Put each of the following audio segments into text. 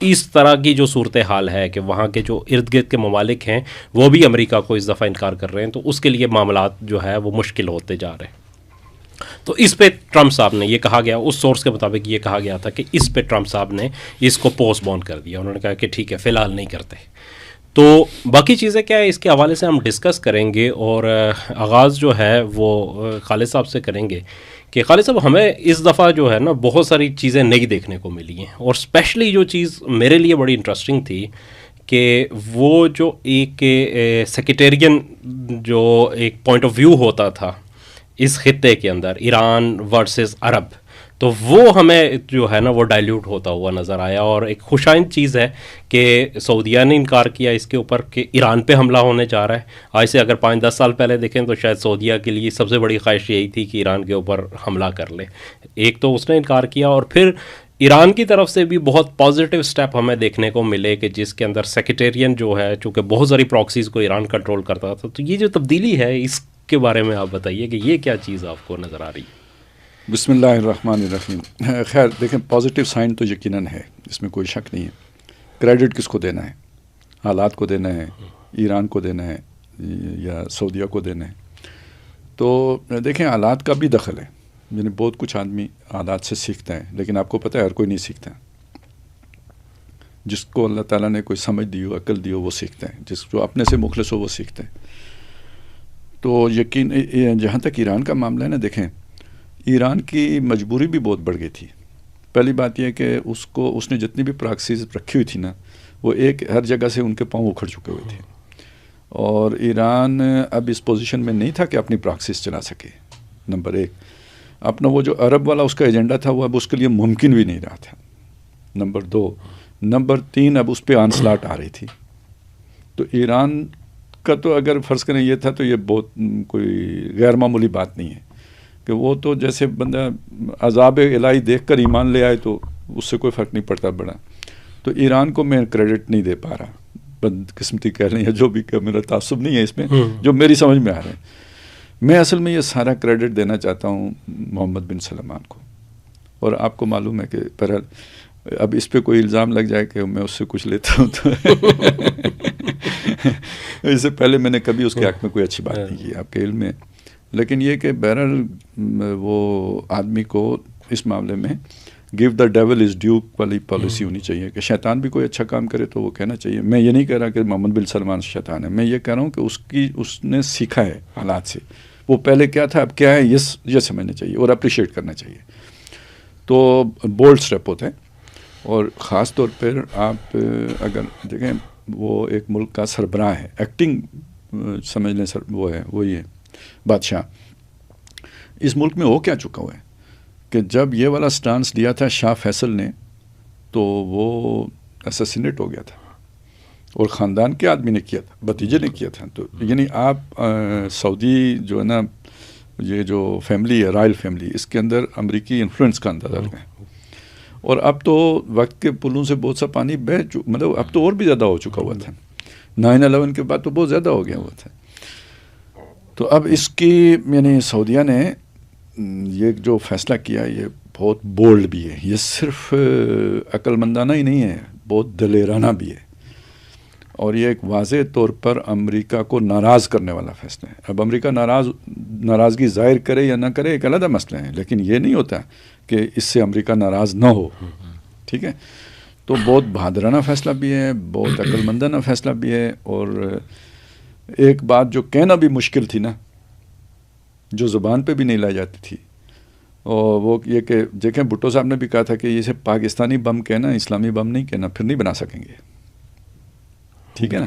اس طرح کی جو صورتحال ہے کہ وہاں کے جو ارد گرد کے ممالک ہیں وہ بھی امریکہ کو اس دفعہ انکار کر رہے ہیں، تو اس کے لیے معاملات جو ہے وہ مشکل ہوتے جا رہے ہیں. تو اس پہ ٹرمپ صاحب نے یہ کہا گیا، اس سورس کے مطابق یہ کہا گیا تھا کہ اس پہ ٹرمپ صاحب نے اس کو پوسٹ پون کر دیا. انہوں نے کہا کہ ٹھیک ہے، فی الحال نہیں کرتے. تو باقی چیزیں کیا ہے اس کے حوالے سے ہم ڈسکس کریں گے، اور آغاز جو ہے وہ خالد صاحب سے کریں گے کہ خالد صاحب ہمیں اس دفعہ جو ہے نا بہت ساری چیزیں نئی دیکھنے کو ملی ہیں، اور اسپیشلی جو چیز میرے لیے بڑی انٹرسٹنگ تھی کہ وہ جو ایک سیکٹیرین جو ایک پوائنٹ آف ویو ہوتا تھا اس خطے کے اندر، ایران ورسز عرب، تو وہ ہمیں جو ہے نا وہ ڈائلیوٹ ہوتا ہوا نظر آیا. اور ایک خوشائند چیز ہے کہ سعودیہ نے انکار کیا اس کے اوپر کہ ایران پہ حملہ ہونے جا رہا ہے. آج سے اگر 5-10 سال پہلے دیکھیں تو شاید سعودیہ کے لیے سب سے بڑی خواہش یہی تھی کہ ایران کے اوپر حملہ کر لے. ایک تو اس نے انکار کیا، اور پھر ایران کی طرف سے بھی بہت پازیٹیو سٹیپ ہمیں دیکھنے کو ملے کہ جس کے اندر سیکٹیرین جو ہے، چونکہ بہت ساری پراکسیز کو ایران کنٹرول کرتا تھا. تو یہ جو تبدیلی ہے اس کے بارے میں آپ بتائیے کہ یہ کیا چیز آپ کو نظر آ رہی ہے؟ بسم اللہ الرحمن الرحیم. خیر دیکھیں، پازیٹیو سائن تو یقیناً ہے، اس میں کوئی شک نہیں ہے. کریڈٹ کس کو دینا ہے؟ حالات کو دینا ہے، ایران کو دینا ہے، یا سعودیہ کو دینا ہے؟ تو دیکھیں، حالات کا بھی دخل ہے. یعنی بہت کچھ آدمی حالات سے سیکھتا ہے، لیکن آپ کو پتہ ہے ہر کوئی نہیں سیکھتا. جس کو اللہ تعالیٰ نے کوئی سمجھ دی ہو، عقل دی ہو، وہ سیکھتا ہے. جس جو اپنے سے مخلص ہو وہ سیکھتا ہے. تو یقین جہاں تک ایران کا معاملہ ہے نا، دیکھیں ایران کی مجبوری بھی بہت بڑھ گئی تھی. پہلی بات یہ ہے کہ اس نے جتنی بھی پراکسیز رکھی ہوئی تھی نا، وہ ایک ہر جگہ سے ان کے پاؤں اکھڑ چکے ہوئے تھے، اور ایران اب اس پوزیشن میں نہیں تھا کہ اپنی پراکسیز چلا سکے. نمبر 1. اپنا وہ جو عرب والا اس کا ایجنڈا تھا، وہ اب اس کے لیے ممکن بھی نہیں رہا تھا. نمبر 2. نمبر 3. اب اس پہ آنسلاٹ آ رہی تھی. تو ایران کا تو اگر فرض کریں یہ تھا تو یہ بہت کوئی غیر معمولی بات نہیں ہے کہ وہ تو جیسے بندہ عذاب الہی دیکھ کر ایمان لے آئے تو اس سے کوئی فرق نہیں پڑتا بڑا. تو ایران کو میں کریڈٹ نہیں دے پا رہا، بد قسمتی کہہ رہے ہیں جو بھی، کہ میرا تعصب نہیں ہے اس میں، جو میری سمجھ میں آ رہا ہے. میں اصل میں یہ سارا کریڈٹ دینا چاہتا ہوں محمد بن سلمان کو. اور آپ کو معلوم ہے کہ اب اس پہ کوئی الزام لگ جائے کہ میں اس سے کچھ لیتا ہوں تو اس سے پہلے میں نے کبھی اس کے حق میں کوئی اچھی بات نہیں کی، آپ کے علم میں. لیکن یہ کہ بہرحال وہ آدمی کو اس معاملے میں give the dual is due والی پالیسی ہونی چاہیے کہ شیطان بھی کوئی اچھا کام کرے تو وہ کہنا چاہیے. میں یہ نہیں کہہ رہا کہ محمد بن سلمان شیطان ہے، میں یہ کہہ رہا ہوں کہ اس نے سیکھا ہے حالات سے. وہ پہلے کیا تھا اب کیا ہے، یہ سمجھنا چاہیے اور اپریشیٹ کرنا چاہیے. تو بولڈ سٹیپ ہوتا ہے. اور خاص طور پر آپ اگر دیکھیں، وہ ایک ملک کا سربراہ ہے، ایکٹنگ سمجھ لیں وہ ہے، وہی ہے بادشاہ. اس ملک میں ہو کیا چکا ہوا ہے کہ جب یہ والا سٹانس لیا تھا شاہ فیصل نے تو وہ اسسینیٹ ہو گیا تھا، اور خاندان کے آدمی نے کیا تھا، بھتیجے نے کیا تھا. تو یعنی آپ سعودی جو ہے نا، یہ جو فیملی ہے، رائل فیملی، اس کے اندر امریکی انفلوئنس کا اندازہ لگائیں. اور اب تو وقت کے پلوں سے بہت سا پانی مطلب اب تو اور بھی زیادہ ہو چکا ہوا تھا. 9/11 کے بعد تو بہت زیادہ ہو گیا ہوا تھا. تو اب اس کی یعنی سعودیہ نے یہ جو فیصلہ کیا یہ بہت بولڈ بھی ہے، یہ صرف عقل مندانہ ہی نہیں ہے، بہت دلیرانہ بھی ہے. اور یہ ایک واضح طور پر امریکہ کو ناراض کرنے والا فیصلہ ہے. اب امریکہ ناراضگی ظاہر کرے یا نہ کرے ایک علیحدہ مسئلہ ہے، لیکن یہ نہیں ہوتا کہ اس سے امریکہ ناراض نہ ہو. ٹھیک ہے، تو بہت بہادرانہ فیصلہ بھی ہے، بہت عقل مندانہ فیصلہ بھی ہے. اور ایک بات جو کہنا بھی مشکل تھی نا، جو زبان پہ بھی نہیں لائی جاتی تھی، اور وہ یہ کہ دیکھیں بھٹو صاحب نے بھی کہا تھا کہ اسے پاکستانی بم کہنا، اسلامی بم نہیں کہنا، پھر نہیں بنا سکیں گے. ٹھیک ہے نا.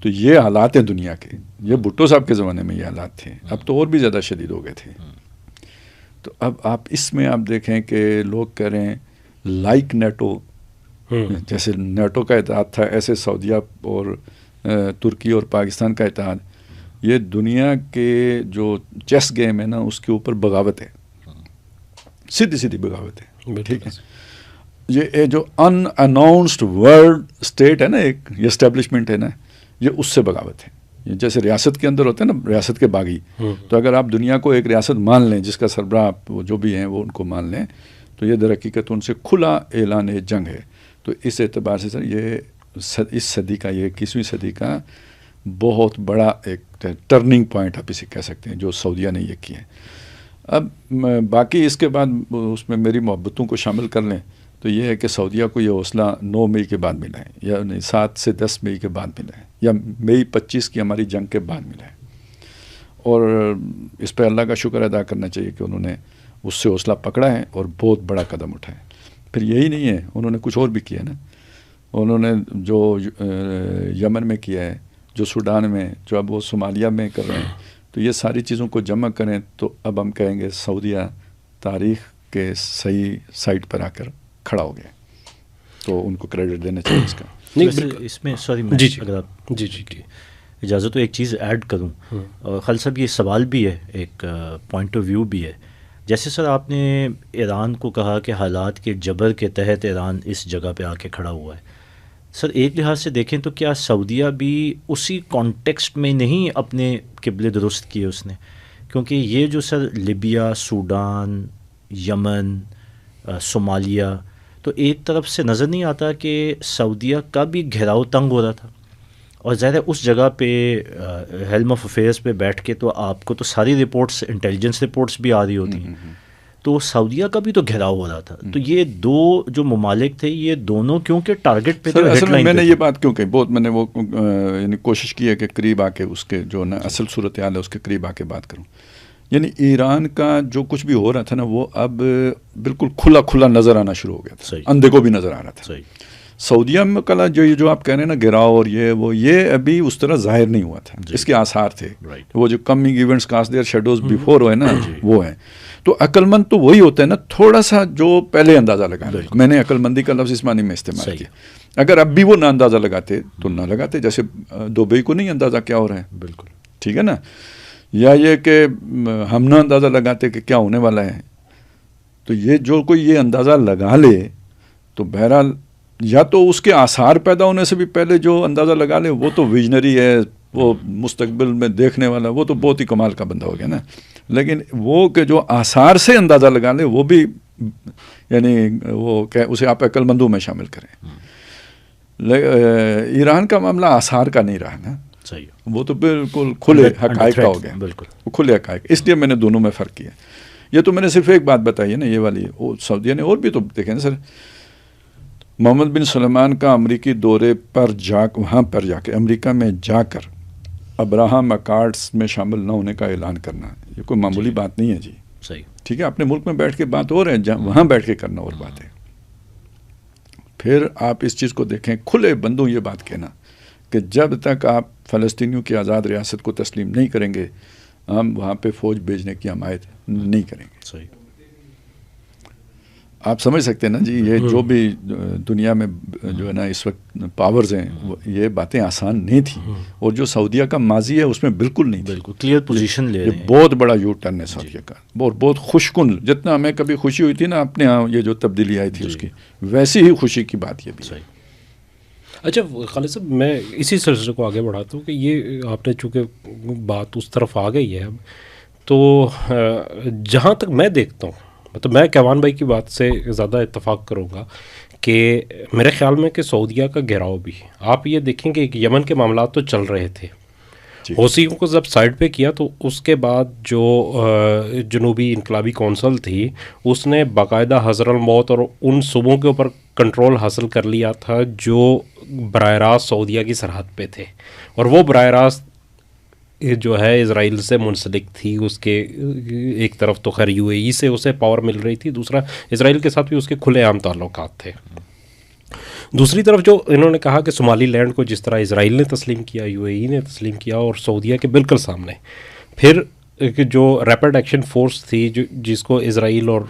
تو یہ حالات ہیں دنیا کے، یہ بھٹو صاحب کے زمانے میں یہ حالات تھے، اب تو اور بھی زیادہ شدید ہو گئے تھے. تو اب آپ اس میں آپ دیکھیں کہ لوگ کہہ رہے ہیں لائک نیٹو، جیسے نیٹو کا اتحاد تھا ایسے سعودیہ اور ترکی اور پاکستان کا اتحاد. یہ دنیا کے جو چیس گیم ہے نا اس کے اوپر بغاوت ہے، سیدھی بغاوت ہے. ٹھیک ہے، یہ جو ان اناؤنسڈ ورلڈ اسٹیٹ ہے نا، ایک یہ اسٹیبلشمنٹ ہے نا، یہ اس سے بغاوت ہے. جیسے ریاست کے اندر ہوتے ہیں نا ریاست کے باغی، تو اگر آپ دنیا کو ایک ریاست مان لیں جس کا سربراہ وہ جو بھی ہیں وہ ان کو مان لیں، تو یہ در حقیقت ان سے کھلا اعلان جنگ ہے. تو اس اعتبار سے سر یہ اس صدی کا، یہ 21ویں صدی کا بہت بڑا ایک ٹرننگ پوائنٹ آپ اسے کہہ سکتے ہیں جو سعودیہ نے یہ کیا ہے. اب باقی اس کے بعد اس میں میری محبتوں کو شامل کر لیں تو یہ ہے کہ سعودیہ کو یہ حوصلہ 9 مئی کے بعد ملا ہے، یا 7 سے 10 مئی کے بعد ملا ہے، یا مئی 25 کی ہماری جنگ کے بعد ملا ہے. اور اس پہ اللہ کا شکر ادا کرنا چاہیے کہ انہوں نے اس سے حوصلہ پکڑا ہے اور بہت بڑا قدم اٹھایا. پھر یہی نہیں ہے، انہوں نے کچھ اور بھی کیا نا. انہوں نے جو یمن میں کیا ہے، جو سوڈان میں، جو اب وہ صومالیہ میں کر رہے ہیں، تو یہ ساری چیزوں کو جمع کریں تو اب ہم کہیں گے سعودیہ تاریخ کے صحیح سائٹ پر آ کر کھڑا ہو گیا. تو ان کو کریڈٹ دینا چاہیے اس کا. اس میں سوری میں اگر آپ جی اجازت تو ایک چیز ایڈ کروں. خالد صاحب یہ سوال بھی ہے، ایک پوائنٹ آف ویو بھی ہے. جیسے سر آپ نے ایران کو کہا کہ حالات کے جبر کے تحت ایران اس جگہ پہ آ کے کھڑا ہوا ہے. سر ایک لحاظ سے دیکھیں تو کیا سعودیہ بھی اسی کانٹیکسٹ میں نہیں اپنے قبلے درست کیے اس نے؟ کیونکہ یہ جو سر لیبیا، سوڈان، یمن، صومالیہ، تو ایک طرف سے نظر نہیں آتا کہ سعودیہ کا بھی گھیراؤ تنگ ہو رہا تھا. اور ظاہر ہے اس جگہ پہ ہیلم آف افیئرس پہ بیٹھ کے تو آپ کو تو ساری رپورٹس، انٹیلیجنس رپورٹس بھی آ رہی ہوتی ہیں. تو سعودیہ کا بھی تو گھیراؤ ہو رہا تھا. تو یہ دو جو ممالک تھے، یہ دونوں کیونکہ ٹارگٹ پہ تھے. اصل میں نے یہ بات کیوں کہی، بہت میں نے وہ یعنی کوشش کی ہے کہ قریب آ کے اس کے جو نا اصل صورتحال ہے اس کے قریب آ کے بات کروں. یعنی ایران کا جو کچھ بھی ہو رہا تھا نا، وہ اب بالکل کھلا نظر آنا شروع ہو گیا تھا، اندھے کو بھی نظر آ رہا تھا. سعودیہ میں کلا جو آپ کہہ رہے ہیں نا گراؤ اور یہ ابھی اس طرح ظاہر نہیں ہوا تھا. اس کے آثار تھے، وہ جو coming events cast their shadows before ہوئے نا، وہ ہیں. تو عقل مند تو وہی ہوتا ہے نا، تھوڑا سا جو پہلے اندازہ لگا. میں نے عقل مندی کا لفظ اس معنی میں استعمال کیا. اگر اب بھی وہ نہ اندازہ لگاتے تو نہ لگاتے، جیسے دبئی کو نہیں اندازہ کیا ہو رہا ہے. بالکل ٹھیک ہے نا. یا یہ کہ ہم نہ اندازہ لگاتے کہ کیا ہونے والا ہے. تو یہ جو کوئی یہ اندازہ لگا لے تو بہرحال یا تو اس کے آثار پیدا ہونے سے بھی پہلے جو اندازہ لگا لے وہ تو ویژنری ہے، وہ مستقبل میں دیکھنے والا، وہ تو بہت ہی کمال کا بندہ ہو گیا نا. لیکن وہ کہ جو آثار سے اندازہ لگا لے وہ بھی یعنی وہ کہ اسے آپ عقل مندوں میں شامل کریں. ایران کا معاملہ آثار کا نہیں رہا نا، وہ تو بالکل کھلے حقائق کا ہو گیا. بالکل وہ کھلے حقائق. اس لیے میں نے دونوں میں فرق کیا. یہ تو میں نے صرف ایک بات بتائی ہے نا، یہ والی. سعودیہ نے اور بھی تو دیکھیں نا سر، محمد بن سلمان کا امریکی دورے پر وہاں پر جا کے امریکہ میں جا کر ابراہم اکارڈس میں شامل نہ ہونے کا اعلان کرنا، یہ کوئی معمولی بات نہیں ہے جی. صحیح ٹھیک ہے، اپنے ملک میں بیٹھ کے بات ہو رہے ہیں، وہاں بیٹھ کے کرنا اور بات ہے. پھر آپ اس چیز کو دیکھیں، کھلے بندوں یہ بات کہنا کہ جب تک آپ فلسطینیوں کی آزاد ریاست کو تسلیم نہیں کریں گے ہم وہاں پہ فوج بھیجنے کی حمایت نہیں کریں گے. صحیح. آپ سمجھ سکتے ہیں نا جی، یہ جو بھی دنیا میں جو ہے نا اس وقت پاورز ہیں، یہ باتیں آسان نہیں تھیں. اور جو سعودیہ کا ماضی ہے اس میں بالکل نہیں، بالکل کلیئر پوزیشن لے رہے ہیں. یہ بہت بڑا یو ٹرن ہے سعودیہ کا، اور بہت خوش کن. جتنا ہمیں کبھی خوشی ہوئی تھی نا اپنے ہاں یہ جو تبدیلی آئی تھی اس کی، ویسی ہی خوشی کی بات یہ بھی. صحیح. اچھا خالد صاحب، میں اسی سلسلے کو آگے بڑھاتا ہوں کہ یہ آپ نے چونکہ بات اس طرف آ گئی ہے اب، تو جہاں تک میں دیکھتا ہوں، مطلب میں کیوان بھائی کی بات سے زیادہ اتفاق کروں گا کہ میرے خیال میں کہ سعودیہ کا گھیراؤ بھی، آپ یہ دیکھیں کہ یمن کے معاملات تو چل رہے تھے، حوثیوں کو جب سائڈ پہ کیا تو اس کے بعد جو جنوبی انقلابی کونسل تھی اس نے باقاعدہ حضر الموت اور ان صوبوں کے اوپر کنٹرول حاصل کر لیا تھا جو براہ راست سعودیہ کی سرحد پہ تھے، اور وہ براہ راست جو ہے اسرائیل سے منسلک تھی. اس کے ایک طرف تو خیر یو اے ای سے اسے پاور مل رہی تھی، دوسرا اسرائیل کے ساتھ بھی اس کے کھلے عام تعلقات تھے. دوسری طرف جو انہوں نے کہا کہ صومالی لینڈ کو جس طرح اسرائیل نے تسلیم کیا، یو اے ای نے تسلیم کیا، اور سعودیہ کے بالکل سامنے پھر جو ریپڈ ایکشن فورس تھی جس کو اسرائیل اور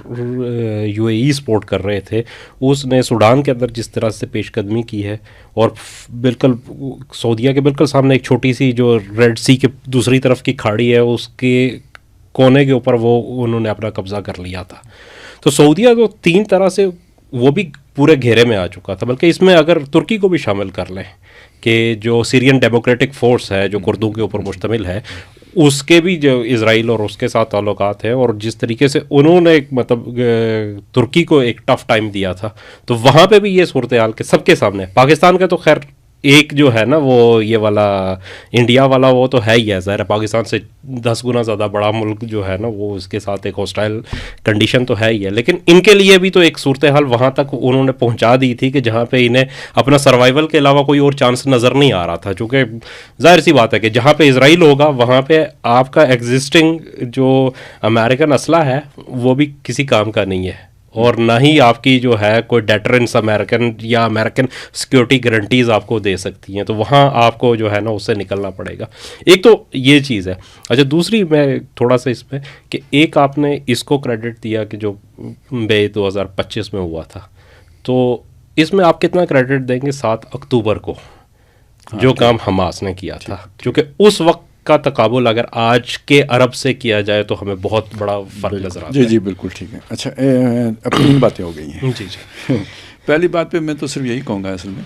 یو اے ای سپورٹ کر رہے تھے، اس نے سوڈان کے اندر جس طرح سے پیش قدمی کی ہے، اور بالکل سعودیہ کے بالکل سامنے ایک چھوٹی سی جو ریڈ سی کے دوسری طرف کی کھاڑی ہے اس کے کونے کے اوپر وہ انہوں نے اپنا قبضہ کر لیا تھا. تو سعودیہ تو تین طرح سے وہ بھی پورے گھیرے میں آ چکا تھا. بلکہ اس میں اگر ترکی کو بھی شامل کر لیں کہ جو سیرین ڈیموکریٹک فورس ہے جو کردوں کے اوپر مشتمل ہے، اس کے بھی جو اسرائیل اور اس کے ساتھ تعلقات ہیں، اور جس طریقے سے انہوں نے ایک مطلب ترکی کو ایک ٹف ٹائم دیا تھا، تو وہاں پہ بھی یہ صورتحال کے سب کے سامنے. پاکستان کا تو خیر ایک جو ہے نا وہ یہ والا انڈیا والا وہ تو ہے ہی ہے، ظاہر ہے پاکستان سے 10 گنا زیادہ بڑا ملک جو ہے نا وہ اس کے ساتھ ایک ہاسٹائل کنڈیشن تو ہے ہی ہے، لیکن ان کے لیے بھی تو ایک صورتحال وہاں تک انہوں نے پہنچا دی تھی کہ جہاں پہ انہیں اپنا سروائیول کے علاوہ کوئی اور چانس نظر نہیں آ رہا تھا. چونکہ ظاہر سی بات ہے کہ جہاں پہ اسرائیل ہوگا وہاں پہ آپ کا ایگزسٹنگ جو امریکن اسلحہ ہے وہ بھی کسی کام کا نہیں ہے، اور نہ ہی آپ کی جو ہے کوئی ڈیٹرنس امریکن یا امریکن سیکورٹی گارنٹیز آپ کو دے سکتی ہیں. تو وہاں آپ کو جو ہے نا اس سے نکلنا پڑے گا. ایک تو یہ چیز ہے. اچھا دوسری میں تھوڑا سا اس میں کہ ایک آپ نے اس کو کریڈٹ دیا کہ جو مئی 2025 میں ہوا تھا، تو اس میں آپ کتنا کریڈٹ دیں گے 7 اکتوبر کو جو کام حماس نے کیا تھا؟ کیونکہ اس وقت کا تقابل اگر آج کے عرب سے کیا جائے تو ہمیں بہت بڑا فرق نظر آتا ہے. جی بالکل ٹھیک ہے. اچھا اب 3 باتیں ہو گئی ہیں. جی پہلی بات پہ میں تو صرف یہی کہوں گا اصل میں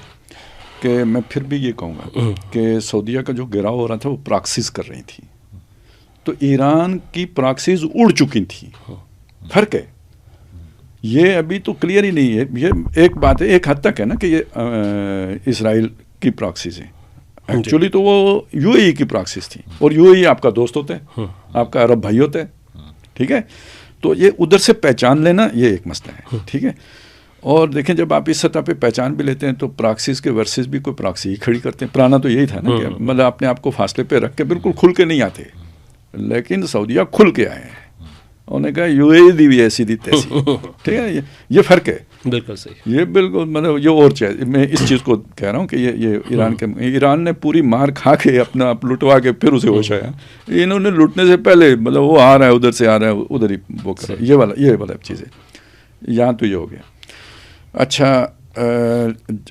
کہ میں پھر بھی یہ کہوں گا کہ سعودیہ کا جو گراؤ ہو رہا تھا وہ پراکسیز کر رہی تھی، تو ایران کی پراکسیز اڑ چکی تھی. فرق ہے یہ، ابھی تو کلیئر ہی نہیں ہے. یہ ایک بات ہے ایک حد تک ہے نا کہ یہ اسرائیل کی پراکسیز ہیں، ایکچولی تو وہ یو اے ای کی پراکسیز تھی، اور یو اے ای آپ کا دوست ہوتا ہے، آپ کا عرب بھائی ہوتا ہے، ٹھیک ہے. تو یہ ادھر سے پہچان لینا یہ ایک مسئلہ ہے، ٹھیک ہے. اور دیکھیں جب آپ اس سطح پہ پہچان بھی لیتے ہیں تو پراکسیز کے ورسز بھی کوئی پراکسی ہی کھڑی کرتے ہیں. پرانا تو یہی تھا نا کہ مطلب اپنے آپ کو فاصلے پہ رکھ کے بالکل کھل کے نہیں آتے، لیکن سعودیہ کھل کے آئے ہیں. انہوں نے کہا یو اے ای دی بھی ایسی دی تیسی، ٹھیک ہے. یہ فرق ہے. بالکل صحیح. یہ بالکل مطلب یہ اور چیز میں اس چیز کو کہہ رہا ہوں کہ یہ ایران نے پوری مار کھا کے اپنا آپ لٹوا کے پھر اسے ہوشایا. انہوں نے لٹنے سے پہلے مطلب وہ آ رہا ہے ادھر سے آ رہا ہے ادھر ہی وہ کر رہا ہے. یہ والا چیز ہے. یہاں تو یہ ہو گیا. اچھا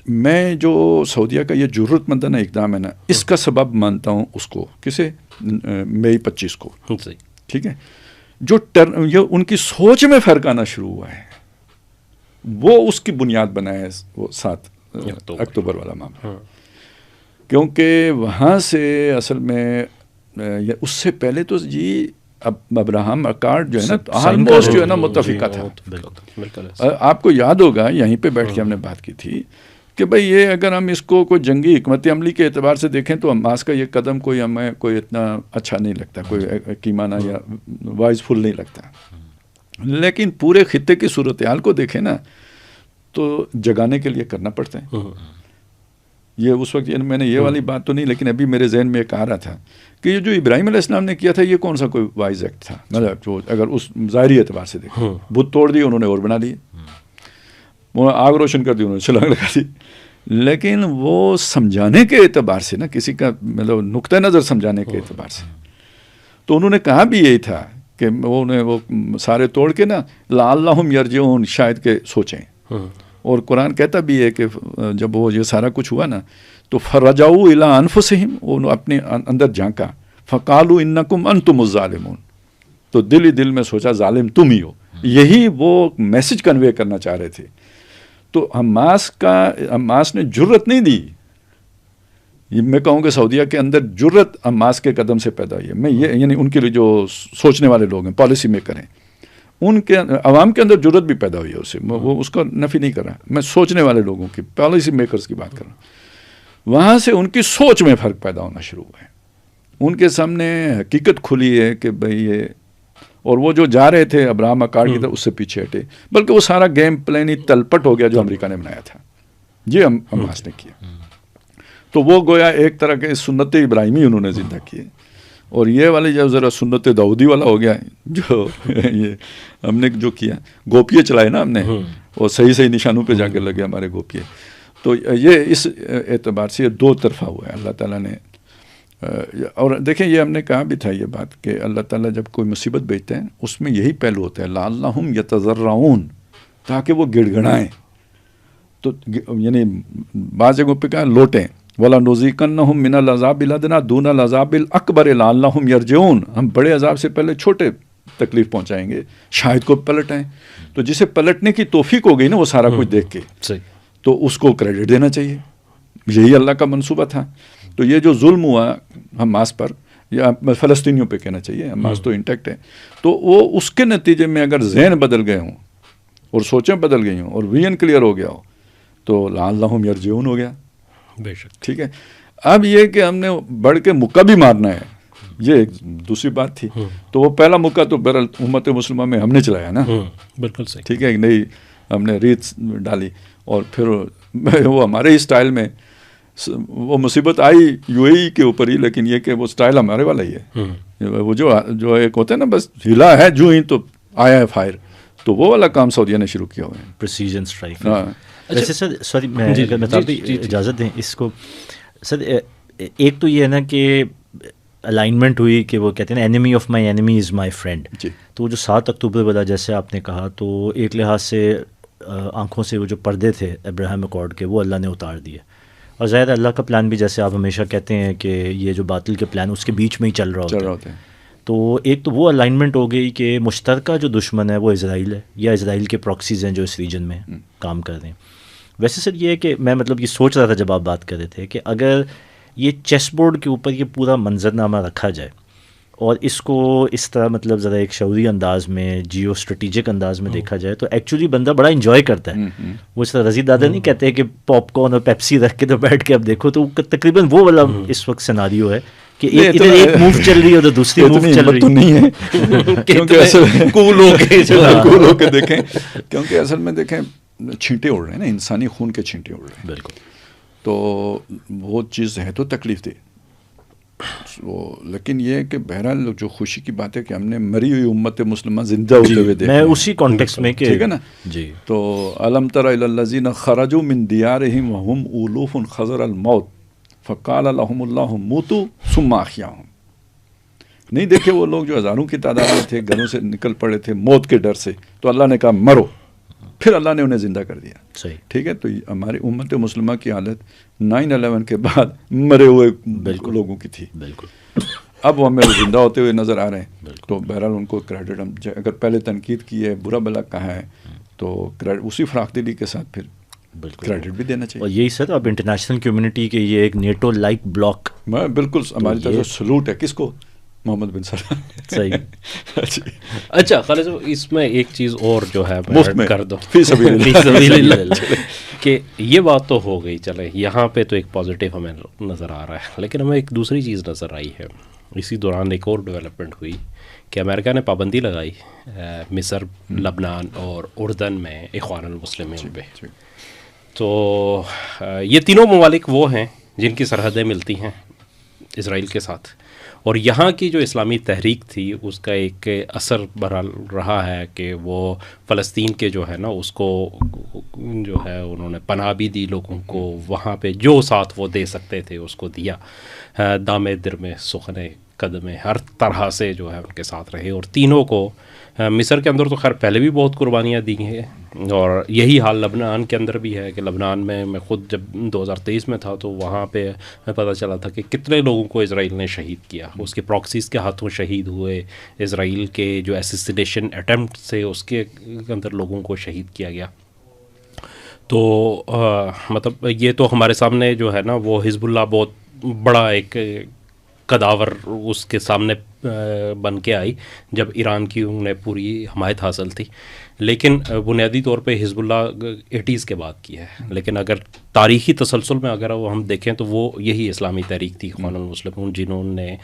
میں جو سعودیہ کا یہ جرت مندانہ اقدام ہے نا، اس کا سبب مانتا ہوں اس کو کسے مئی 25 کو، ٹھیک ہے. جو ان کی سوچ میں فرق آنا شروع ہوا ہے وہ اس کی بنیاد بنایا ہے وہ 7 اکتوبر والا معاملہ. کیونکہ وہاں سے اصل میں اس سے پہلے تو جی ابراہم اکارڈ جو ہے نا آلموسٹ جو ہے نا متفقہ تھا. آپ کو یاد ہوگا یہیں پہ بیٹھ کے ہم نے بات کی تھی کہ بھئی یہ اگر ہم اس کو کوئی جنگی حکمت عملی کے اعتبار سے دیکھیں تو حماس کا یہ قدم کوئی ہمیں کوئی اتنا اچھا نہیں لگتا، کوئی حکیمانہ یا وائز فل نہیں لگتا. لیکن پورے خطے کی صورتحال کو دیکھیں نا تو جگانے کے لیے کرنا پڑتا ہے. یہ اس وقت میں نے یہ والی بات تو نہیں، لیکن ابھی میرے ذہن میں ایک آ رہا تھا کہ یہ جو ابراہیم علیہ السلام نے کیا تھا یہ کون سا کوئی وائز ایکٹ تھا، مطلب جو اگر اس ظاہری اعتبار سے دیکھیں بت توڑ دی انہوں نے اور بنا لیے، وہ آگ روشن کر دی انہوں نے چھلانگ لگا دی. لیکن وہ سمجھانے کے اعتبار سے نا، کسی کا مطلب نقطہ نظر سمجھانے کے اعتبار سے تو انہوں نے کہا بھی یہی تھا کہ وہ سارے توڑ کے نا لعلہم یرجعون، شاید کہ سوچیں. اور قرآن کہتا بھی ہے کہ جب وہ یہ سارا کچھ ہوا نا تو فرجعوا الی انفسہم، انہوں اپنے اندر جھانکا، فقالوا انکم انتم الظالمون، تو دل ہی دل میں سوچا ظالم تم ہی ہو. یہی وہ میسج کنوے کرنا چاہ رہے تھے. تو حماس نے جرت نہیں دی. میں کہوں کہ سعودیہ کے اندر جرت حماس کے قدم سے پیدا ہوئی ہے. میں یہ یعنی ان کے لیے جو سوچنے والے لوگ ہیں، پالیسی میکر ہیں، ان کے عوام کے اندر جرت بھی پیدا ہوئی ہے. اس سے وہ اس کا نفی نہیں کر رہا، میں سوچنے والے لوگوں کی پالیسی میکرز کی بات کر رہا ہوں. وہاں سے ان کی سوچ میں فرق پیدا ہونا شروع ہوا ہے. ان کے سامنے حقیقت کھلی ہے کہ بھئی یہ، اور وہ جو جا رہے تھے ابراہم اکارڈ کی طرف اس سے پیچھے ہٹے، بلکہ وہ سارا گیم پلان ہی تلپٹ ہو گیا جو امریکہ نے بنایا تھا. یہ حماس نے کیا. تو وہ گویا ایک طرح کے سنت ابراہیمی انہوں نے زندہ کیے. اور یہ والے جو ذرا سنت داؤدی والا ہو گیا جو یہ ہم نے جو کیا، گوپیے چلائے نا ہم نے، وہ صحیح نشانوں پہ جا کے لگے ہمارے گوپیے. تو یہ اس اعتبار سے یہ دو طرفہ ہوا ہے. اللہ تعالیٰ نے، اور دیکھیں یہ ہم نے کہا بھی تھا یہ بات کہ اللہ تعالیٰ جب کوئی مصیبت بھیجتا ہے اس میں یہی پہلو ہوتا ہے لعلہم یتضرعون، تاکہ وہ گڑ گڑائیں. تو یعنی بعض جگہوں پہ کہا لوٹیں، وَلَنُذِيقَنَّهُم مِّنَ الْعَذَابِ الْأَدْنَىٰ دُونَ الْعَذَابِ الْأَكْبَرِ لَعَلَّهُمْ يَرْجِعُونَ، ہم بڑے عذاب سے پہلے چھوٹے تکلیف پہنچائیں گے، شاید کو پلٹ آئیں. تو جسے پلٹنے کی توفیق ہو گئی نا وہ سارا کچھ دیکھ کے، تو اس کو کریڈٹ دینا چاہیے. یہی اللہ کا منصوبہ تھا. تو یہ جو ظلم ہوا حماس پر، یا فلسطینیوں پہ کہنا چاہیے، حماس تو انٹیکٹ ہے، تو وہ اس کے نتیجے میں اگر ذہن بدل گئے ہوں اور سوچیں بدل گئی ہوں اور ویژن کلیئر ہو گیا ہو تو لعلہم یرجعون ہو گیا. بے شک. ٹھیک ہے. اب یہ کہ ہم نے بڑھ کے مکہ بھی مارنا ہے، یہ ایک دوسری بات تھی. تو وہ پہلا مکہ تو بہرحال امت مسلمہ میں ہم نے چلایا نا. بالکل صحیح. ٹھیک ہے. نہیں ہم نے ریت ڈالی اور پھر وہ ہمارے ہی اسٹائل میں وہ مصیبت آئی یو اے ای کے اوپر ہی، لیکن یہ کہ وہ اسٹائل ہمارے والا ہی ہے. وہ جو ایک ہوتا ہے نا بس ہلا ہے جو ہی تو آیا ہے فائر، تو وہ والا کام سعودیہ نے شروع کیا ہوا ہے. Precision strike. ویسے سر سوری میں اجازت دیں اس کو سر، ایک تو یہ ہے نا کہ الائنمنٹ ہوئی کہ وہ کہتے ہیں نا enemy of my enemy is my friend. تو وہ جو 7 اکتوبر والا جیسے آپ نے کہا، تو ایک لحاظ سے آنکھوں سے وہ جو پردے تھے ابراہیم اکارڈ کے وہ اللہ نے اتار دیے. اور ظاہر اللہ کا پلان بھی جیسے آپ ہمیشہ کہتے ہیں کہ یہ جو باطل کے پلان اس کے بیچ میں ہی چل رہا ہوتا ہے. تو ایک تو وہ الائنمنٹ ہو گئی کہ مشترکہ جو دشمن ہے وہ اسرائیل ہے یا اسرائیل کے پراکسیز ہیں جو اس ریجن میں کام کر رہے ہیں. ویسے سر یہ ہے کہ میں مطلب یہ سوچ رہا تھا جب آپ بات کر رہے تھے کہ اگر یہ چیس بورڈ کے اوپر یہ پورا منظرنامہ رکھا جائے اور اس کو اس طرح مطلب ذرا ایک شعوری انداز میں جیو اسٹریٹجک انداز میں دیکھا جائے تو ایکچولی بندہ بڑا انجوائے کرتا ہے. وہ اس طرح رضی دادا نہیں کہتے کہ پاپ کارن اور پیپسی رکھ کے تو بیٹھ کے اب دیکھو، تو تقریباً وہ والا اس وقت سیناریو ہے کہ ادھر ایک موو چل رہی ہے ادھر دوسری موو چل رہی ہے. نہیں ہے کیونکہ کول ہو کے دیکھیں، کیونکہ اصل میں دیکھیں چھینٹے اڑ رہے ہیں نا، انسانی خون کے چھینٹے اڑ رہے ہیں. بالکل. تو وہ چیز ہے تو تکلیف دے. لیکن یہ کہ بہرحال جو خوشی کی بات ہے کہ ہم نے مری ہوئی امت مسلمہ زندہ ہوتے ہوئے دیکھا. میں اسی کانٹیکسٹ میں کہ ٹھیک ہے نا جی. تو الم تر الی الذین خرجوا من دیارہم وهم الوف حذر الموت فقال لهم اللہ موتوا ثم احیاهم. نہیں دیکھے وہ لوگ جو ہزاروں کی تعداد میں تھے، گھروں سے نکل پڑے تھے موت کے ڈر سے، تو اللہ نے کہا مرو، پھر اللہ نے انہیں زندہ کر دیا. صحیح. ٹھیک ہے. تو ہماری امت مسلمہ کی حالت 9/11 کے بعد مرے ہوئے لوگوں کی تھی. بالکل. اب وہ ہمیں زندہ ہوتے ہوئے نظر آ رہے ہیں. تو بہرحال ان کو کریڈٹ ہم اگر پہلے تنقید کی ہے، برا بلا کہا ہے، تو اسی فراخ دلی کے ساتھ پھر کریڈٹ بھی دینا چاہیے. اور یہی سر اب انٹرنیشنل کمیونٹی کے یہ ایک نیٹو لائک بلاک، میں بالکل ہماری طرف سے سلوٹ ہے. کس کو؟ محمد بن سلمان. صحیح. اچھا خالد صاحب، اس میں ایک چیز اور جو ہے کر دو فی سبیل اللہ کہ یہ بات تو ہو گئی، چلے یہاں پہ تو ایک پازیٹیو ہمیں نظر آ رہا ہے، لیکن ہمیں ایک دوسری چیز نظر آئی ہے. اسی دوران ایک اور ڈیولپمنٹ ہوئی کہ امریکہ نے پابندی لگائی مصر، لبنان اور اردن میں اخوان المسلمین پہ. تو یہ تینوں ممالک وہ ہیں جن کی سرحدیں ملتی ہیں اسرائیل کے ساتھ، اور یہاں کی جو اسلامی تحریک تھی اس کا ایک اثر بہرحال رہا ہے کہ وہ فلسطین کے جو ہے نا اس کو جو ہے انہوں نے پناہ بھی دی لوگوں کو، وہاں پہ جو ساتھ وہ دے سکتے تھے اس کو دیا، دامے درمے سخنے قدمے ہر طرح سے جو ہے ان کے ساتھ رہے. اور تینوں کو مصر کے اندر تو خیر پہلے بھی بہت قربانیاں دی ہیں، اور یہی حال لبنان کے اندر بھی ہے کہ لبنان میں خود جب 2023 میں تھا تو وہاں پہ پتہ چلا تھا کہ کتنے لوگوں کو اسرائیل نے شہید کیا، اس کے پراکسیز کے ہاتھوں شہید ہوئے، اسرائیل کے جو ایسیسینیشن اٹیمپٹ سے اس کے اندر لوگوں کو شہید کیا گیا. تو مطلب یہ تو ہمارے سامنے جو ہے نا وہ حزب اللہ بہت بڑا ایک قداور اس کے سامنے بن کے آئی جب ایران کی انہیں پوری حمایت حاصل تھی. لیکن بنیادی طور پہ حزب اللہ 80s کے بعد کی ہے، لیکن اگر تاریخی تسلسل میں اگر ہم دیکھیں تو وہ یہی اسلامی تحریک تھی اخوان المسلمون، جنہوں نے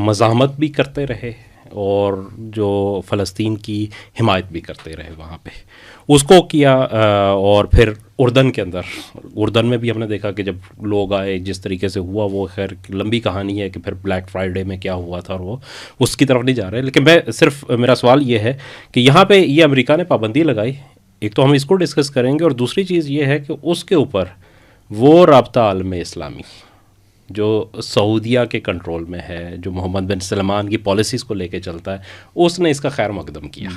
مزاحمت بھی کرتے رہے اور جو فلسطین کی حمایت بھی کرتے رہے وہاں پہ اس کو کیا. اور پھر اردن کے اندر، اردن میں بھی ہم نے دیکھا کہ جب لوگ آئے جس طریقے سے ہوا، وہ خیر لمبی کہانی ہے کہ پھر بلیک فرائیڈے میں کیا ہوا تھا، اور وہ اس کی طرف نہیں جا رہے. لیکن میں صرف میرا سوال یہ ہے کہ یہاں پہ یہ امریکہ نے پابندی لگائی، ایک تو ہم اس کو ڈسکس کریں گے، اور دوسری چیز یہ ہے کہ اس کے اوپر وہ رابطہ عالم اسلامی جو سعودیہ کے کنٹرول میں ہے، جو محمد بن سلمان کی پالیسیز کو لے کے چلتا ہے، اس نے اس کا خیر مقدم کیا.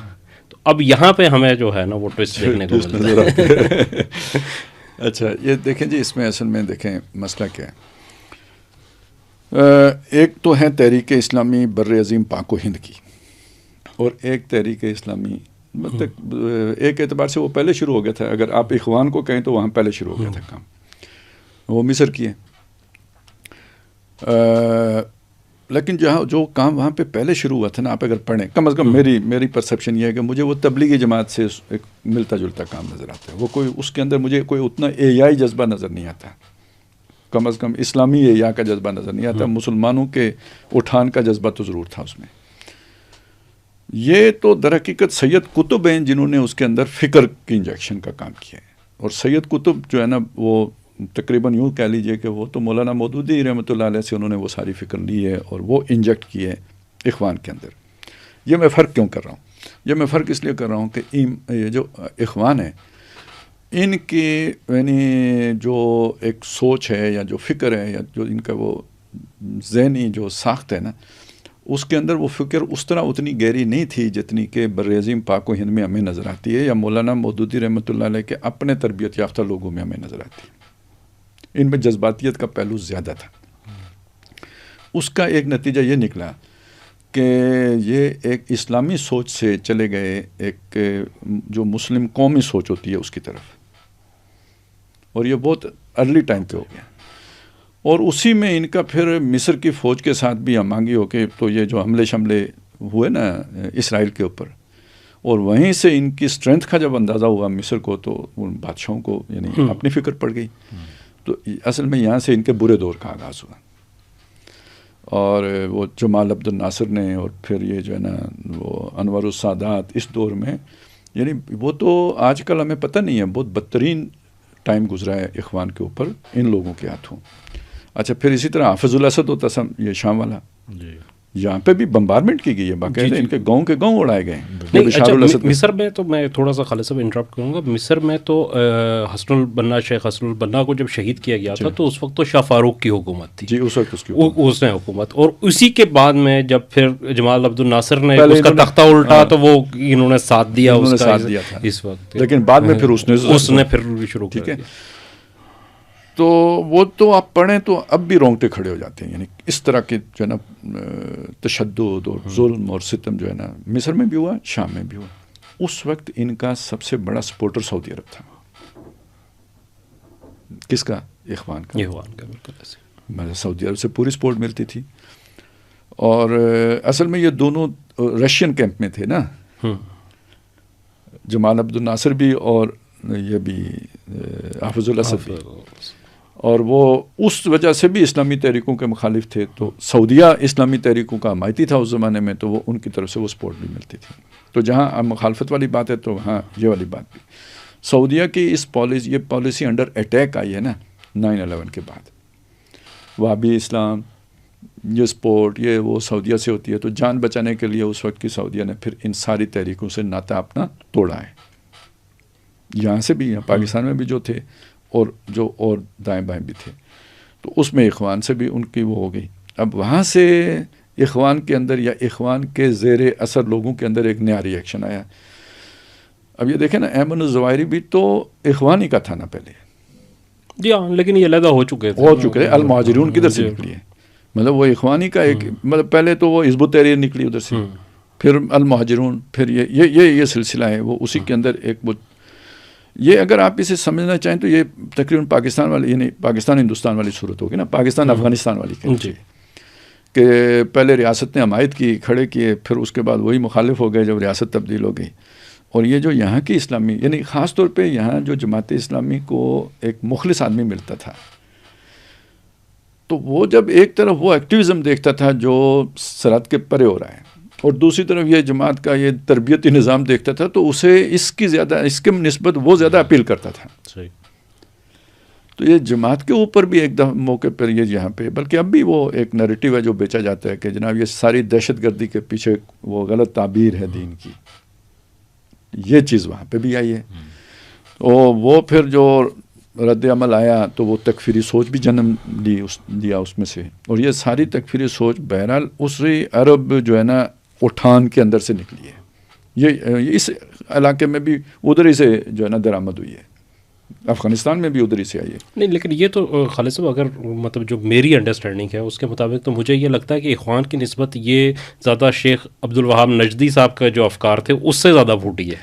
تو اب یہاں پہ ہمیں جو ہے نا وہ ٹوسٹ دیکھنے کو ملتا ہے. اچھا یہ دیکھیں جی، اس میں اصل میں دیکھیں مسئلہ کیا ہے. ایک تو ہے تحریک اسلامی بر عظیم پاک و ہند کی، اور ایک تحریک اسلامی مطلب ایک اعتبار سے وہ پہلے شروع ہو گیا تھا، اگر آپ اخوان کو کہیں تو وہاں پہلے شروع ہو گیا تھا کام، وہ مصر کی ہے. لیکن جہاں جو کام وہاں پہ پہلے شروع ہوا تھا نا، آپ اگر پڑھیں، کم از کم میری پرسیپشن یہ ہے کہ مجھے وہ تبلیغی جماعت سے ایک ملتا جلتا کام نظر آتا ہے. وہ کوئی اس کے اندر مجھے کوئی اتنا احیائی جذبہ نظر نہیں آتا، کم از کم اسلامی احیا کا جذبہ نظر نہیں آتا. مسلمانوں کے اٹھان کا جذبہ تو ضرور تھا اس میں. یہ تو در حقیقت سید قطب ہیں جنہوں نے اس کے اندر فکر کی انجیکشن کا کام کیا ہے. اور سید قطب جو ہے نا، وہ تقریباً یوں کہہ لیجئے کہ وہ تو مولانا مودودی رحمۃ اللہ علیہ سے انہوں نے وہ ساری فکر لی ہے اور وہ انجیکٹ کی ہے اخوان کے اندر. یہ میں فرق کیوں کر رہا ہوں؟ یہ میں فرق اس لیے کر رہا ہوں کہ یہ جو اخوان ہیں، ان کی یعنی جو ایک سوچ ہے یا جو فکر ہے یا جو ان کا وہ ذہنی جو ساخت ہے نا، اس کے اندر وہ فکر اس طرح اتنی گہری نہیں تھی جتنی کہ برعظیم پاک و ہند میں ہمیں نظر آتی ہے یا مولانا مودودی رحمۃ اللہ علیہ کے اپنے تربیت یافتہ لوگوں میں ہمیں نظر آتی ہے. ان میں جذباتیت کا پہلو زیادہ تھا. اس کا ایک نتیجہ یہ نکلا کہ یہ ایک اسلامی سوچ سے چلے گئے ایک جو مسلم قومی سوچ ہوتی ہے اس کی طرف، اور یہ بہت ارلی ٹائم پہ ہو گیا. اور اسی میں ان کا پھر مصر کی فوج کے ساتھ بھی ہم مانگی ہو کہ تو یہ جو حملے شملے ہوئے نا اسرائیل کے اوپر، اور وہیں سے ان کی اسٹرینتھ کا جب اندازہ ہوا مصر کو، تو ان بادشاہوں کو یعنی اپنی فکر پڑ گئی. تو اصل میں یہاں سے ان کے برے دور کا آغاز ہوا. اور وہ جمال عبد الناصر نے، اور پھر یہ جو ہے نا وہ انور السادات، اس دور میں یعنی وہ تو آج کل ہمیں پتہ نہیں ہے، بہت بدترین ٹائم گزرا ہے اخوان کے اوپر ان لوگوں کے ہاتھوں. اچھا، پھر اسی طرح حافظ الاسد ہوتا سا، یہ شام والا، یہاں پہ بھی بمبارمنٹ کی گئی ہے باقاعدہ. ان کے گاؤں کے گاؤں اڑائے گئے. مصر میں تو میں تھوڑا سا خالد صاحب انٹرپٹ کروں گا. مصر میں تو حسن البنا، شیخ حسن البنا کو جب شہید کیا گیا تھا تو اس وقت تو شاہ فاروق کی حکومت تھی. جی، اس وقت اس نے حکومت. اور اسی کے بعد میں جب پھر جمال عبد الناصر نے اس کا تختہ الٹا تو وہ انہوں نے ساتھ دیا اس وقت. لیکن بعد میں پھر اس نے پھر شروع کیا. تو وہ تو آپ پڑھیں تو اب بھی رونگٹے کھڑے ہو جاتے ہیں. یعنی اس طرح کے جو ہے نا تشدد اور ظلم اور ستم جو ہے نا مصر میں بھی ہوا، شام میں بھی ہوا. اس وقت ان کا سب سے بڑا سپورٹر سعودی عرب تھا. کس کا؟ اخوان کا. بالکل. سعودی عرب سے پوری سپورٹ ملتی تھی. اور اصل میں یہ دونوں رشین کیمپ میں تھے نا، جمال عبد الناصر بھی اور یہ بھی حافظ الاسد بھی. اور وہ اس وجہ سے بھی اسلامی تحریکوں کے مخالف تھے. تو سعودیہ اسلامی تحریکوں کا حمایتی تھا اس زمانے میں، تو وہ ان کی طرف سے وہ سپورٹ بھی ملتی تھی. تو جہاں مخالفت والی بات ہے تو وہاں یہ والی بات بھی. سعودیہ کی اس یہ پالیسی انڈر اٹیک آئی ہے نا 9/11 کے بعد. وہابی اسلام، یہ سپورٹ، یہ وہ سعودیہ سے ہوتی ہے. تو جان بچانے کے لیے اس وقت کی سعودیہ نے پھر ان ساری تحریکوں سے ناطہ اپنا توڑا ہے. یہاں سے بھی، یہاں پاکستان میں بھی جو تھے اور دائیں بائیں بھی تھے. تو اس میں اخوان سے بھی ان کی وہ ہو گئی. اب وہاں سے اخوان کے اندر یا اخوان کے زیر اثر لوگوں کے اندر ایک نیا ری ایکشن آیا. اب یہ دیکھیں نا، ایمن الظواہری بھی تو اخوان ہی کا تھا نا پہلے. جی ہاں، لیکن یہ علیحدہ ہو چکے تھے. المہاجرون کدھر سے نکلی ہے؟ مطلب وہ اخوانی کا ایک مطلب پہلے تو وہ حزب التحریر نکلی ادھر سے، پھر المہاجرون، پھر یہ سلسلہ ہے وہ اسی کے اندر ایک وہ. یہ اگر آپ اسے سمجھنا چاہیں تو یہ تقریباً پاکستان والی، یعنی پاکستان ہندوستان والی صورت ہوگی نا، پاکستان افغانستان والی کہ پہلے ریاست نے حمایت کی، کھڑے کیے، پھر اس کے بعد وہی مخالف ہو گئے جب ریاست تبدیل ہو گئی. اور یہ جو یہاں کی اسلامی، یعنی خاص طور پہ یہاں جو جماعت اسلامی کو ایک مخلص آدمی ملتا تھا، تو وہ جب ایک طرف وہ ایکٹیویزم دیکھتا تھا جو سرحد کے پرے ہو رہا ہے، اور دوسری طرف یہ جماعت کا یہ تربیتی نظام دیکھتا تھا، تو اسے اس کے نسبت وہ زیادہ اپیل کرتا تھا. صحیح. تو یہ جماعت کے اوپر بھی ایک دفعہ موقع پر یہ یہاں پہ، بلکہ اب بھی وہ ایک نیریٹو ہے جو بیچا جاتا ہے کہ جناب یہ ساری دہشت گردی کے پیچھے وہ غلط تعبیر ہے دین کی. یہ چیز وہاں پہ بھی آئی ہے. تو وہ پھر جو رد عمل آیا تو وہ تکفیری سوچ بھی جنم دیا اس میں سے. اور یہ ساری تکفیری سوچ بہرحال اسی عرب جو ہے نا اٹھان کے اندر سے نکلی ہے. یہ اس علاقے میں بھی ادھر ہی سے جو ہے نا درآمد ہوئی ہے. افغانستان میں بھی ادھر ہی سے آئی ہے. نہیں، لیکن یہ تو خالد صاحب اگر مطلب جو میری انڈرسٹینڈنگ ہے اس کے مطابق تو مجھے یہ لگتا ہے کہ اخوان کی نسبت یہ زیادہ شیخ عبد الوہاب نجدی صاحب کا جو افکار تھے اس سے زیادہ پھوٹی ہے.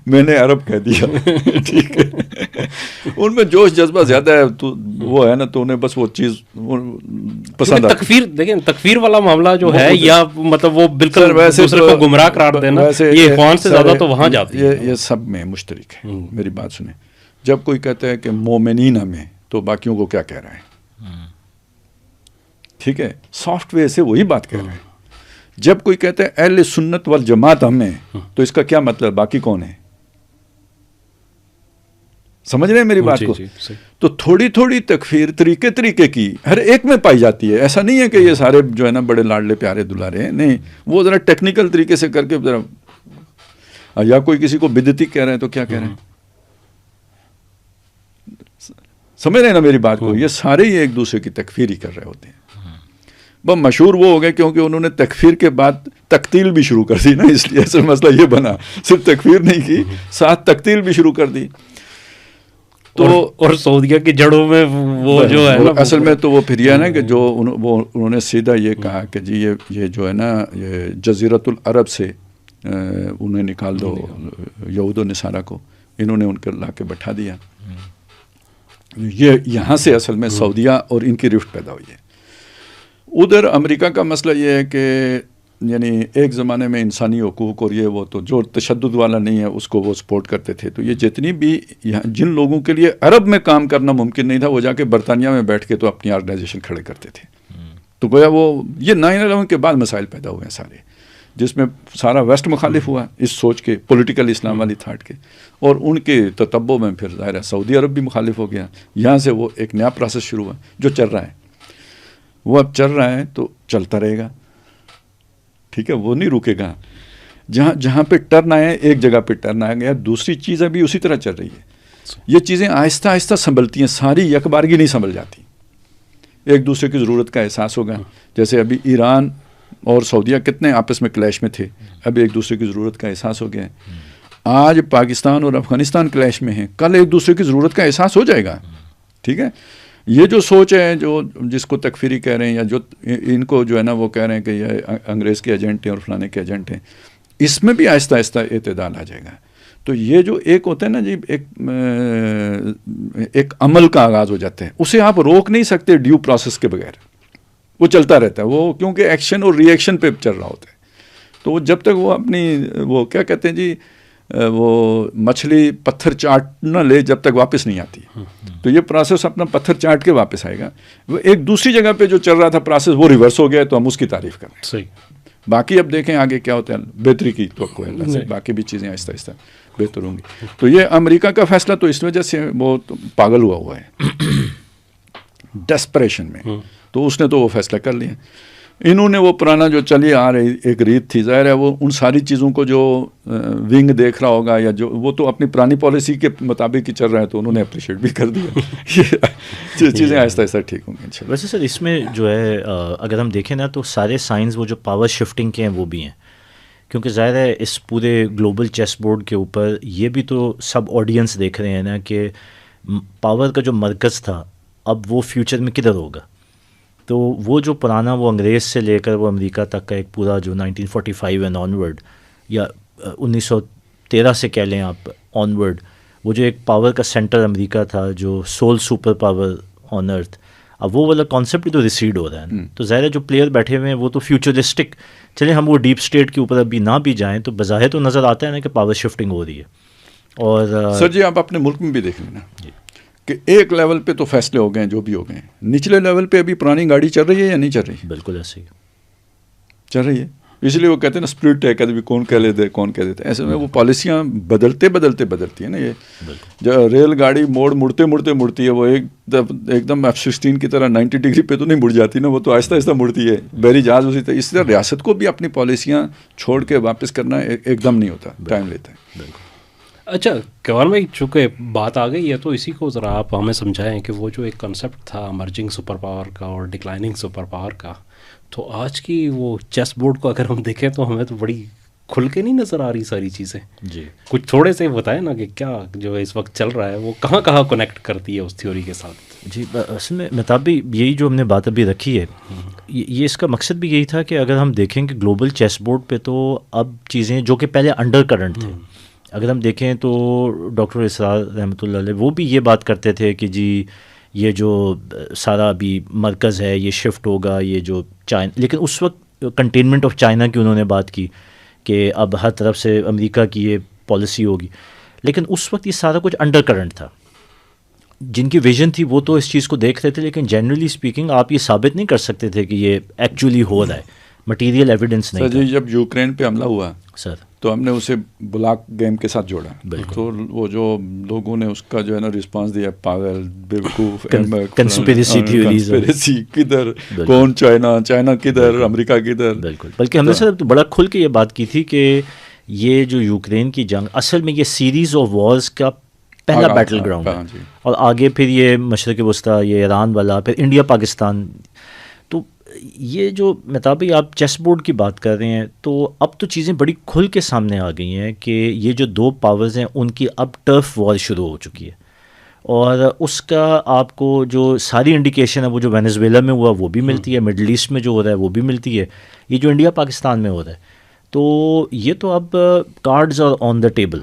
میں نے عرب کہہ دیا ٹھیک ہے. ان میں جوش جذبہ زیادہ ہے تو وہ ہے نا, تو انہیں بس وہ چیز پسند آتی. تکفیر دیکھیں, تکفیر والا معاملہ جو ہے یا مطلب وہ بالکل دوسرے کو گمراہ قرار دینا, یہ اخوان سے زیادہ تو وہاں جاتی ہے. یہ سب میں مشترک ہے. میری بات سنیں, جب کوئی کہتا ہے کہ مومنین میں, تو باقیوں کو کیا کہہ رہا ہے؟ ٹھیک ہے, سافٹ ویئر سے وہی بات کہہ رہے ہیں. جب کوئی کہتا ہے اہل سنت والجماعت ہمیں, تو اس کا کیا مطلب, باقی کون ہے؟ سمجھ رہے ہیں میری بات کو؟ تو تھوڑی تھوڑی تکفیر طریقے کی ہر ایک میں پائی جاتی ہے. ایسا نہیں ہے کہ یہ سارے جو ہے نا بڑے لاڈلے پیارے دلارے ہیں, نہیں, وہ ذرا ٹیکنیکل طریقے سے کر کے ذرا, یا کوئی کسی کو بدعتی کہہ رہے ہیں تو کیا کہہ رہے ہیں, سمجھ رہے ہیں نا میری بات کو؟ یہ سارے ہی ایک دوسرے کی تکفیر ہی کر رہے ہوتے ہیں. بس مشہور وہ ہو گئے کیونکہ انہوں نے تکفیر کے بعد تقتیل بھی شروع کر دی نا, اس لیے اصل مسئلہ یہ بنا, صرف تکفیر نہیں کی, ساتھ تقتیل بھی شروع کر دی. تو اور سعودیہ کی جڑوں میں وہ جو ہے اصل میں تو وہ پھر یہ ہے نا کہ جو انہوں نے سیدھا یہ کہا کہ جی یہ جو ہے نا یہ جزیرۃ العرب سے انہیں نکال دو, یہود و نصارہ کو, انہوں نے ان کو لا کے بٹھا دیا. یہ یہاں سے اصل میں سعودیہ اور ان کی رفٹ پیدا ہوئی ہے. ادھر امریکا کا مسئلہ یہ ہے کہ یعنی ایک زمانے میں انسانی حقوق اور یہ وہ, تو جو تشدد والا نہیں ہے اس کو وہ سپورٹ کرتے تھے. تو یہ جتنی بھی جن لوگوں کے لیے عرب میں کام کرنا ممکن نہیں تھا, وہ جا کے برطانیہ میں بیٹھ کے تو اپنی آرگنائزیشن کھڑے کرتے تھے. تو گویا وہ یہ 9/11 کے بعد مسائل پیدا ہوئے ہیں سارے, جس میں سارا ویسٹ مخالف ہوا اس سوچ کے, پولیٹیکل اسلام والی تھاٹ کے, اور ان کے تتبع میں پھر ظاہر ہے سعودی عرب بھی مخالف ہو گیا. یہاں سے وہ ایک نیا پروسیس شروع ہوا جو چل رہا ہے, وہ اب چل رہا ہے تو چلتا رہے گا. ٹھیک ہے, وہ نہیں رکے گا. جہاں پہ ٹرن آیا ہے, ایک جگہ پہ ٹرن آ گیا, دوسری چیزیں بھی اسی طرح چل رہی ہے. یہ چیزیں آہستہ آہستہ سنبھلتی ہیں, ساری یک بارگی نہیں سنبھل جاتی. ایک دوسرے کی ضرورت کا احساس ہوگا. جیسے ابھی ایران اور سعودیہ کتنے آپس میں کلیش میں تھے, اب ایک دوسرے کی ضرورت کا احساس ہو گیا ہے. آج پاکستان اور افغانستان کلیش میں ہیں, کل ایک دوسرے کی ضرورت کا احساس ہو جائے گا. ٹھیک ہے, یہ جو سوچ ہے جو جس کو تکفیری کہہ رہے ہیں, یا جو ان کو جو ہے نا وہ کہہ رہے ہیں کہ یہ انگریز کے ایجنٹ ہیں اور فلانے کے ایجنٹ ہیں, اس میں بھی آہستہ آہستہ اعتدال آ جائے گا. تو یہ جو ایک ہوتا ہے نا جی, ایک عمل کا آغاز ہو جاتا ہے, اسے آپ روک نہیں سکتے ڈیو پروسیس کے بغیر, وہ چلتا رہتا ہے. وہ کیونکہ ایکشن اور ری ایکشن پہ چل رہا ہوتا ہے. تو جب تک وہ اپنی وہ کیا کہتے ہیں جی, وہ مچھلی پتھر چاٹ نہ لے جب تک واپس نہیں آتی. تو یہ پروسیس اپنا پتھر چاٹ کے واپس آئے گا. وہ ایک دوسری جگہ پہ جو چل رہا تھا پروسیس, وہ ریورس ہو گیا, تو ہم اس کی تعریف کر رہے ہیں. صحیح. باقی اب دیکھیں آگے کیا ہوتا ہے, بہتری کی توقع ہے اللہ سے, باقی بھی چیزیں آہستہ آہستہ بہتر ہوں گی. تو یہ امریکہ کا فیصلہ تو اس وجہ سے وہ پاگل ہوا ہے ڈیسپریشن میں, تو اس نے تو وہ فیصلہ کر لیا. انہوں نے وہ پرانا جو چلی آ رہی ایک ریت تھی, ظاہر ہے وہ ان ساری چیزوں کو جو ونگ دیکھ رہا ہوگا, یا جو وہ تو اپنی پرانی پالیسی کے مطابق ہی چل رہا ہے, تو انہوں نے اپریشیٹ بھی کر دیا. یہ چیزیں آہستہ آہستہ ٹھیک ہوں گی. ویسے سر اس میں جو ہے اگر ہم دیکھیں نا, تو سارے سائنز وہ جو پاور شفٹنگ کے ہیں وہ بھی ہیں, کیونکہ ظاہر ہے اس پورے گلوبل چیس بورڈ کے اوپر یہ بھی تو سب آڈینس دیکھ رہے ہیں نا کہ پاور کا جو مرکز تھا اب وہ فیوچر میں کدھر ہوگا. تو وہ جو پرانا وہ انگریز سے لے کر وہ امریکہ تک کا ایک پورا جو 1945 اینڈ آن ورڈ, یا 1913 سے کہہ لیں آپ آن ورڈ, وہ جو ایک پاور کا سینٹر امریکہ تھا, جو سول سپر پاور آن ارتھ, اب وہ والا کانسیپٹ تو ریسیڈ ہو رہا ہے. تو ظاہر ہے جو پلیئر بیٹھے ہوئے ہیں وہ تو فیوچرسٹک, چلیں ہم وہ ڈیپ اسٹیٹ کے اوپر ابھی نہ بھی جائیں, تو بظاہر تو نظر آتا ہے نا کہ پاور شفٹنگ ہو رہی ہے. اور سر جی آپ اپنے ملک میں بھی دیکھ لینا کہ ایک لیول پہ تو فیصلے ہو گئے ہیں جو بھی ہو گئے ہیں, نچلے لیول پہ ابھی پرانی گاڑی چل رہی ہے یا نہیں چل رہی؟ بالکل ایسے ہی چل رہی ہے. اس لیے وہ کہتے ہیں نا اسپلٹ ہے, کبھی کون کہہ لیتے کون کہہ دیتے. ایسے میں وہ پالیسیاں بدلتی ہیں نا. یہ جو ریل گاڑی مڑتی ہے, وہ ایک دم F-16 کی طرح 90 ڈگری پہ تو نہیں مڑ جاتی نا, وہ تو آہستہ آہستہ مڑتی ہے. بحری جہاز اسی طرح. اس طرح ریاست کو بھی اپنی پالیسیاں چھوڑ کے واپس کرنا ایک دم نہیں ہوتا, ٹائم لیتا ہے. اچھا کیوان بھائی, چونکہ بات آ گئی ہے تو اسی کو ذرا آپ ہمیں سمجھائیں کہ وہ جو ایک کنسیپٹ تھا امرجنگ سپر پاور کا اور ڈکلائننگ سپر پاور کا, تو آج کی وہ چیس بورڈ کو اگر ہم دیکھیں تو ہمیں تو بڑی کھل کے نہیں نظر آ رہی ساری چیزیں. جی کچھ تھوڑے سے بتائیں نا کہ کیا جو اس وقت چل رہا ہے وہ کہاں کہاں کنیکٹ کرتی ہے اس تھیوری کے ساتھ. جی اصل میں مطلب بھی یہی جو ہم نے بات ابھی رکھی ہے, یہ اس کا مقصد بھی یہی تھا کہ اگر ہم دیکھیں کہ گلوبل چیس بورڈ پہ تو اب چیزیں جو کہ پہلے انڈر کرنٹ تھے, اگر ہم دیکھیں تو ڈاکٹر اسرار رحمۃ اللہ علیہ وہ بھی یہ بات کرتے تھے کہ جی یہ جو سارا ابھی مرکز ہے یہ شفٹ ہوگا، یہ جو چائنا، لیکن اس وقت کنٹینمنٹ آف چائنا کی انہوں نے بات کی کہ اب ہر طرف سے امریکہ کی یہ پالیسی ہوگی، لیکن اس وقت یہ سارا کچھ انڈر کرنٹ تھا. جن کی ویژن تھی وہ تو اس چیز کو دیکھ رہے تھے، لیکن جنرلی اسپیکنگ آپ یہ ثابت نہیں کر سکتے تھے کہ یہ ایکچولی ہو رہا ہے، مٹیریل ایویڈنس نہیں تھا. جب یوکرین پہ حملہ ہوا سر تو ہم نے اسے بلاک گیم کے ساتھ جوڑا، تو وہ جو لوگوں نے اس کا جو ہے نا رسپانس دیا، پاگل، بیوقوف، کنسپیریسی کدھر، کون چائنا کدھر، امریکہ کدھر. بالکل، بلکہ ہم نے سر بڑا کھل کے یہ بات کی تھی کہ یہ جو یوکرین کی جنگ اصل میں یہ سیریز آف وارز کا پہلا بیٹل گراؤنڈ ہے، اور آگے پھر یہ مشرق وسطیٰ، یہ ایران والا، پھر انڈیا پاکستان. تو یہ جو مہتاب بھائی آپ چیس بورڈ کی بات کر رہے ہیں، تو اب تو چیزیں بڑی کھل کے سامنے آ گئی ہیں کہ یہ جو دو پاورز ہیں ان کی اب ٹرف وار شروع ہو چکی ہے، اور اس کا آپ کو جو ساری انڈیکیشن ہے وہ جو وینیزویلا میں ہوا وہ بھی ملتی ہے، مڈل ایسٹ میں جو ہو رہا ہے وہ بھی ملتی ہے، یہ جو انڈیا پاکستان میں ہو رہا ہے. تو یہ تو اب cards are on the table.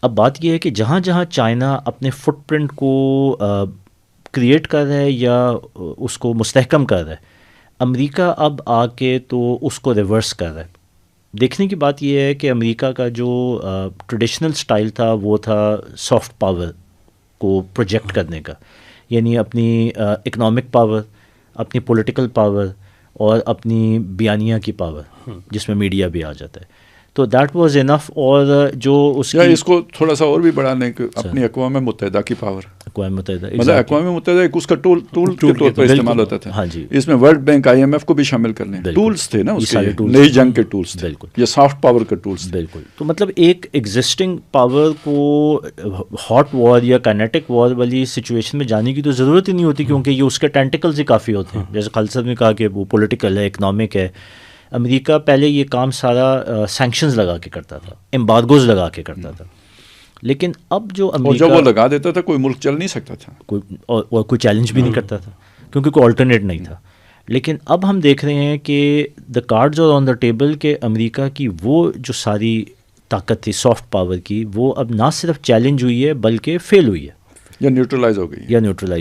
اب بات یہ ہے کہ جہاں جہاں چائنا اپنے فٹ پرنٹ کو کریٹ کر رہا ہے یا اس کو مستحکم کر رہا ہے، امریکہ اب آ کے تو اس کو ریورس کر رہا ہے. دیکھنے کی بات یہ ہے کہ امریکہ کا جو ٹریڈیشنل سٹائل تھا وہ تھا سافٹ پاور کو پروجیکٹ کرنے کا، یعنی اپنی اکنامک پاور، اپنی پولیٹیکل پاور اور اپنی بیانیہ کی پاور جس میں میڈیا بھی آ جاتا ہے. تو دیٹ واز انف. اور جو اس کو تھوڑا سا اور بھی بڑھانے کہ اپنی اقوام متحدہ کی پاور، اقوام متحدہ مطلب اقوام متحدہ ایک اس کا ٹول کے طور پر استعمال ہوتا تھا. ہاں جی، اس میں World Bank, I M F کو بھی شامل کر لیں، ٹولز تھے نا اس کے، نئی جنگ کے ٹولز تھے، یہ سافٹ پاور کے ٹولز. بالکل. تو مطلب ایک ایگزسٹنگ پاور کو ہاٹ وار یا کائنیٹک وار والی سچویشن میں جانے کی تو ضرورت ہی نہیں ہوتی، کیونکہ یہ اس کے ٹینٹیکلز ہی کافی ہوتے ہیں. جیسے خالد صاحب نے کہا کہ وہ پولیٹیکل ہے، اکنامک ہے. امریکہ پہلے یہ کام سارا سینکشنز لگا کے کرتا تھا، امبارگوز لگا کے کرتا تھا، لیکن اب جو امریکہ جب وہ لگا دیتا تھا کوئی ملک چل نہیں سکتا تھا، اور کوئی چیلنج بھی نہیں کرتا تھا کیونکہ کوئی آلٹرنیٹ نہیں تھا. لیکن اب ہم دیکھ رہے ہیں کہ the cards are on the table کہ امریکہ کی وہ جو ساری طاقت تھی سافٹ پاور کی، وہ اب نہ صرف چیلنج ہوئی ہے بلکہ فیل ہوئی ہے یا نیوٹرلائز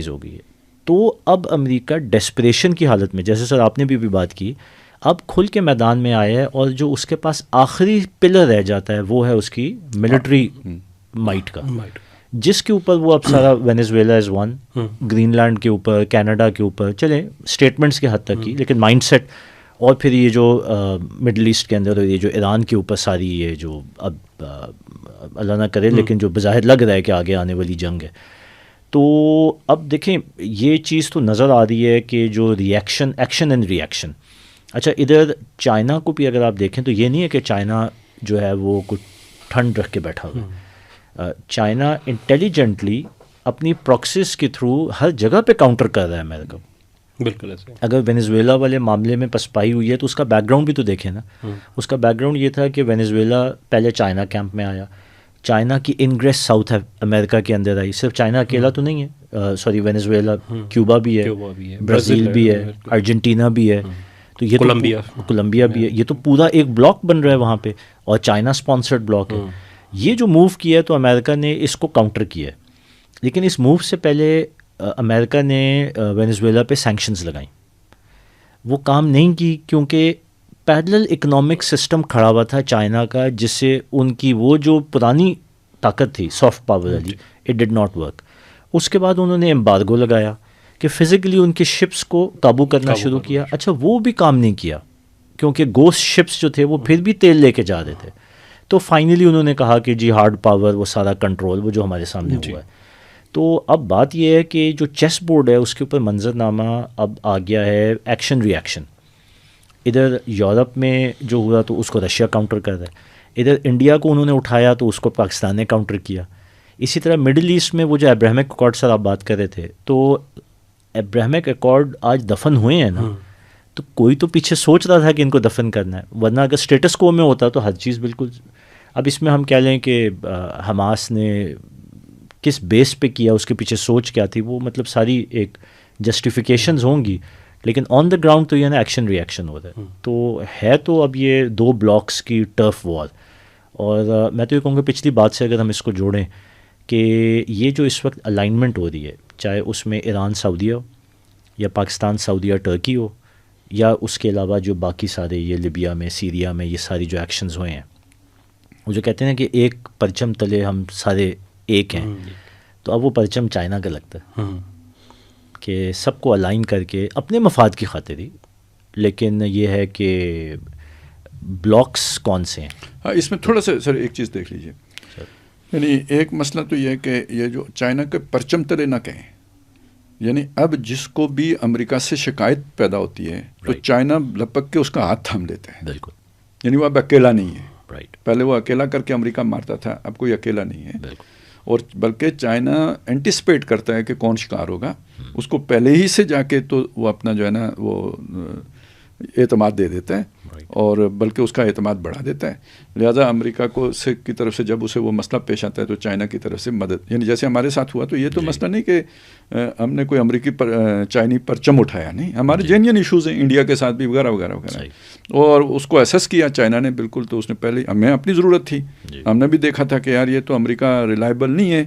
ہو گئی ہے. تو اب امریکہ ڈیسپریشن کی حالت میں، جیسے سر آپ نے بھی بات کی، اب کھل کے میدان میں آیا ہے، اور جو اس کے پاس آخری پلر رہ جاتا ہے وہ ہے اس کی ملٹری مائٹ کا، جس کے اوپر وہ اب سارا Venezuela is one, Greenland کے اوپر، کینیڈا کے اوپر چلیں اسٹیٹمنٹس کے حد تک کی، لیکن مائنڈ سیٹ، اور پھر یہ جو مڈل ایسٹ کے اندر یہ جو ایران کے اوپر ساری یہ جو اب اللہ نہ کرے لیکن جو بظاہر لگ رہا ہے کہ آگے آنے والی جنگ ہے. تو اب دیکھیں یہ چیز تو نظر آ رہی ہے کہ جو ریئیکشن، ایکشن اینڈ ریئیکشن. اچھا ادھر چائنا کو بھی اگر آپ دیکھیں تو یہ نہیں ہے کہ چائنا جو ہے وہ کچھ ٹھنڈ رکھ کے بیٹھا ہوا ہے. چائنا انٹیلیجنٹلی اپنی پراکسیز کے تھرو ہر جگہ پہ کاؤنٹر کر رہا ہے امریکہ. بالکل ایسے. اگر وینیزویلا والے معاملے میں پسپائی ہوئی ہے تو اس کا بیک گراؤنڈ بھی تو دیکھیں نا. اس کا بیک گراؤنڈ یہ تھا کہ وینیزویلا پہلے چائنا کیمپ میں آیا، چائنا کی انگریس ساؤتھ امریکہ کے اندر آئی. صرف چائنا اکیلا تو نہیں ہے، سوری وینیزویلا، کیوبا بھی ہے، برازیل بھی ہے، ارجنٹینا بھی ہے، تو یہ کولمبیا بھی ہے. یہ تو پورا ایک بلاک بن رہا ہے وہاں پہ، اور چائنا اسپانسرڈ بلاک ہے. یہ جو موو کیا ہے تو امریکہ نے اس کو کاؤنٹر کیا ہے، لیکن اس موو سے پہلے امریکہ نے وینیزویلا پہ سینکشنز لگائیں. وہ کام نہیں کی کیونکہ پیرلل اکنامک سسٹم کھڑا ہوا تھا چائنا کا، جس سے ان کی وہ جو پرانی طاقت تھی سافٹ پاور والی، اٹ ڈڈ ناٹ ورک. اس کے بعد انہوں نے امبارگو لگایا کہ فزیکلی ان کے شپس کو قابو کرنا شروع کیا. اچھا وہ بھی کام نہیں کیا کیونکہ گوسٹ شپس جو تھے وہ پھر بھی تیل لے کے جا رہے تھے. تو فائنلی انہوں نے کہا کہ جی ہارڈ پاور، وہ سارا کنٹرول وہ جو ہمارے سامنے ہوا ہے. تو اب بات یہ ہے کہ جو چیس بورڈ ہے اس کے اوپر منظرنامہ اب آ گیا ہے ایکشن ری ایکشن. ادھر یورپ میں جو ہوا تو اس کو رشیا کاؤنٹر کر رہا ہے، ادھر انڈیا کو انہوں نے اٹھایا تو اس کو پاکستان نے کاؤنٹر کیا. اسی طرح مڈل ایسٹ میں وہ جو ابراہمک اکارڈ سر آپ بات کر رہے تھے، تو ابراہمک اکارڈ آج دفن ہوئے ہیں نا، تو کوئی تو پیچھے سوچ رہا تھا کہ ان کو دفن کرنا ہے، ورنہ اگر اسٹیٹس کو میں ہوتا تو ہر چیز بالکل. اب اس میں ہم کہہ لیں کہ حماس نے کس بیس پہ کیا، اس کے پیچھے سوچ کیا تھی، وہ مطلب ساری ایک جسٹیفیکیشنز ہوں گی، لیکن آن دا گراؤنڈ تو یہ نا ایکشن ری ایکشن ہو رہا ہے. تو ہے تو اب یہ دو بلاکس کی ٹرف وار، اور میں تو یہ کہوں گا پچھلی بات سے اگر ہم اس کو جوڑیں کہ یہ جو اس وقت الائنمنٹ ہو رہی ہے، چاہے اس میں ایران سعودیہ ہو یا پاکستان سعودیہ ٹرکی ہو، یا اس کے علاوہ جو باقی سارے یہ لیبیا میں سیریا میں یہ ساری جو ایکشنز ہوئے ہیں، وہ جو کہتے ہیں کہ ایک پرچم تلے ہم سارے ایک ہیں، تو اب وہ پرچم چائنا کا لگتا ہے کہ سب کو الائن کر کے اپنے مفاد کی خاطر ہی، لیکن یہ ہے کہ بلاکس کون سے ہیں. ہاں، اس میں تھوڑا سا سر ایک چیز دیکھ لیجئے، یعنی ایک مسئلہ تو یہ ہے کہ یہ جو چائنا کے پرچم تلے نہ کہیں، یعنی اب جس کو بھی امریکہ سے شکایت پیدا ہوتی ہے تو چائنا لپک کے اس کا ہاتھ تھام لیتے ہیں. بالکل، یعنی وہ اب اکیلا نہیں ہے. رائٹ، پہلے وہ اکیلا کر کے امریکہ مارتا تھا، اب کوئی اکیلا نہیں ہے. بالکل، اور بلکہ چائنا اینٹیسپیٹ کرتا ہے کہ کون شکار ہوگا، اس کو پہلے ہی سے جا کے تو وہ اپنا جو ہے نا وہ اعتماد دے دیتا ہے، اور بلکہ اس کا اعتماد بڑھا دیتا ہے. لہٰذا امریکہ کو کی طرف سے جب اسے وہ مسئلہ پیش آتا ہے تو چائنا کی طرف سے مدد، یعنی جیسے ہمارے ساتھ ہوا، تو یہ تو مسئلہ نہیں کہ ہم نے کوئی امریکی چائنی پرچم اٹھایا، نہیں، ہمارے جینین ایشوز ہیں انڈیا کے ساتھ بھی وغیرہ وغیرہ وغیرہ، اور اس کو اسیس کیا چائنا نے بالکل. تو اس نے پہلے ہمیں اپنی ضرورت تھی، ہم نے بھی دیکھا تھا کہ یار یہ تو امریکہ ریلائبل نہیں ہے،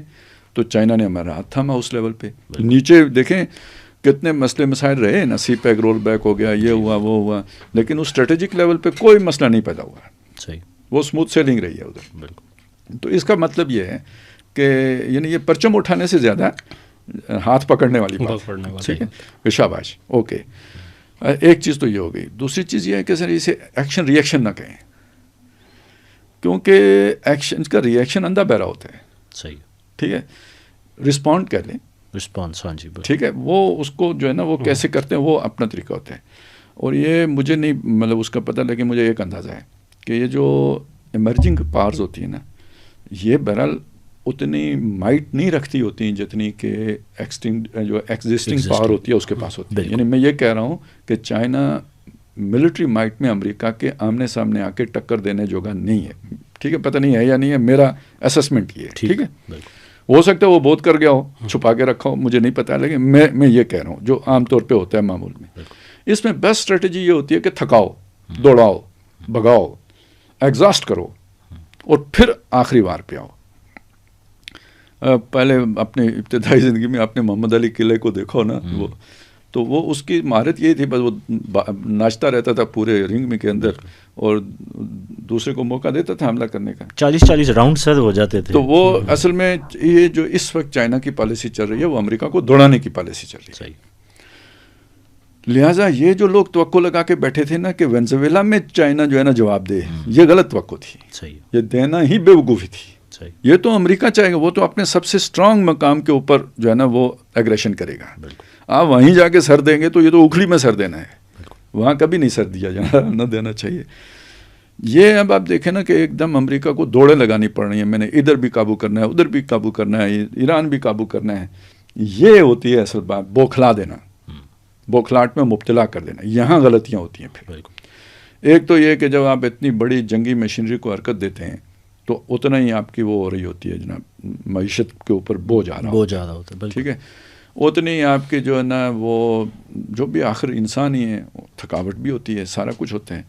تو چائنا نے ہمارا ہاتھ تھاما اس لیول پہ. نیچے دیکھیں کتنے مسئلے مسائل رہے نا، سی پیک رول بیک ہو گیا، یہ ہوا وہ ہوا، لیکن اس اسٹریٹجک لیول پہ کوئی مسئلہ نہیں پیدا ہوا. صحیح، وہ اسموتھ سیلنگ رہی ہے ادھر. بالکل. تو اس کا مطلب یہ ہے کہ یعنی یہ پرچم اٹھانے سے زیادہ ہاتھ پکڑنے والی بات، ٹھیک ہے، شاباش، اوکے. ایک چیز تو یہ ہو گئی. دوسری چیز یہ ہے کہ سر اسے ایکشن ری ایکشن نہ کہیں، کیونکہ ایکشن کا ری ایکشن اندھا بہرا ہوتا ہے. صحیح، ٹھیک ہے، رسپونڈ کر لیں، رسپانس، ہاں جی، ٹھیک ہے. وہ اس کو جو ہے نا وہ کیسے کرتے ہیں وہ اپنا طریقہ ہوتا ہے. اور یہ مجھے نہیں مطلب اس کا پتہ، لیکن مجھے ایک اندازہ ہے کہ یہ جو ایمرجنگ پاورز ہوتی ہیں نا، یہ بہرحال اتنی مائٹ نہیں رکھتی ہوتی ہیں جتنی کہ جو ایگزسٹنگ پاور ہوتی ہے اس کے پاس ہوتی ہے. یعنی میں یہ کہہ رہا ہوں کہ چائنا ملٹری مائٹ میں امریکہ کے آمنے سامنے آ کے ٹکر دینے جوگا نہیں ہے. ٹھیک ہے، پتہ نہیں ہے یا نہیں ہے، میرا اسسمنٹ یہ ہے. ٹھیک ہے، ہو سکتا ہے وہ بہت کر گیا ہو، چھپا کے رکھا ہو، مجھے نہیں پتا، لیکن میں یہ کہہ رہا ہوں جو عام طور پہ ہوتا ہے معمول میں. اس میں بیسٹ اسٹریٹجی یہ ہوتی ہے کہ تھکاؤ، دوڑاؤ، بھگاؤ، ایگزاسٹ کرو، اور پھر آخری وار پہ آؤ. پہلے اپنی ابتدائی زندگی میں آپ نے محمد علی قلعے کو دیکھو نا، وہ اس کی مہارت یہی تھی، بس وہ ناچتا رہتا تھا پورے رنگ میں کے اندر، اور دوسرے کو موقع دیتا تھا حملہ کرنے کا. 40 راؤنڈ سر ہو جاتے تھے. تو وہ اصل میں یہ جو اس وقت چائنا کی پالیسی چل رہی ہے وہ امریکہ کو دوڑانے کی پالیسی چل رہی ہے. لہٰذا یہ جو لوگ توقع لگا کے بیٹھے تھے نا کہ وینزویلا میں چائنا جو ہے نا جواب دے، یہ غلط توقع تھی، یہ دینا ہی بے وقوفی تھی. یہ تو امریکہ چاہے گا، وہ تو اپنے سب سے اسٹرانگ مقام کے اوپر جو ہے نا وہ ایگریشن کرے گا. آپ وہیں جا کے سر دیں گے تو یہ تو اکھڑی میں سر دینا ہے، وہاں کبھی نہیں سر دیا جانا، نہ دینا چاہیے. یہ اب آپ دیکھیں نا کہ ایک دم امریکہ کو دوڑیں لگانی پڑ رہی ہیں، میں نے ادھر بھی قابو کرنا ہے، ادھر بھی قابو کرنا ہے، ایران بھی قابو کرنا ہے. یہ ہوتی ہے اصل بات، بوکھلا دینا، بوکھلاٹ میں مبتلا کر دینا. یہاں غلطیاں ہوتی ہیں. پھر ایک تو یہ کہ جب آپ اتنی بڑی جنگی مشینری کو حرکت دیتے ہیں تو اتنا ہی آپ کی وہ ہو رہی ہوتی ہے جناب، معیشت کے اوپر بوجھ آ رہا ہوتا ہے. ٹھیک ہے، اتنی آپ کے جو ہے نا وہ جو بھی آخر انسان ہی ہیں، تھکاوٹ بھی ہوتی ہے، سارا کچھ ہوتا ہے.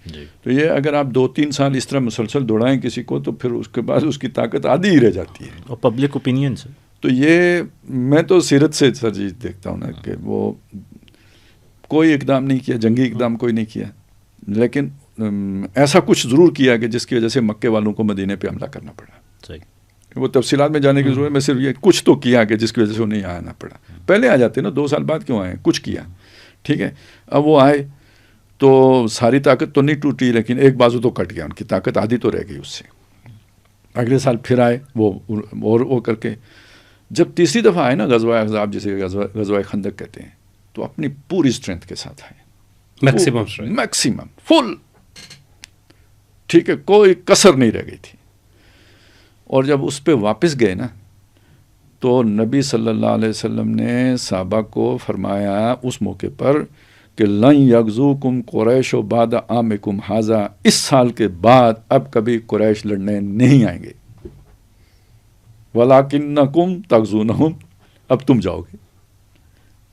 تو یہ اگر آپ 2-3 سال اس طرح مسلسل دوڑائیں کسی کو تو پھر اس کے بعد اس کی طاقت آدھی ہی رہ جاتی ہے. اور پبلک اوپینین سے تو یہ میں تو سیرت سے سر جی دیکھتا ہوں نا کہ وہ کوئی اقدام نہیں کیا، جنگی اقدام کوئی نہیں کیا، لیکن ایسا کچھ ضرور کیا کہ جس کی وجہ سے مکے والوں کو مدینے پہ حملہ کرنا پڑا. وہ تفصیلات میں جانے کی ضرورت، میں صرف یہ کچھ تو کیا کہ جس کی وجہ سے انہیں آنا پڑا. پہلے آ جاتے نا، 2 سال بعد کیوں آئے، کچھ کیا. ٹھیک ہے، اب وہ آئے تو ساری طاقت تو نہیں ٹوٹی، لیکن ایک بازو تو کٹ گیا، ان کی طاقت آدھی تو رہ گئی اس سے. اگلے سال پھر آئے وہ اور وہ کر کے. جب تیسری دفعہ آئے نا غزوہ احزاب، جسے غزوہ خندق کہتے ہیں، تو اپنی پوری اسٹرینتھ کے ساتھ آئے، میکسیمم فل. ٹھیک ہے، کوئی کسر نہیں رہ گئی تھی. اور جب اس پہ واپس گئے نا تو نبی صلی اللہ علیہ وسلم نے صحابہ کو فرمایا اس موقع پر کہ لن یغزوکم قریش بعد عامکم ھذا، اس سال کے بعد اب کبھی قریش لڑنے نہیں آئیں گے. ولکنکم تغزونہم، اب تم جاؤ گے.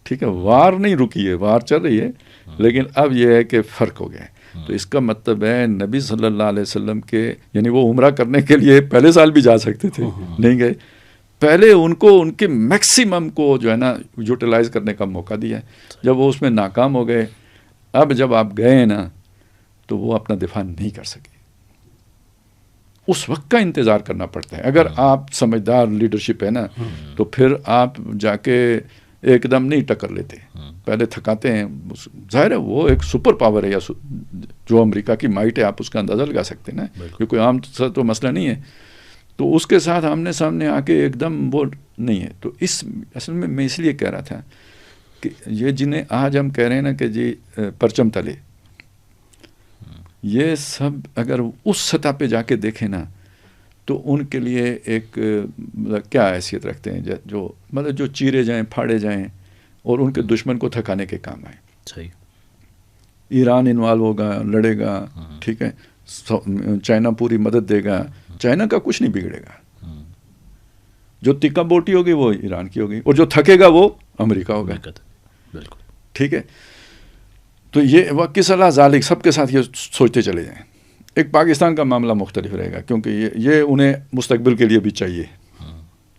ٹھیک ہے، وار نہیں رکی ہے، وار چل رہی ہے، لیکن اب یہ ہے کہ فرق ہو گیا ہے. تو اس کا مطلب ہے نبی صلی اللہ علیہ وسلم کے یعنی وہ عمرہ کرنے کے لیے پہلے سال بھی جا سکتے تھے, نہیں گئے. پہلے ان کو ان کے میکسیمم کو جو ہے نا یوٹیلائز کرنے کا موقع دیا ہے. جب وہ اس میں ناکام ہو گئے, اب جب آپ گئے نا تو وہ اپنا دفاع نہیں کر سکے. اس وقت کا انتظار کرنا پڑتا ہے. اگر آپ سمجھدار لیڈرشپ ہے نا تو پھر آپ جا کے ایک دم نہیں ٹکر لیتے, پہلے تھکاتے ہیں. ظاہر ہے وہ ایک سپر پاور ہے, یا جو امریکہ کی مائٹ ہے آپ اس کا اندازہ لگا سکتے ہیں نا, یہ کوئی عام تو مسئلہ نہیں ہے. تو اس کے ساتھ آمنے سامنے آ کے ایک دم وہ نہیں ہے. تو اس اصل میں اس لیے کہہ رہا تھا کہ یہ جنہیں آج ہم کہہ رہے ہیں نا کہ جی پرچم تلے, یہ سب اگر اس سطح پہ جا کے دیکھیں نا تو ان کے لیے ایک کیا حیثیت رکھتے ہیں, جو مطلب جو چیرے جائیں پھاڑے جائیں اور ان کے دشمن کو تھکانے کے کام آئیں. صحیح. ایران انوالو ہوگا, لڑے گا, ٹھیک ہے, چائنا پوری مدد دے گا, چائنا کا کچھ نہیں بگڑے گا. جو تکا بوٹی ہوگی وہ ایران کی ہوگی, اور جو تھکے گا وہ امریکہ ہوگا. بالکل ٹھیک ہے. تو یہ وقت صلاح ذالک سب کے ساتھ یہ سوچتے چلے جائیں. ایک پاکستان کا معاملہ مختلف رہے گا, کیونکہ یہ انہیں مستقبل کے لیے بھی چاہیے.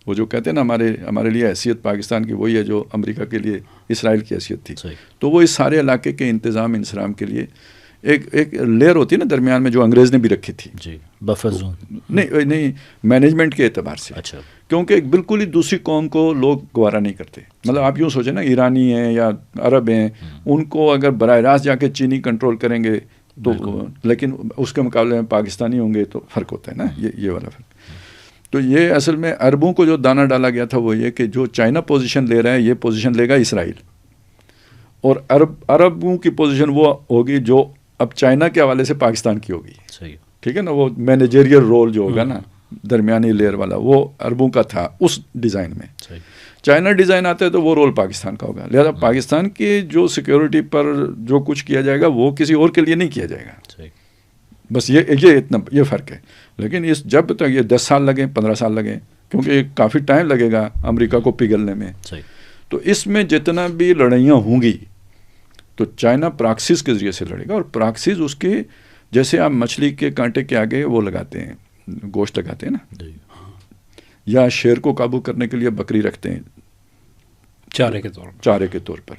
وہ جو کہتے ہیں نا ہمارے لیے حیثیت پاکستان کی وہی ہے جو امریکہ کے لیے اسرائیل کی حیثیت تھی. تو وہ اس سارے علاقے کے انتظام انسرام کے لیے ایک لیئر ہوتی ہے نا درمیان میں, جو انگریز نے بھی رکھی تھی. جی, بفر زون. نہیں مینجمنٹ کے اعتبار سے. اچھا. کیونکہ ایک بالکل ہی دوسری قوم کو لوگ گوارا نہیں کرتے. مطلب آپ یوں سوچیں نا, ایرانی ہیں یا عرب ہیں, ان کو اگر براہ راست جا کے چینی کنٹرول کریں گے تو, لیکن اس کے مقابلے میں پاکستانی ہوں گے تو فرق ہوتا ہے نا, یہ والا فرق. تو یہ اصل میں عربوں کو جو دانہ ڈالا گیا تھا وہ یہ کہ جو چائنا پوزیشن لے رہا ہے یہ پوزیشن لے گا اسرائیل, اور عربوں کی پوزیشن وہ ہوگی جو اب چائنا کے حوالے سے پاکستان کی ہوگی. صحیح. ٹھیک ہے نا, وہ مینیجریل رول جو ہوگا نا درمیانی لیئر والا, وہ عربوں کا تھا اس ڈیزائن میں. صحیح. چائنا ڈیزائن آتا ہے تو وہ رول پاکستان کا ہوگا. لہذا پاکستان کی جو سیکیورٹی پر جو کچھ کیا جائے گا وہ کسی اور کے لیے نہیں کیا جائے گا. صحیح. بس یہ فرق ہے. لیکن جب تک یہ 10 سال لگیں 15 سال لگیں, کیونکہ کافی ٹائم لگے گا امریکہ کو پگھلنے میں. صحیح. تو اس میں جتنا بھی لڑائیاں ہوں گی تو چائنا پراکسس کے ذریعے سے لڑے گا. اور پراکسس اس کے جیسے آپ مچھلی کے کانٹے کے آگے وہ لگاتے ہیں, گوشت لگاتے ہیں نا, یا شیر کو قابو کرنے کے لیے بکری رکھتے ہیں چارے کے طور پر.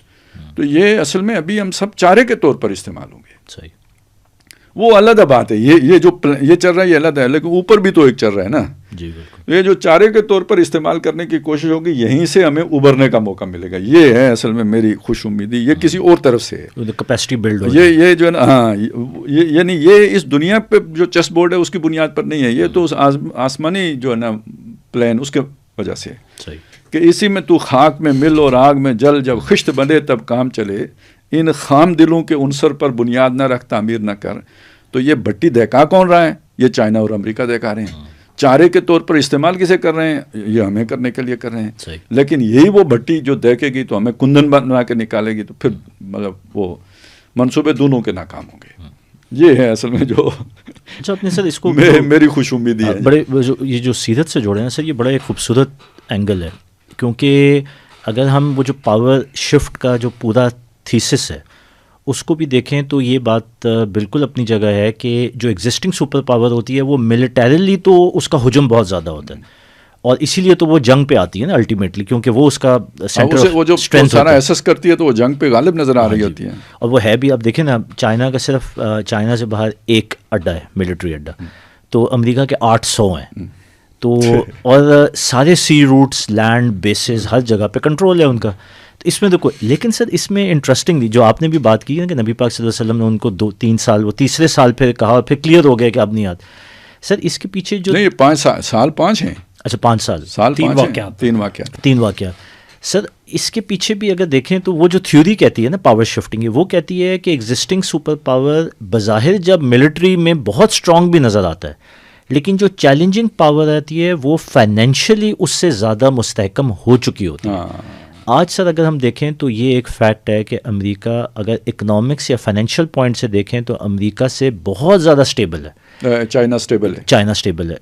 تو یہ اصل میں ابھی ہم سب چارے کے طور پر استعمال ہوں گے. صحیح. وہ علیحدہ بات ہے. یہ جو یہ چل رہا ہے یہ علیحدہ ہے, لیکن اوپر بھی تو ایک چل رہا ہے نا. جی بالکل. یہ جو چارے کے طور پر استعمال کرنے کی کوشش ہوگی, یہیں سے ہمیں ابھرنے کا موقع ملے گا. یہ ہے اصل میں میری خوش امیدی. یہ کسی اور طرف سے ہے, کیپیسٹی بلڈ ہو. یہ جو ہے نا, ہاں, یعنی یہ اس دنیا پہ جو چیس بورڈ ہے اس کی بنیاد پر نہیں ہے. یہ تو آسمانی جو ہے نا پلان, اس کے وجہ سے صحیح کہ اسی میں تو خاک میں مل اور آگ میں جل, جب خشت بندے تب کام چلے, ان خام دلوں کے عنصر پر بنیاد نہ رکھ تعمیر نہ کر. تو یہ بھٹی دہکا کون رہا ہے؟ یہ چائنا اور امریکہ دہکا رہے ہیں. چارے کے طور پر استعمال کسے کر رہے ہیں؟ یہ ہمیں کرنے کے لیے کر رہے ہیں. لیکن یہی وہ بھٹی جو دہکے گی تو ہمیں کندن بنا کے نکالے گی, تو پھر مطلب وہ منصوبے دونوں کے ناکام ہوں گے. یہ ہے اصل میں جو اپنے سر اس کو میری خوش امیدی ہے. بڑے یہ جو سیرت سے جوڑے ہیں سر, یہ بڑا ایک خوبصورت اینگل ہے, کیونکہ اگر ہم وہ جو پاور شفٹ کا جو پورا تھیسس ہے اس کو بھی دیکھیں تو یہ بات بالکل اپنی جگہ ہے کہ جو ایگزسٹنگ سپر پاور ہوتی ہے وہ ملیٹریلی تو اس کا حجم بہت زیادہ ہوتا ہے, اور اسی لیے تو وہ جنگ پہ آتی ہے نا الٹیمیٹلی, کیونکہ وہ اس کا سینٹر وہ جو سارا ایسس کرتی ہے تو وہ جنگ پہ غالب نظر آ رہی ہوتی ہے. اور وہ ہے بھی, اب دیکھیں نا, چائنا کا صرف چائنا سے باہر ایک اڈا ہے, ملٹری اڈا, تو امریکہ کے 800 ہیں. تو اور سارے سی روٹس, لینڈ بیسز, ہر جگہ پہ کنٹرول ہے ان کا. تو اس میں تو کوئی, لیکن سر اس میں انٹرسٹنگ جو آپ نے بھی بات کی ہے کہ نبی پاک صلی اللہ علیہ وسلم نے ان کو 2-3 سال, وہ تیسرے سال پھر کہا اور پھر کلیئر ہو گیا کہ اب نہیں آتے. سر اس کے پیچھے جو نہیں 5 سال 5 ہیں. اچھا 5 سال 3 واقعات. سر اس کے پیچھے بھی اگر دیکھیں تو وہ جو تھیوری کہتی ہے نا پاور شفٹنگ کی, وہ کہتی ہے کہ ایگزسٹنگ سپر پاور بظاہر جب ملٹری میں بہت اسٹرانگ بھی نظر آتا ہے, لیکن جو چیلنجنگ پاور آتی ہے وہ فائنینشلی اس سے زیادہ مستحکم ہو چکی ہوتی ہے. آج سر اگر ہم دیکھیں تو یہ ایک فیکٹ ہے کہ امریکہ اگر اکنامکس یا فائنینشیل پوائنٹ سے دیکھیں تو امریکہ سے بہت زیادہ اسٹیبل ہے. چائنا اسٹیبل ہے.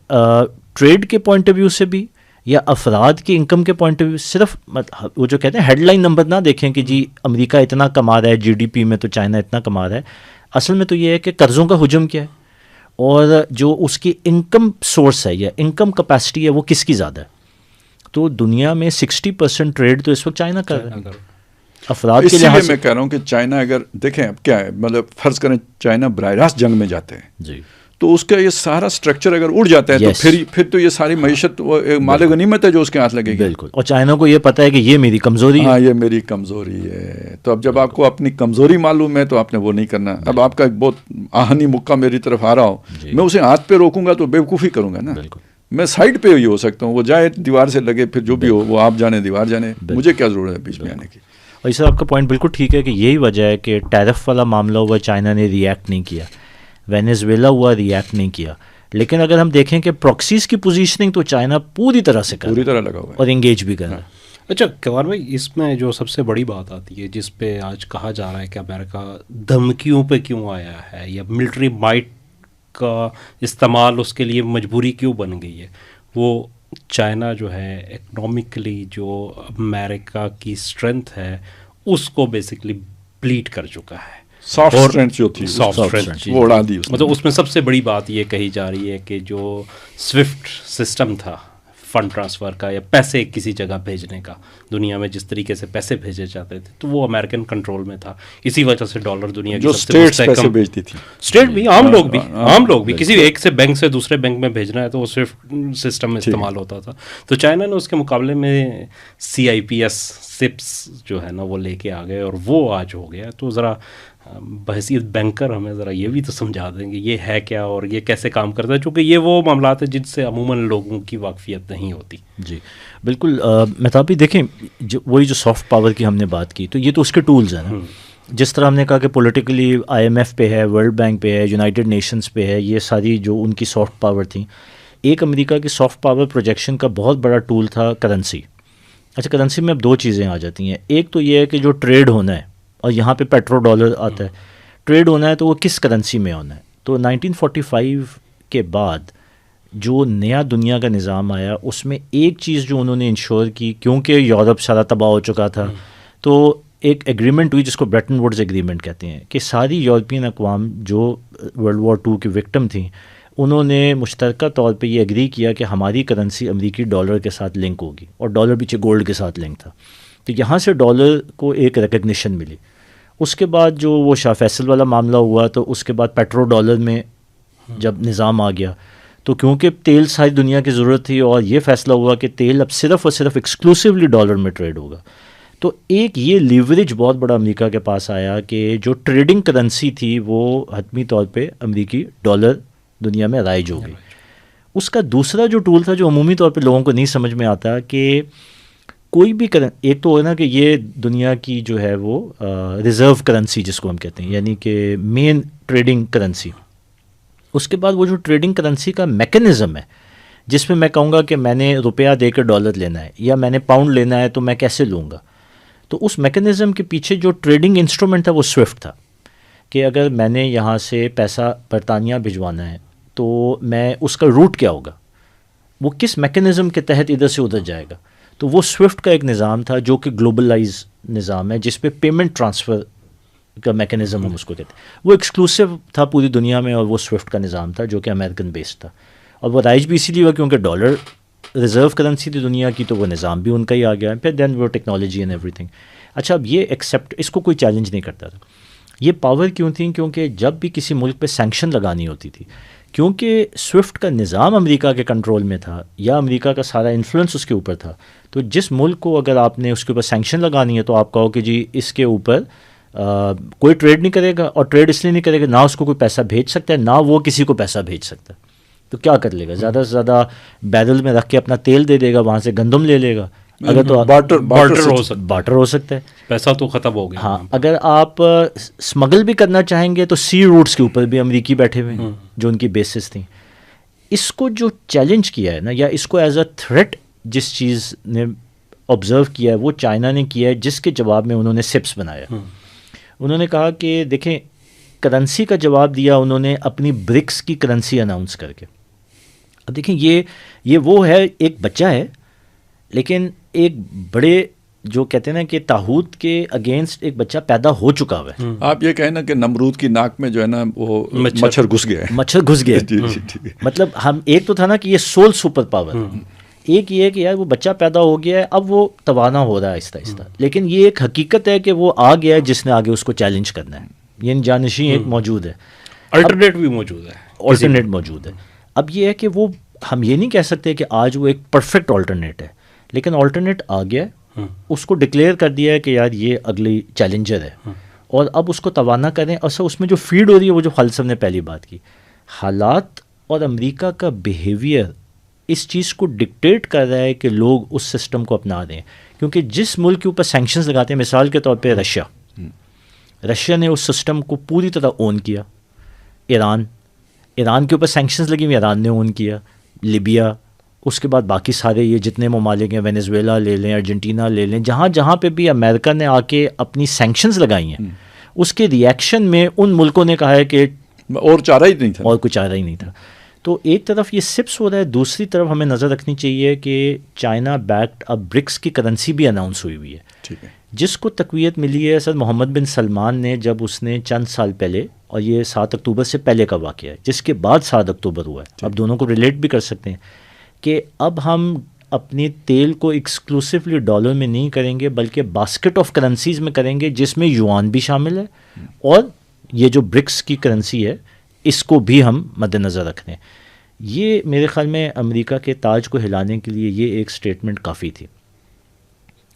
ٹریڈ کے پوائنٹ آف ویو سے بھی, یا افراد کی انکم کے پوائنٹ آف ویو صرف وہ جو کہتے ہیں ہیڈ لائن نمبر نہ دیکھیں کہ جی امریکہ اتنا کما رہا ہے جی ڈی پی میں تو چائنا اتنا کما رہا ہے. اصل میں تو یہ ہے کہ قرضوں کا حجم کیا ہے اور جو اس کی انکم سورس ہے یا انکم کیپیسٹی ہے وہ کس کی زیادہ ہے. تو دنیا میں 60% ٹریڈ تو اس وقت چائنا کر رہا ہے افراد کے لیے. لحاظ میں کہہ رہا ہوں کہ چائنا اگر دیکھیں اب کیا ہے, مطلب فرض کریں چائنا براہ راست جنگ میں جاتے ہیں جی تو اس کا یہ سارا سٹرکچر اگر اڑ جاتا ہے تو پھر تو یہ ساری معیشت مال غنیمت ہے جو اس کے ہاتھ لگے گی. بالکل. اور چائنا کو یہ پتہ ہے کہ یہ میری کمزوری ہے. ہاں یہ میری کمزوری ہے. تو اب جب آپ کو اپنی کمزوری معلوم ہے تو آپ نے وہ نہیں کرنا. اب آپ کا ایک بہت آہنی مکہ میری طرف آ رہا ہو, میں اسے ہاتھ پہ روکوں گا تو بیوقوفی کروں گا نا. میں سائڈ پہ ہی ہو سکتا ہوں, وہ جائے دیوار سے لگے, پھر جو بھی ہو وہ آپ جانے دیوار جانے, مجھے کیا ضرورت ہے بیچ میں آنے کی. اور اس آپ کا پوائنٹ بالکل ٹھیک ہے کہ یہی وجہ ہے کہ ٹیرف والا معاملہ ہوا چائنا نے ریئیکٹ نہیں کیا, وینیزویلا ہوا ریئیکٹ نہیں کیا. لیکن اگر ہم دیکھیں کہ پراکسیز کی پوزیشننگ تو چائنا پوری طرح سے پوری طرح لگا ہوا ہے اور انگیج بھی کر رہا ہے. اچھا کنور بھائی, اس میں جو سب سے بڑی بات آتی ہے جس پہ آج کہا جا رہا ہے کہ امریکہ دھمکیوں پہ کیوں آیا ہے یا ملٹری مائٹ کا استعمال اس کے لیے مجبوری کیوں بن گئی ہے, وہ چائنا جو ہے اکنامکلی جو امریکہ کی اسٹرینتھ ہے اس کو بیسکلی بلیٹ کر چکا ہے. سافٹ اسٹرینتھ جو تھی وہ اڑا دی. مطلب اس میں سب سے بڑی بات یہ کہی جا رہی ہے کہ جو سوئفٹ سسٹم تھا فنڈ ٹرانسفر کا یا پیسے کسی جگہ بھیجنے کا, دنیا میں جس طریقے سے پیسے بھیجے جاتے تھے تو وہ امریکن کنٹرول میں تھا. اسی وجہ سے ڈالر دنیا کی سب سے پیسے بھیجتی تھی. اسٹیٹ بھی, عام لوگ بھی کسی ایک سے بینک سے دوسرے بینک میں بھیجنا ہے تو وہ سوئفٹ سسٹم میں استعمال ہوتا تھا. تو چائنا نے اس کے مقابلے میں CIPS سپس جو ہے نا وہ لے کے آ گئے اور وہ آج ہو گیا. تو ذرا بحیثیت بینکر ہمیں ذرا یہ بھی تو سمجھا دیں گے یہ ہے کیا اور یہ کیسے کام کرتا ہے, چونکہ یہ وہ معاملات ہیں جن سے عموماً لوگوں کی واقفیت نہیں ہوتی. جی بالکل. مہتاب دیکھیں وہی جو سافٹ پاور کی ہم نے بات کی تو یہ تو اس کے ٹولز ہیں نا. جس طرح ہم نے کہا کہ پولیٹیکلی IMF پہ ہے, ورلڈ بینک پہ ہے, یونائٹڈ نیشنز پہ ہے, یہ ساری جو ان کی سافٹ پاور تھیں. ایک امریکہ کی سافٹ پاور پروجیکشن کا بہت بڑا ٹول تھا کرنسی. اچھا کرنسی میں اب دو چیزیں آ جاتی ہیں. ایک تو یہ ہے کہ جو ٹریڈ ہونا ہے, اور یہاں پہ پیٹرو ڈالر آتا ہے, ٹریڈ ہونا ہے تو وہ کس کرنسی میں ہونا ہے. تو 1945 کے بعد جو نیا دنیا کا نظام آیا اس میں ایک چیز جو انہوں نے انشور کی, کیونکہ یورپ سارا تباہ ہو چکا تھا, تو ایک ایگریمنٹ ہوئی جس کو برٹن ووڈز ایگریمنٹ کہتے ہیں کہ ساری یورپین اقوام جو ورلڈ وار 2 کی وکٹم تھیں انہوں نے مشترکہ طور پہ یہ ایگری کیا کہ ہماری کرنسی امریکی ڈالر کے ساتھ لنک ہوگی, اور ڈالر پیچھے گولڈ کے ساتھ لنک تھا. تو یہاں سے ڈالر کو ایک ریکگنیشن ملی. اس کے بعد جو وہ شاہ فیصل والا معاملہ ہوا تو اس کے بعد پیٹرو ڈالر میں جب نظام آ گیا تو کیونکہ تیل ساری دنیا کی ضرورت تھی اور یہ فیصلہ ہوا کہ تیل اب صرف اور صرف ایکسکلوسیولی ڈالر میں ٹریڈ ہوگا. تو ایک یہ لیوریج بہت بڑا امریکہ کے پاس آیا کہ جو ٹریڈنگ کرنسی تھی وہ حتمی طور پہ امریکی ڈالر دنیا میں رائج ہو گئی. اس کا دوسرا جو ٹول تھا جو عمومی طور پہ لوگوں کو نہیں سمجھ میں آتا کہ کوئی بھی ایک تو ہے نا کہ یہ دنیا کی جو ہے وہ ریزرو کرنسی جس کو ہم کہتے ہیں, یعنی کہ مین ٹریڈنگ کرنسی. اس کے بعد وہ جو ٹریڈنگ کرنسی کا میکینزم ہے جس میں میں کہوں گا کہ میں نے روپیہ دے کے ڈالر لینا ہے یا میں نے پاؤنڈ لینا ہے تو میں کیسے لوں گا. تو اس میکینزم کے پیچھے جو ٹریڈنگ انسٹرومنٹ تھا وہ سوئفٹ تھا کہ اگر میں نے یہاں سے پیسہ برطانیہ بھجوانا ہے تو میں اس کا روٹ کیا ہوگا, وہ کس میکینزم کے تحت ادھر سے ادھر جائے گا. تو وہ سوئفٹ کا ایک نظام تھا جو کہ گلوبلائز نظام ہے جس پہ پیمنٹ ٹرانسفر کا میکینزم ہم اس کو کہتے ہیں. وہ ایکسکلوسیو تھا پوری دنیا میں اور وہ سوئفٹ کا نظام تھا جو کہ امریکن بیسڈ تھا, اور وہ رائج بھی اسی لیے ہوا کیونکہ ڈالر ریزرو کرنسی تھی دنیا کی تو وہ نظام بھی ان کا ہی آ گیا. پھر دین وہ ٹیکنالوجی اینڈ ایوری تھنگ. اچھا اب یہ ایکسیپٹ, اس کو کوئی چیلنج نہیں کرتا تھا. یہ پاور کیوں تھی؟ کیونکہ جب بھی کسی ملک پہ سینکشن لگانی ہوتی تھی, کیونکہ سوئفٹ کا نظام امریکہ کے کنٹرول میں تھا یا امریکہ کا سارا انفلوئنس اس کے اوپر تھا, تو جس ملک کو اگر آپ نے اس کے اوپر سینکشن لگانی ہے تو آپ کہو کہ جی اس کے اوپر کوئی ٹریڈ نہیں کرے گا, اور ٹریڈ اس لیے نہیں کرے گا نہ اس کو کوئی پیسہ بھیج سکتا ہے نہ وہ کسی کو پیسہ بھیج سکتا ہے. تو کیا کر لے گا, زیادہ سے زیادہ بیرل میں رکھ کے اپنا تیل دے دے گا, وہاں سے گندم لے لے گا, اگر تو بارٹر ہو سکتا ہے, پیسہ تو ختم ہو گیا. ہاں اگر آپ اسمگل بھی کرنا چاہیں گے تو سی روٹس کے اوپر بھی امریکی بیٹھے ہوئے ہیں جو ان کی بیسس تھیں. اس کو جو چیلنج کیا ہے نا, یا اس کو ایز اے تھریٹ جس چیز نے آبزرو کیا ہے وہ چائنا نے کیا ہے, جس کے جواب میں انہوں نے سپس بنایا. انہوں نے کہا کہ دیکھیں کرنسی کا جواب دیا انہوں نے اپنی برکس کی کرنسی اناؤنس کر کے. اب دیکھیں یہ وہ ہے, ایک بچہ ہے لیکن ایک بڑے جو کہتے ہیں نا کہ طاغوت کے اگینسٹ ایک بچہ پیدا ہو چکا ہوا ہے. آپ یہ کہیں نا کہ نمرود کی ناک میں جو ہے نا وہ مچھر گھس گیا ہے. مچھر گھس گیا. مطلب ہم ایک تو تھا نا کہ یہ سول سپر پاور، ایک یہ ہے کہ یار وہ بچہ پیدا ہو گیا ہے، اب وہ توانا ہو رہا ہے آہستہ آہستہ. لیکن یہ ایک حقیقت ہے کہ وہ آ گیا ہے جس نے آگے اس کو چیلنج کرنا ہے. یہ جانشین ایک موجود ہے، الٹرنیٹ بھی موجود ہے، آلٹرنیٹ موجود ہے. اب یہ ہے کہ وہ ہم یہ نہیں کہہ سکتے کہ آج وہ ایک پرفیکٹ آلٹرنیٹ ہے، لیکن آلٹرنیٹ آ گیا ہے، اس کو ڈکلیئر کر دیا ہے کہ یار یہ اگلی چیلنجر ہے، اور اب اس کو توانا کریں. اور اس میں جو فیڈ ہو رہی ہے وہ جو خالد صاحب نے پہلی بات کی، حالات اور امریکہ کا بیہیویئر اس چیز کو ڈکٹیٹ کر رہا ہے کہ لوگ اس سسٹم کو اپنا دیں. کیونکہ جس ملک کے اوپر سینکشنز لگاتے ہیں، مثال کے طور پہ رشیا نے اس سسٹم کو پوری طرح اون کیا. ایران کے اوپر سینکشنز لگی ہوئی، ایران نے اون کیا. لیبیا، اس کے بعد باقی سارے یہ جتنے ممالک ہیں، وینیزویلا لے لیں، ارجنٹینا لے لیں، جہاں جہاں پہ بھی امریکہ نے آ کے اپنی سینکشنز لگائی ہیں، اس کے ریئیکشن میں ان ملکوں نے کہا ہے کہ اور چارہ ہی نہیں تھا، اور کوئی چارہ ہی نہیں تھا. تو ایک طرف یہ سپس ہو رہا ہے، دوسری طرف ہمیں نظر رکھنی چاہیے کہ چائنا بیکڈ اب برکس کی کرنسی بھی اناؤنس ہوئی ہے، ٹھیک ہے، جس کو تقویت ملی ہے سر محمد بن سلمان نے جب اس نے چند سال پہلے، اور یہ 7 اکتوبر سے پہلے کا واقعہ ہے، جس کے بعد 7 اکتوبر ہوا ہے. اب دونوں کو ریلیٹ بھی کر سکتے ہیں کہ اب ہم اپنی تیل کو ایکسکلوسیولی ڈالر میں نہیں کریں گے، بلکہ باسکٹ آف کرنسیز میں کریں گے، جس میں یوان بھی شامل ہے، اور یہ جو برکس کی کرنسی ہے اس کو بھی ہم مد نظر رکھ لیں. یہ میرے خیال میں امریکہ کے تاج کو ہلانے کے لیے یہ ایک سٹیٹمنٹ کافی تھی،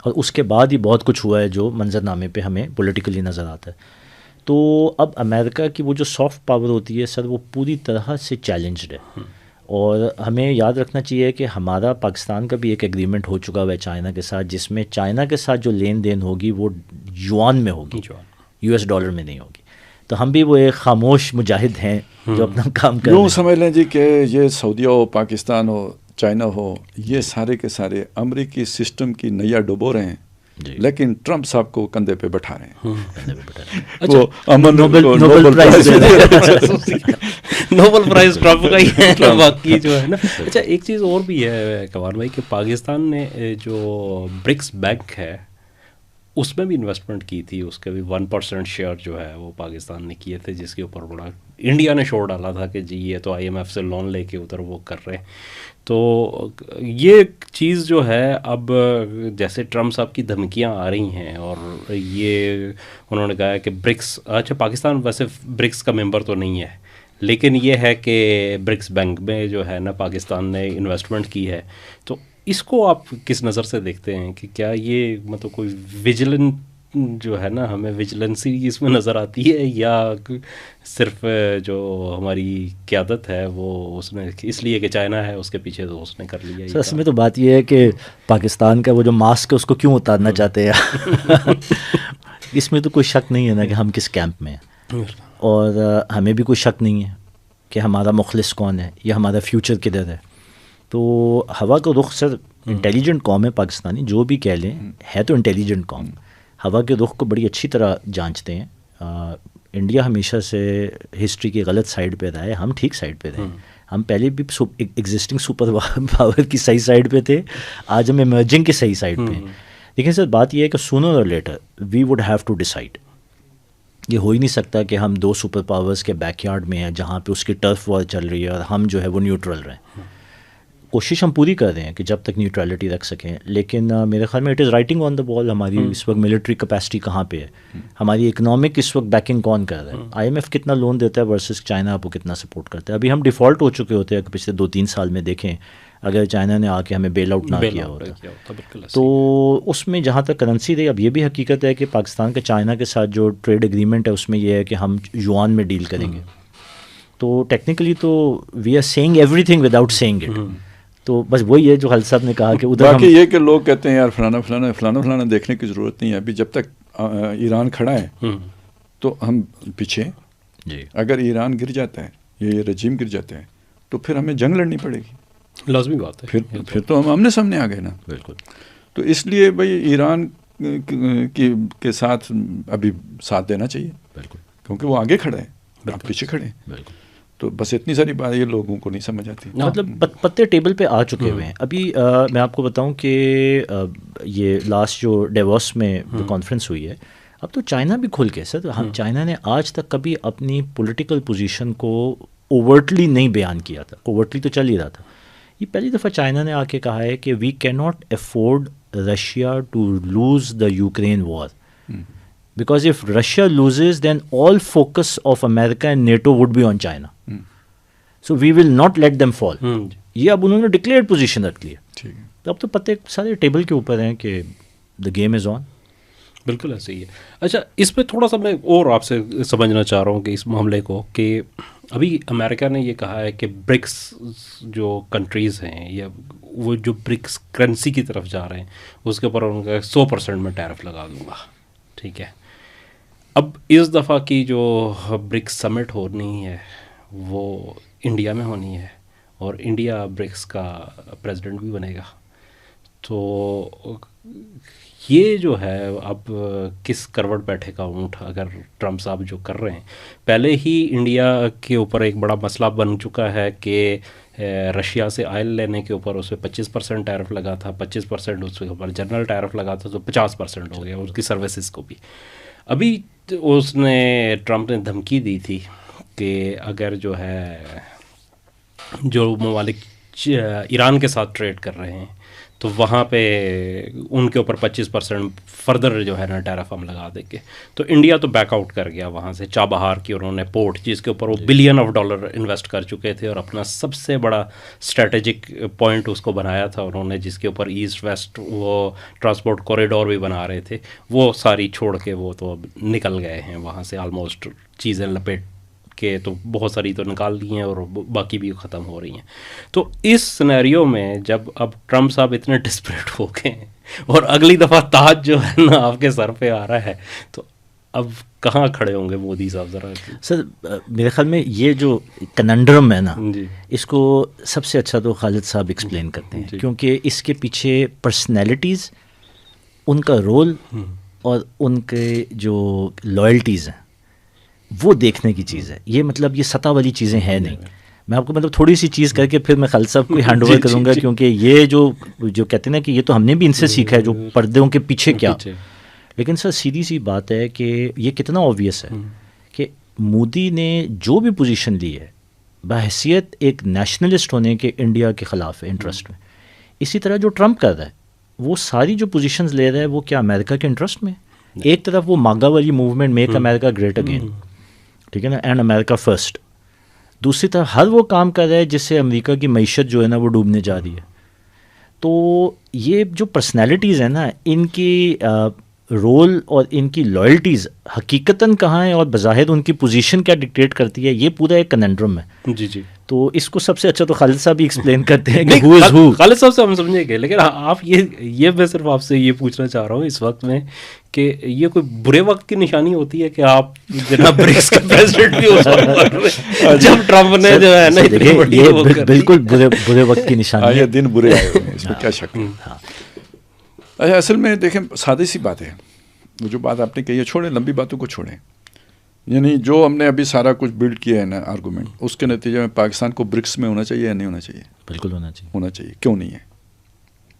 اور اس کے بعد ہی بہت کچھ ہوا ہے جو منظر نامے پہ ہمیں پولیٹیکلی نظر آتا ہے. تو اب امریکہ کی وہ جو سافٹ پاور ہوتی ہے سر، وہ پوری طرح سے چیلنجڈ ہے. اور ہمیں یاد رکھنا چاہیے کہ ہمارا پاکستان کا بھی ایک ایگریمنٹ ہو چکا ہوا ہے چائنا کے ساتھ، جس میں چائنا کے ساتھ جو لین دین ہوگی وہ یوان میں ہوگی، US ڈالر میں نہیں ہوگی. تو ہم بھی وہ ایک خاموش مجاہد ہیں جو اپنا کام کر رہے ہیں. یوں سمجھ لیں جی کہ یہ سعودیہ ہو، پاکستان ہو، چائنا ہو، یہ سارے کے سارے امریکی سسٹم کی نیا ڈبو رہے ہیں، لیکن ٹرمپ صاحب کو کندھے پہ بٹھا رہے ہیں. وہ امن Nobel price Nobel price Trump کا ہی ہے باقی جو ہے نا. اچھا ایک چیز اور بھی ہے کمال بھائی کہ پاکستان نے جو برکس بینک ہے اس میں بھی انویسٹمنٹ کی تھی، اس کے بھی 1% شیئر جو ہے وہ پاکستان نے کیے تھے، جس کے اوپر بڑا انڈیا نے شور ڈالا تھا کہ جی یہ تو IMF سے لون لے کے ادھر وہ کر رہے ہیں. تو یہ چیز جو ہے اب جیسے ٹرمپ صاحب کی دھمکیاں آ رہی ہیں، اور یہ انہوں نے کہا ہے کہ برکس، اچھا پاکستان ویسے برکس کا ممبر تو نہیں ہے، لیکن یہ ہے کہ برکس بینک میں جو ہے نا پاکستان نے انویسٹمنٹ کی ہے. تو اس کو آپ کس نظر سے دیکھتے ہیں کہ کیا یہ مطلب کوئی ویجیلنٹ جو ہے نا، ہمیں ویجیلنسی اس میں نظر آتی ہے، یا صرف جو ہماری قیادت ہے وہ اس نے اس لیے کہ چائنا ہے اس کے پیچھے تو اس نے کر لیا؟ سر اس میں تو بات یہ ہے کہ پاکستان کا وہ جو ماسک ہے اس کو کیوں اتارنا چاہتے ہیں اس میں تو کوئی شک نہیں ہے نا کہ ہم کس کیمپ میں ہیں، اور ہمیں بھی کوئی شک نہیں ہے کہ ہمارا مخلص کون ہے یا ہمارا فیوچر کدھر ہے. تو ہوا کا رخ سر، انٹیلیجنٹ قوم ہے پاکستانی، جو بھی کہہ لیں ہے تو انٹیلیجنٹ قوم. ہوا کے رخ کو بڑی اچھی طرح جانچتے ہیں. انڈیا ہمیشہ سے ہسٹری کی غلط سائڈ پہ رہا ہے، ہم ٹھیک سائڈ پہ رہے. ہم پہلے بھی ایگزسٹنگ سپر پاور کی صحیح سائڈ پہ تھے، آج ہم ایمرجنگ کی صحیح سائڈ پہ ہیں. لیکن سر بات یہ ہے کہ سونر اور later we would have to decide. یہ ہو ہی نہیں سکتا کہ ہم 2 سپر پاورز کے بیک یارڈ میں ہیں جہاں پہ اس کی ٹرف وار چل رہی ہے اور ہم جو ہے وہ نیوٹرل رہیں. کوشش ہم پوری کر رہے ہیں کہ جب تک نیوٹرلٹی رکھ سکیں، لیکن میرے خیال میں اٹ از رائٹنگ آن دا وال. ہماری اس وقت ملٹری کیپیسٹی کہاں پہ ہے، ہماری اکنامک اس وقت بیکنگ کون کر رہا ہے، IMF کتنا لون دیتا ہے ورسز چائنا آپ کو کتنا سپورٹ کرتا ہے. ابھی ہم ڈیفالٹ ہو چکے ہوتے ہیں کہ پچھلے 2-3 سال میں دیکھیں اگر چائنا نے آ کے ہمیں بیل آؤٹ نہ کیا ہوتا. تو اس میں جہاں تک کرنسی رہی، اب یہ بھی حقیقت ہے کہ پاکستان کا چائنا کے ساتھ جو ٹریڈ ایگریمنٹ ہے اس میں یہ ہے کہ ہم یوان میں ڈیل کریں گے. تو ٹیکنیکلی تو we are seeing everything without seeing it. تو بس وہی ہے جو خالد صاحب نے کہا کہ ادھر باقی یہ کہ لوگ کہتے ہیں یار فلانا فلانا فلانا فلانا دیکھنے کی ضرورت نہیں ہے. ابھی جب تک ایران کھڑا ہے تو ہم پیچھے. اگر ایران گر جاتا ہے یا یہ رجیم گر جاتا ہے تو پھر ہمیں جنگ لڑنی پڑے گی، لازمی بات ہے. پھر تو ہم آمنے سامنے آ گئے نا. بالکل. تو اس لیے بھائی ایران کے ساتھ ابھی ساتھ دینا چاہیے. بالکل. کیونکہ وہ آگے کھڑا ہے، آپ پیچھے کھڑے ہیں. بالکل. تو بس اتنی ساری بات یہ لوگوں کو نہیں سمجھ آتی. مطلب پتے ٹیبل پہ آ چکے ہوئے ہیں. ابھی میں آپ کو بتاؤں کہ یہ لاسٹ جو ڈیووس میں جو کانفرنس ہوئی ہے, اب تو چائنا بھی کھل کے سر, چائنا نے آج تک کبھی اپنی پولیٹیکل پوزیشن کو اوورٹلی نہیں بیان کیا تھا. اوورٹلی تو چل ہی رہا تھا. یہ پہلی دفعہ چائنا نے آ کے کہا ہے کہ we can not afford Russia to lose the Ukraine war, because if Russia loses, then all focus of America and NATO would be on China. So we will not let them fall. یہ اب انہوں نے declared position رکھ لی ہے. اب تو پتے سارے ٹیبل کے اوپر ہیں کہ دا گیم از آن. بالکل ایسے ہی ہے. اچھا, اس پہ تھوڑا سا میں اور آپ سے سمجھنا چاہ رہا ہوں کہ اس معاملے کو, کہ ابھی امریکہ نے یہ کہا ہے کہ برکس جو کنٹریز ہیں یا وہ جو برکس کرنسی کی طرف جا رہے ہیں اس کے اوپر ان کا 100% میں ٹیرف لگا دوں گا. ٹھیک ہے, اب اس دفعہ کی جو برکس سمٹ ہونی ہے وہ انڈیا میں ہونی ہے اور انڈیا برکس کا پریزیڈنٹ بھی بنے گا. تو یہ جو ہے اب کس کروٹ بیٹھے کا اونٹ اگر ٹرمپ صاحب جو کر رہے ہیں. پہلے ہی انڈیا کے اوپر ایک بڑا مسئلہ بن چکا ہے کہ رشیا سے آئل لینے کے اوپر اس پہ 25% ٹیرف لگا تھا, 25% اس کے اوپر جنرل ٹیرف لگا تھا, تو 50% ہو گیا اس کی سروسز کو بھی. ابھی اس نے ٹرمپ نے دھمکی دی تھی کہ اگر جو ہے جو ممالک ایران کے ساتھ ٹریڈ کر رہے ہیں تو وہاں پہ ان کے اوپر 25% فردر جو ہے نا ٹیرف ہم لگا دیں گے. تو انڈیا تو بیک آؤٹ کر گیا وہاں سے. چابہار کی انہوں نے پورٹ جس کے اوپر وہ $1 بلین انویسٹ کر چکے تھے اور اپنا سب سے بڑا اسٹریٹجک پوائنٹ اس کو بنایا تھا انہوں نے, جس کے اوپر ایسٹ ویسٹ وہ ٹرانسپورٹ کوریڈور بھی بنا رہے تھے, وہ ساری چھوڑ کے وہ تو اب نکل گئے ہیں وہاں سے آلموسٹ چیزیں لپیٹ کے. تو بہت ساری تو نکال دی ہیں اور باقی بھی ختم ہو رہی ہیں. تو اس سینیریو میں جب اب ٹرمپ صاحب اتنے ڈسپریٹ ہو گئے ہیں اور اگلی دفعہ تاج جو ہے نا آپ کے سر پہ آ رہا ہے, تو اب کہاں کھڑے ہوں گے مودی صاحب ذرا؟ سر میرے خیال میں یہ جو کننڈرم ہے نا, اس کو سب سے اچھا تو خالد صاحب ایکسپلین کرتے ہیں, کیونکہ اس کے پیچھے پرسنالٹیز, ان کا رول اور ان کے جو لائلٹیز ہیں وہ دیکھنے کی چیز ہے. یہ مطلب یہ سطح والی چیزیں ہیں نہیں. میں آپ کو مطلب تھوڑی سی چیز کر کے پھر میں خالد صاحب کو ہینڈ اوور کروں گا, کیونکہ یہ جو کہتے ہیں نا کہ یہ تو ہم نے بھی ان سے سیکھا ہے جو پردوں کے پیچھے کیا. لیکن سر سیدھی سی بات ہے کہ یہ کتنا آبویس ہے کہ مودی نے جو بھی پوزیشن لی ہے بحیثیت ایک نیشنلسٹ ہونے کے انڈیا کے خلاف ہے انٹرسٹ میں. اسی طرح جو ٹرمپ کر رہا ہے وہ ساری جو پوزیشنز لے رہا ہے وہ کیا امریکہ کے انٹرسٹ میں. ایک طرف وہ ماگا والی موومنٹ میک امریکہ گریٹ اگین, ٹھیک ہے نا, اینڈ امریکہ فرسٹ. دوسری طرف ہر وہ کام کر رہا ہے جس سے امریکہ کی معیشت جو ہے نا وہ ڈوبنے جا رہی ہے. تو یہ جو پرسنالٹیز ہیں نا, ان کی رول اور ان کی لائلٹیز حقیقتاً کہاں ہیں اور بظاہر ان کی پوزیشن کیا ڈکٹیٹ کرتی ہے, یہ پورا ایک کننڈرم ہے. جی جی. تو اس کو سب سے اچھا تو خالد صاحب ہی ایکسپلین کرتے ہیں کہ ہو از ہو. خالد صاحب سے ہم سمجھیں گے, لیکن آپ یہ میں صرف آپ سے یہ پوچھنا چاہ رہا ہوں اس وقت میں کہ یہ کوئی برے وقت کی نشانی ہوتی ہے کہ آپ جناب برکس کا پریزیڈنٹ بھی ہو سکتے جب ٹرمپ نے جو ہے نا یہ بالکل برے وقت کی نشانی ہے. دن برے آئے ہوئے ہیں, اس میں کیا شک. اچھا, اصل میں دیکھیں سادی سی بات ہے, وہ جو بات آپ نے کہی ہے چھوڑیں, لمبی باتوں کو چھوڑیں. یعنی جو ہم نے ابھی سارا کچھ بلڈ کیا ہے نا آرگومنٹ, اس کے نتیجے میں پاکستان کو برکس میں ہونا چاہیے یا نہیں ہونا چاہیے؟ بالکل ہونا چاہیے. ہونا چاہیے. کیوں نہیں ہے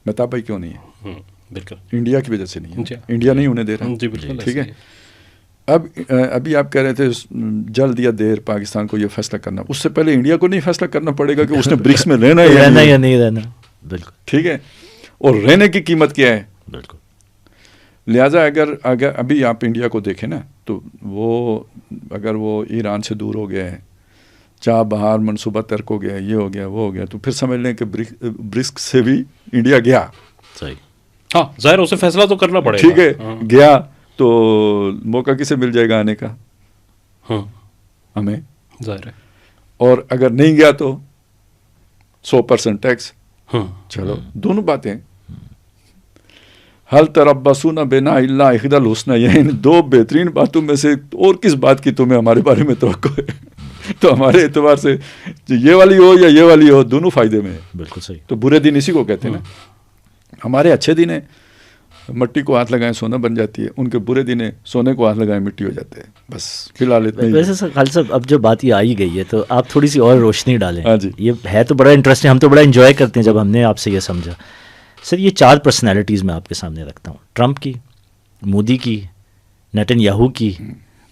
بتا بھائی, کیوں نہیں ہے؟ بالکل انڈیا کی وجہ سے نہیں ہے. انڈیا نہیں ہونے دے رہا. ٹھیک ہے. اب ابھی آپ کہہ رہے تھے جلد یا دیر پاکستان کو یہ فیصلہ کرنا, اس سے پہلے انڈیا کو نہیں فیصلہ کرنا پڑے گا کہ اس نے برکس میں رہنا ہے یا نہیں رہنا. بالکل ٹھیک ہے. اور رہنے کی قیمت کیا ہے. بالکل. لہٰذا اگر ابھی آپ انڈیا کو دیکھیں نا, تو وہ اگر وہ ایران سے دور ہو گیا ہے, چابہار منصوبہ ترک ہو گیا, یہ ہو گیا, وہ ہو گیا, تو پھر سمجھ لیں کہ برکس سے بھی انڈیا گیا. صحیح. ہاں ظاہر اسے فیصلہ تو کرنا پڑے گا. ٹھیک ہے. گیا تو موقع کسے مل جائے گا آنے کا؟ ہمیں ظاہر ہے. اور اگر نہیں گیا تو 100% ٹیکس. چلو دونوں باتیں. حل تربصون بنا الا احدى الحسنیین, دو بہترین باتوں میں سے اور کس بات کی تمہیں ہمارے بارے میں توقع ہے؟ تو ہمارے اعتبار سے یہ والی ہو یا یہ والی ہو, دونوں فائدے میں ہے. بالکل صحیح. تو برے دن اسی کو کہتے ہیں نا. ہمارے اچھے دن ہیں, مٹی کو ہاتھ لگائیں سونا بن جاتی ہے، ان کے برے دن سونے کو ہاتھ لگائیں مٹی ہو جاتے ہیں. بس فی الحال اتنا ہی. ویسے سر خالد صاحب اب جو بات یہ آئی گئی ہے تو آپ تھوڑی سی اور روشنی ڈالیں. ہاں جی. یہ ہے تو بڑا انٹرسٹنگ، ہم تو بڑا انجوائے کرتے ہیں جب ہم نے آپ سے یہ سمجھا. سر یہ 4 پرسنالٹیز میں آپ کے سامنے رکھتا ہوں، ٹرمپ کی، مودی کی، نیتن یاہو کی،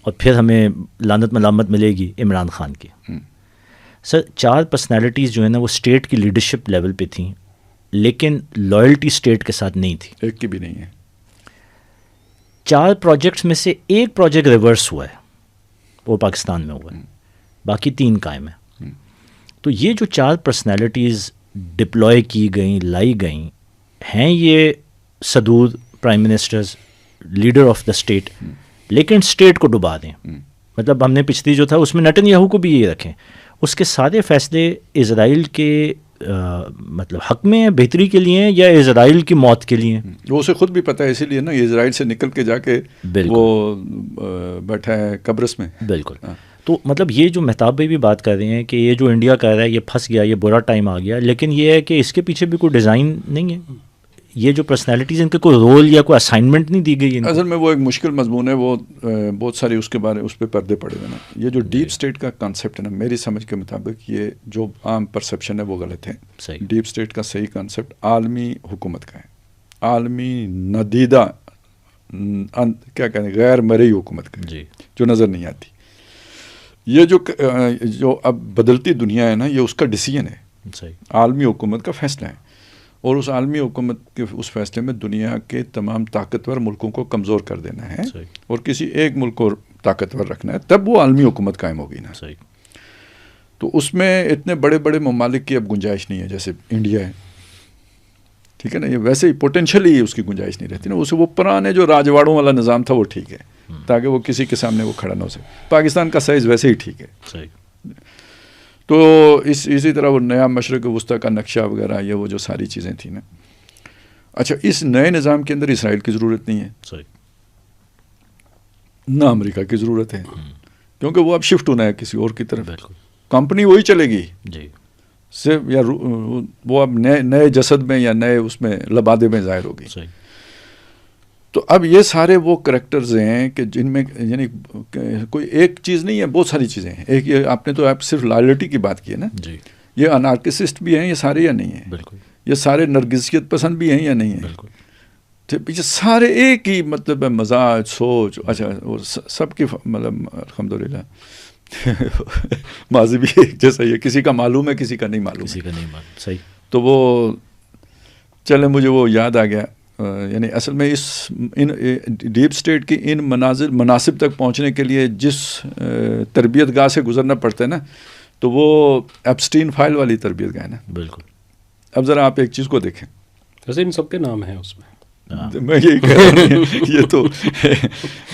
اور پھر ہمیں لعنت ملامت ملے گی عمران خان کی. سر 4 پرسنالٹیز جو ہے نا وہ اسٹیٹ کی لیڈرشپ لیول پہ تھیں، لیکن لائلٹی اسٹیٹ کے ساتھ نہیں تھی. ایک کی بھی نہیں ہے. 4 پروجیکٹس میں سے ایک پروجیکٹ ریورس ہوا ہے، وہ پاکستان میں ہوا ہے، باقی 3 قائم ہیں. تو یہ جو 4 پرسنالٹیز ڈپلوائے کی گئیں، لائی گئیں ہیں، یہ صدور prime ministers, leader of the state, لیکن اسٹیٹ کو ڈبا دیں. مطلب ہم نے پچھلی جو تھا اس میں نیتن یاہو کو بھی یہ رکھیں، اس کے سارے فیصلے اسرائیل کے مطلب حق میں ہیں، بہتری کے لیے ہیں، یا اسرائیل کی موت کے لیے ہیں. وہ اسے خود بھی پتہ ہے، اسی لیے نا یہ اسرائیل سے نکل کے جا کے وہ بیٹھا ہے قبرص میں. بالکل. تو مطلب یہ جو مہتاب بھائی بھی بات کر رہے ہیں کہ یہ جو انڈیا کہہ رہا ہے یہ پھنس گیا، یہ برا ٹائم آ گیا، لیکن یہ ہے کہ اس کے پیچھے بھی کوئی ڈیزائن نہیں ہے. یہ جو پرسنالٹیز ان کے کوئی رول یا کوئی اسائنمنٹ نہیں دی گئی. اصل میں وہ ایک مشکل مضمون ہے، وہ بہت ساری اس کے بارے اس پہ پردے پڑے ہوئے نا. یہ جو ڈیپ اسٹیٹ کا کانسیپٹ ہے نا، میری سمجھ کے مطابق یہ جو عام پرسیپشن ہے وہ غلط ہے. ڈیپ اسٹیٹ کا صحیح کانسیپٹ عالمی حکومت کا ہے، عالمی ندیدہ کیا کہیں غیر مرئی حکومت کا ہے، جو نظر نہیں آتی. یہ جو اب بدلتی دنیا ہے نا، یہ اس کا ڈیسیژن ہے، عالمی حکومت کا فیصلہ ہے. اور اس عالمی حکومت کے اس فیصلے میں دنیا کے تمام طاقتور ملکوں کو کمزور کر دینا ہے اور کسی ایک ملک کو طاقتور رکھنا ہے، تب وہ عالمی حکومت قائم ہوگی نا. تو اس میں اتنے بڑے بڑے ممالک کی اب گنجائش نہیں ہے، جیسے انڈیا ہے، ٹھیک ہے نا. یہ ویسے ہی پوٹینشلی اس کی گنجائش نہیں رہتی نا. اسے وہ پرانے جو راجواڑوں والا نظام تھا وہ ٹھیک ہے، تاکہ وہ کسی کے سامنے وہ کھڑا نہ ہو سکے. پاکستان کا سائز ویسے ہی ٹھیک ہے. تو اسی طرح وہ نیا مشرق وسطیٰ کا نقشہ وغیرہ، یہ وہ جو ساری چیزیں تھیں نا. اچھا، اس نئے نظام کے اندر اسرائیل کی ضرورت نہیں ہے، نہ امریکہ کی ضرورت ہے، کیونکہ وہ اب شفٹ ہونا ہے کسی اور کی طرف. کمپنی وہی چلے گی صرف، یا وہ اب نئے جسد میں یا نئے اس میں لبادے میں ظاہر ہوگی. تو اب یہ سارے وہ کریکٹرز ہیں کہ جن میں یعنی کوئی ایک چیز نہیں ہے، بہت ساری چیزیں ہیں. ایک یہ آپ نے تو آپ صرف لائلٹی کی بات کی ہے نا. یہ انارکسسٹ بھی ہیں یہ سارے یا نہیں ہیں؟ بالکل. یہ سارے نرگسیت پسند بھی ہیں یا نہیں ہیں؟ بالکل. یہ سارے ایک ہی مطلب ہے، مزاج، سوچ. اچھا، وہ سب کی مطلب الحمدللہ ماضی بھی ایک جیسا ہی ہے، کسی کا معلوم ہے کسی کا نہیں معلوم، کسی کا نہیں معلوم. صحیح. تو وہ چلے مجھے وہ یاد آ گیا، یعنی اصل میں ان ڈیپ اسٹیٹ کی ان مناصب تک پہنچنے کے لیے جس تربیت گاہ سے گزرنا پڑتا ہے نا، تو وہ ایپسٹین فائل والی تربیت گاہ ہے نا. بالکل. اب ذرا آپ ایک چیز کو دیکھیں، ویسے ان سب کے نام ہیں اس میں، میں یہی کہہ رہا ہوں، یہ تو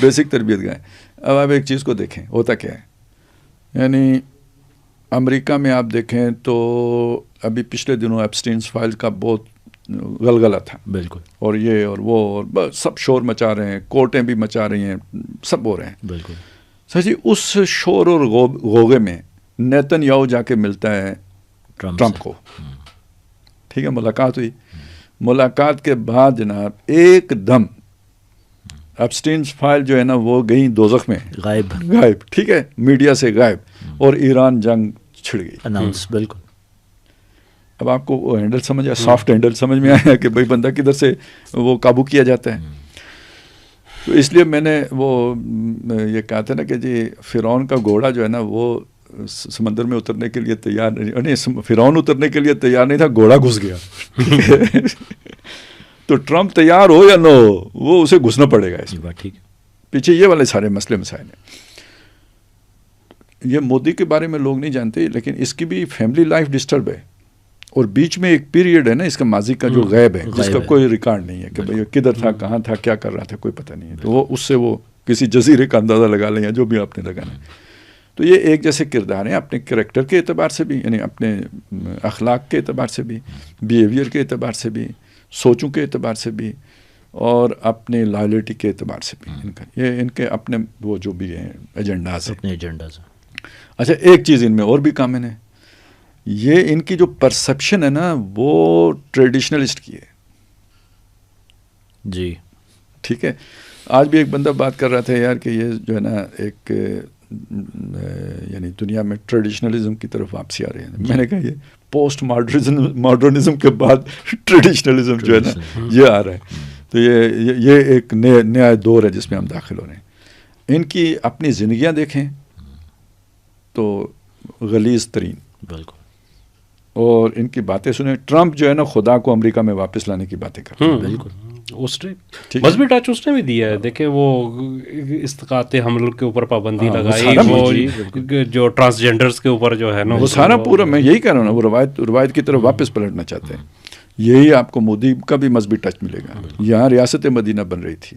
بیسک تربیت گاہ ہے. اب آپ ایک چیز کو دیکھیں ہوتا کیا ہے. یعنی امریکہ میں آپ دیکھیں تو ابھی پچھلے دنوں ایپسٹینس فائل کا بہت غلغلہ تھا. بالکل. اور یہ اور وہ اور سب شور مچا رہے ہیں، کورٹیں بھی مچا رہی ہیں، سب ہو رہے ہیں. بالکل. سر جی، اس شور اور غوغے میں نیتن یاہو جا کے ملتا ہے ٹرمپ کو. ٹھیک ہے، ملاقات ہوئی. ملاقات کے بعد جناب ایک دم ایپسٹینس فائل جو ہے نا وہ گئی دوزخ میں، غائب. ٹھیک ہے، میڈیا سے غائب، اور ایران جنگ چھڑ گئی، اناؤنس. بالکل. اب آپ کو وہ ہینڈل سمجھ آیا، سافٹ ہینڈل سمجھ میں آیا کہ بھائی بندہ کدھر سے وہ قابو کیا جاتا ہے. تو اس لیے میں نے وہ یہ کہا تھا نا کہ جی فرعون کا گھوڑا جو ہے نا وہ سمندر میں اترنے کے لیے تیار نہیں، فرعون اترنے کے لیے تیار نہیں تھا، گھوڑا گھس گیا. تو ٹرمپ تیار ہو یا نہ ہو، وہ اسے گھسنا پڑے گا. اس بات ٹھیک ہے. پیچھے یہ والے سارے مسئلے مسائل ہیں. یہ مودی کے بارے میں لوگ نہیں جانتے، لیکن اس کی بھی فیملی لائف ڈسٹرب ہے، اور بیچ میں ایک پیریڈ ہے نا اس کا ماضی کا جو غیب ہے، جس کا کوئی ریکارڈ نہیں ہے کہ بھئی کدھر تھا، کہاں تھا، کیا کر رہا تھا، کوئی پتہ نہیں ہے. تو وہ اس سے وہ کسی جزیرے کا اندازہ لگا لیں یا جو بھی آپ نے لگانا ہے. تو یہ ایک جیسے کردار ہیں اپنے کریکٹر کے اعتبار سے بھی، یعنی اپنے اخلاق کے اعتبار سے بھی، بیہیویئر کے اعتبار سے بھی، سوچوں کے اعتبار سے بھی، اور اپنے لائلٹی کے اعتبار سے بھی. یہ ان کے اپنے وہ جو بھی ہیں ایجنڈاز ہیں، اپنے ایجنڈاز. اچھا، ایک چیز ان میں اور بھی کامن ہے، یہ ان کی جو پرسپشن ہے نا وہ ٹریڈیشنلسٹ کی ہے. جی. ٹھیک ہے. آج بھی ایک بندہ بات کر رہا تھا یار کہ یہ جو ہے نا ایک یعنی دنیا میں ٹریڈیشنلزم کی طرف واپسی آ رہی ہے. میں نے کہا یہ پوسٹ ماڈرنزم کے بعد ٹریڈیشنلزم جو ہے نا یہ آ رہا ہے. تو یہ ایک نیا دور ہے جس میں ہم داخل ہو رہے ہیں. ان کی اپنی زندگیاں دیکھیں تو غلیظ ترین, بالکل, اور ان کی باتیں سنیں. ٹرمپ جو ہے نا خدا کو امریکہ میں واپس لانے کی باتیں کرتے ہیں. بالکل, اس نے مذہبی ٹچ اس نے بھی دیا ہے. دیکھیں وہ استقاعت حمل کے اوپر پابندی لگائی, وہ جو ٹرانسجینڈرز کے اوپر جو ہے نا وہ سارا پورا, میں یہی کہہ رہا ہوں نا, وہ روایت کی طرف واپس پلٹنا چاہتے ہیں. یہی آپ کو مودی کا بھی مذہبی ٹچ ملے گا. یہاں ریاست مدینہ بن رہی تھی,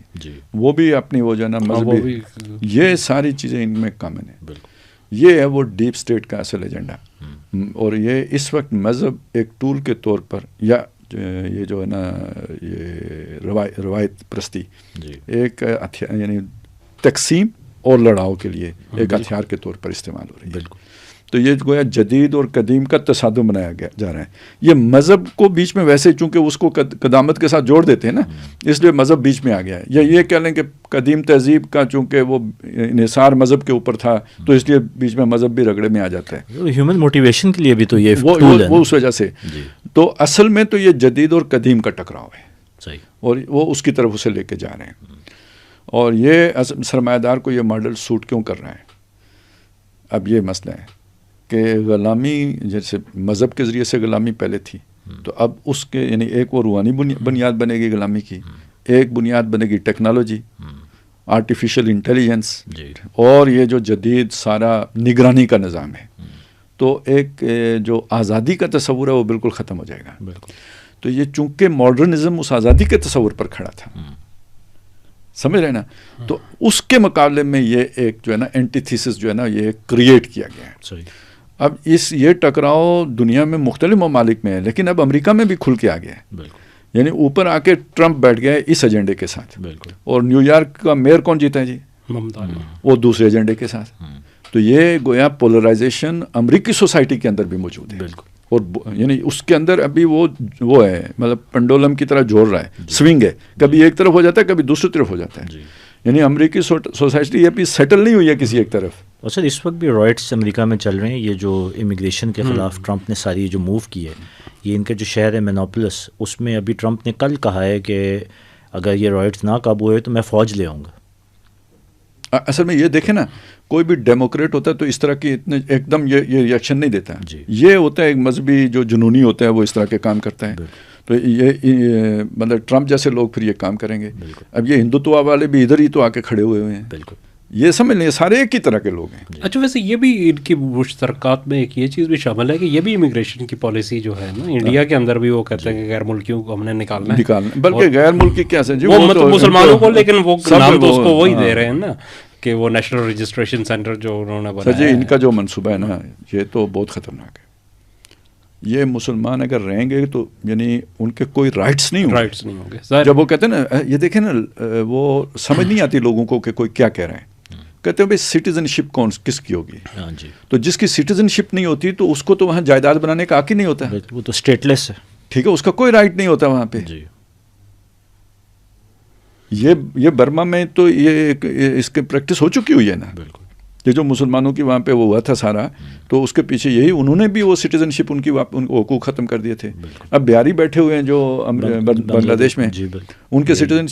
وہ بھی اپنی وہ جو ہے نا مذہبی, یہ ساری چیزیں ان میں کامن ہیں. یہ ہے وہ ڈیپ اسٹیٹ کا اصل ایجنڈا. اور یہ اس وقت مذہب ایک ٹول کے طور پر, یا یہ جو ہے نا یہ روایت پرستی ایک یعنی تقسیم اور لڑاؤ کے لیے ایک ہتھیار کے طور پر استعمال ہو رہی ہے. تو یہ گویا جدید اور قدیم کا تصادم بنایا جا رہا ہے. یہ مذہب کو بیچ میں ویسے چونکہ اس کو قدامت کے ساتھ جوڑ دیتے ہیں نا, اس لیے مذہب بیچ میں آ گیا ہے. یا یہ کہہ لیں کہ قدیم تہذیب کا چونکہ وہ انحصار مذہب کے اوپر تھا تو اس لیے بیچ میں مذہب بھی رگڑے میں آ جاتا ہے. ہیومن موٹیویشن کے لیے بھی تو یہ وہ اس وجہ سے. تو اصل میں تو یہ جدید اور قدیم کا ٹکراؤ ہے. صحیح. اور وہ اس کی طرف اسے لے کے جا رہے ہیں. اور یہ سرمایہ دار کو یہ ماڈل سوٹ کیوں کر رہا ہے؟ اب یہ مسئلہ ہے کہ غلامی, جیسے مذہب کے ذریعے سے غلامی پہلے تھی, تو اب اس کے یعنی ایک وہ روحانی بنیاد بنے گی غلامی کی, ایک بنیاد بنے گی ٹیکنالوجی, آرٹیفیشل انٹیلیجنس, اور یہ جو جدید سارا نگرانی کا نظام ہے. تو ایک جو آزادی کا تصور ہے وہ بالکل ختم ہو جائے گا. تو یہ چونکہ ماڈرنزم اس آزادی کے تصور پر کھڑا تھا, سمجھ رہے نا, تو اس کے مقابلے میں یہ ایک جو ہے نا اینٹی تھیسس جو ہے نا یہ کریٹ کیا گیا ہے. اب یہ ٹکراؤ دنیا میں مختلف ممالک میں ہے, لیکن اب امریکہ میں بھی کھل کے آ گیا ہے. یعنی اوپر آ کے ٹرمپ بیٹھ گیا ہے اس ایجنڈے کے ساتھ. اور نیو یارک کا میئر کون جیتا ہے جی؟ وہ دوسرے ایجنڈے کے ساتھ. تو یہ گویا پولرائزیشن امریکی سوسائٹی کے اندر بھی موجود ہے. اور یعنی اس کے اندر ابھی وہ ہے, مطلب پنڈولم کی طرح جوڑ رہا ہے, سوئنگ ہے, کبھی ایک طرف ہو جاتا ہے کبھی دوسری طرف ہو جاتا ہے. یعنی امریکی سوسائٹی ابھی سیٹل نہیں ہوئی ہے کسی ایک طرف. اور سر اس وقت بھی رائٹس امریکہ میں چل رہے ہیں. یہ جو امیگریشن کے خلاف ٹرمپ نے ساری جو موو کی ہے, یہ ان کا جو شہر ہے مینوپولس, اس میں ابھی ٹرمپ نے کل کہا ہے کہ اگر یہ رائٹس نہ قابو ہوئے تو میں فوج لے آؤں گا. اصل میں یہ دیکھیں نا, کوئی بھی ڈیموکریٹ ہوتا ہے تو اس طرح کی اتنے ایک دم یہ ریئیکشن نہیں دیتا ہے. یہ ہوتا ہے ایک مذہبی جو جنونی ہوتا ہے وہ اس طرح کے کام کرتا ہے. تو یہ مطلب ٹرمپ جیسے لوگ پھر یہ کام کریں گے. اب یہ ہندوتوا والے بھی ادھر ہی تو آ کے کھڑے ہوئے ہیں. بالکل, یہ سمجھ لیں سارے ایک ہی طرح کے لوگ ہیں. اچھا, ویسے یہ بھی ان کی مشترکات میں ایک یہ چیز بھی شامل ہے کہ یہ بھی امیگریشن کی پالیسی جو ہے نا انڈیا کے اندر بھی وہ کہتے ہیں کہ غیر ملکیوں کو ہم نے نکالنا ہے. بلکہ غیر ملکی کیا سے وہ مطلب مسلمانوں کو, لیکن وہ نام تو اس کو وہی دے رہے ہیں نا کہ وہ نیشنل رجسٹریشن سینٹر جو انہوں نے بنایا ہے. ان کا جو منصوبہ ہے نا یہ تو بہت خطرناک ہے. یہ مسلمان اگر رہیں گے تو یعنی ان کے کوئی رائٹس نہیں ہوں گے. جب وہ کہتے ہیں نا, یہ دیکھیں نا, وہ سمجھ نہیں آتی لوگوں کو کہ کوئی کیا کہہ رہے ہیں. کہتے ہیں بھائی سٹیزن شپ کس کی ہوگی؟ تو جس کی سٹیزن شپ نہیں ہوتی تو اس کو تو وہاں جائیداد بنانے کا حق ہی نہیں ہوتا. وہ تو اسٹیٹ لیس ہے. ٹھیک ہے, اس کا کوئی رائٹ نہیں ہوتا وہاں پہ. یہ برما میں تو یہ اس کی پریکٹس ہو چکی ہوئی ہے نا. یہ جو مسلمانوں کی وہاں پہ وہ ہوا تھا سارا, تو اس کے پیچھے یہی انہوں نے بھی وہ سٹیزن شپ ان حقوق ختم کر دیے تھے. اب بہاری بیٹھے ہوئے ہیں جو بنگلہ دیش میں, ان کے سٹیزن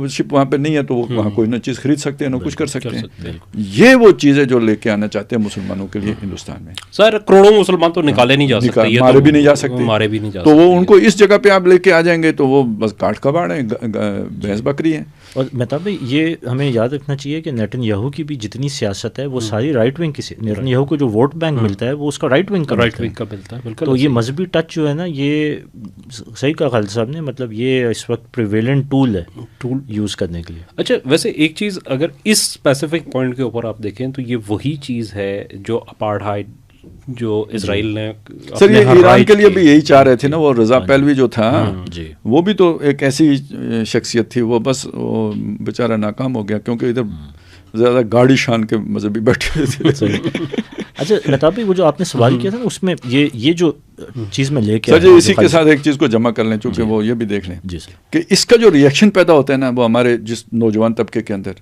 شپ وہاں پہ نہیں ہے تو وہ وہاں کوئی نہ چیز خرید سکتے ہیں نہ کچھ کر سکتے ہیں. یہ وہ چیزیں جو لے کے آنا چاہتے ہیں مسلمانوں کے لیے ہندوستان میں. سر کروڑوں مسلمان تو نکالے نہیں جا سکتے, مارے بھی نہیں جا سکتے. تو وہ ان کو اس جگہ پہ آپ لے کے آ جائیں گے تو وہ بس کاٹ کباڑ ہیں, بھینس بکری ہیں. اور مہتاب بھائی یہ ہمیں یاد رکھنا چاہیے کہ نیتن یاہو کی بھی جتنی سیاست ہے وہ ساری رائٹ ونگ کی. نیتن یاہو کو جو ووٹ بینک ملتا ہے وہ اس کا رائٹ ونگ کا ملتا ہے. تو یہ مذہبی ٹچ جو ہے نا, یہ صحیح کہا خالد صاحب نے, مطلب یہ اس وقت پریویلنٹ ٹول ہے یوز کرنے کے لیے. اچھا, ویسے ایک چیز اگر اس اسپیسیفک پوائنٹ کے اوپر آپ دیکھیں تو یہ وہی چیز ہے جو اپارٹھائڈ جو اسرائیل نے, سر یہ ایران کے لیے بھی یہی چاہ رہے تھے نا. وہ رضا پہلوی جو تھا وہ بھی تو ایک ایسی شخصیت تھی, وہ بس وہ بیچارہ ناکام ہو گیا کیونکہ ادھر زیادہ گاڑی شان کے مذہبی بیٹھے ہوئے تھے. اچھا مہتاب بھائی وہ جو آپ نے سوال کیا تھا نا اس میں یہ جو چیز میں لے کے سر جی اسی کے ساتھ ایک چیز کو جمع کر لیں چونکہ وہ یہ بھی دیکھ لیں کہ اس کا جو ریئیکشن پیدا ہوتا ہے نا وہ ہمارے جس نوجوان طبقے کے اندر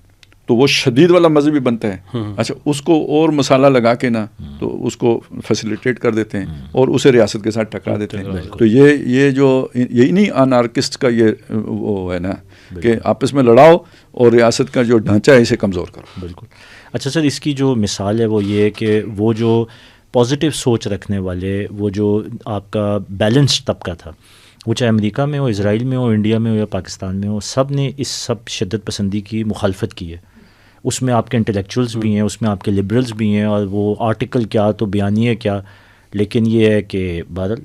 تو وہ شدید والا مذہبی بنتا ہے. اچھا اس کو اور مسالہ لگا کے نا تو اس کو فیسیلیٹیٹ کر دیتے ہیں اور اسے ریاست کے ساتھ ٹکرا دیتے ہیں. تو یہ جو یہی نہیں انارکسٹ کا یہ وہ ہے نا کہ آپس میں لڑاؤ اور ریاست کا جو ڈھانچہ ہے اسے کمزور کرو. بالکل. اچھا سر اس کی جو مثال ہے وہ یہ ہے کہ وہ جو پازیٹیو سوچ رکھنے والے وہ جو آپ کا بیلنسڈ طبقہ تھا وہ چاہے امریکہ میں ہو، اسرائیل میں ہو، انڈیا میں ہو یا پاکستان میں ہو، سب نے اس سب شدت پسندی کی مخالفت کی ہے. اس میں آپ کے انٹلیکچوئلس بھی ہیں، اس میں آپ کے لبرلز بھی ہیں، اور وہ آرٹیکل کیا تو بیانیے کیا، لیکن یہ ہے کہ بہرحال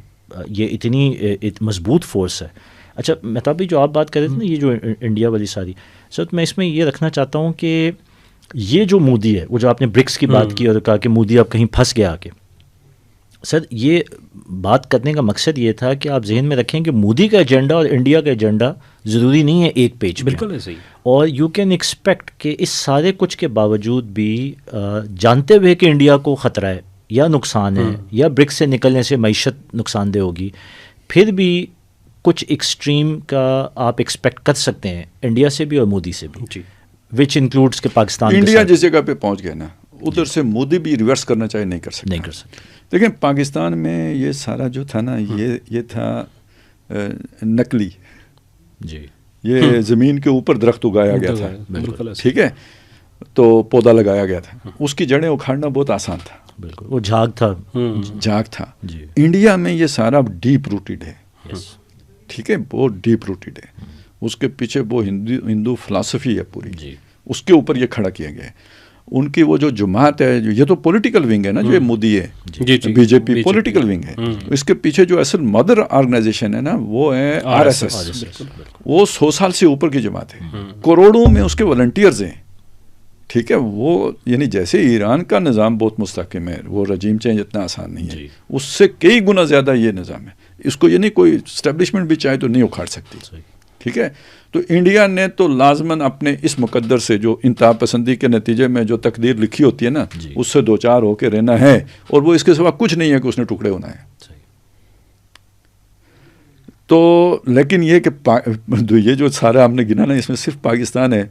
یہ اتنی مضبوط فورس ہے. اچھا مہتاب بھائی جو آپ بات کر رہے تھے نا یہ جو انڈیا والی ساری سر میں اس میں یہ رکھنا چاہتا ہوں کہ یہ جو مودی ہے وہ جو آپ نے برکس کی بات کی اور کہا کہ مودی اب کہیں پھنس گیا آ کے، سر یہ بات کرنے کا مقصد یہ تھا کہ آپ ذہن میں رکھیں کہ مودی کا ایجنڈا اور انڈیا کا ایجنڈا ضروری نہیں ہے ایک پیج پہ. بالکل ایسے ہی. اور یو کین ایکسپیکٹ کہ اس سارے کچھ کے باوجود بھی جانتے ہوئے کہ انڈیا کو خطرہ ہے یا نقصان ہے یا برکس سے نکلنے سے معیشت نقصان دہ ہوگی، پھر بھی کچھ ایکسٹریم کا آپ ایکسپیکٹ کر سکتے ہیں انڈیا سے بھی اور مودی سے بھی، جی وچ انکلوڈس کہ پاکستان انڈیا جس جگہ پہ پہنچ گیا نا ادھر سے مودی بھی ریورس کرنا چاہے نہیں کر سکتے. دیکھیں پاکستان میں یہ سارا جو تھا نا یہ تھا نقلی، جی یہ زمین کے اوپر درخت اگایا گیا تھا، ٹھیک ہے، تو پودا لگایا گیا تھا، اس کی جڑیں اکھاڑنا بہت آسان تھا. بالکل وہ جھاگ تھا. جی انڈیا میں یہ سارا ڈیپ روٹیڈ ہے، ٹھیک ہے، بہت ڈیپ روٹیڈ ہے. اس کے پیچھے وہ ہندو فلسفی ہے پوری، اس کے اوپر یہ کھڑا کیا گیا ہے. ان کی وہ جو جماعت ہے یہ تو پولیٹیکل ونگ ہے نا، جو یہ مودی ہے بی جے پی پولیٹیکل ونگ ہے. اس کے پیچھے جو اصل مدر آرگنائزیشن ہے نا وہ ہے آر ایس ایس. وہ 100 سال سے اوپر کی جماعت ہے، کروڑوں میں اس کے والنٹیئرز ہیں، ٹھیک ہے. وہ یعنی جیسے ایران کا نظام بہت مستحکم ہے، وہ رجیم چینج اتنا آسان نہیں ہے، اس سے کئی گنا زیادہ یہ نظام ہے. اس کو یعنی کوئی اسٹیبلشمنٹ بھی چاہے تو نہیں اکھاڑ سکتی، ٹھیک ہے. تو انڈیا نے تو لازماً اپنے اس مقدر سے جو انتہا پسندی کے نتیجے میں جو تقدیر لکھی ہوتی ہے نا اس سے دوچار ہو کے رہنا ہے، اور وہ اس کے سوا کچھ نہیں ہے کہ اس نے ٹکڑے ہونا ہے. تو لیکن یہ کہ یہ جو سارا ہم نے گنا نا اس میں صرف پاکستان ہے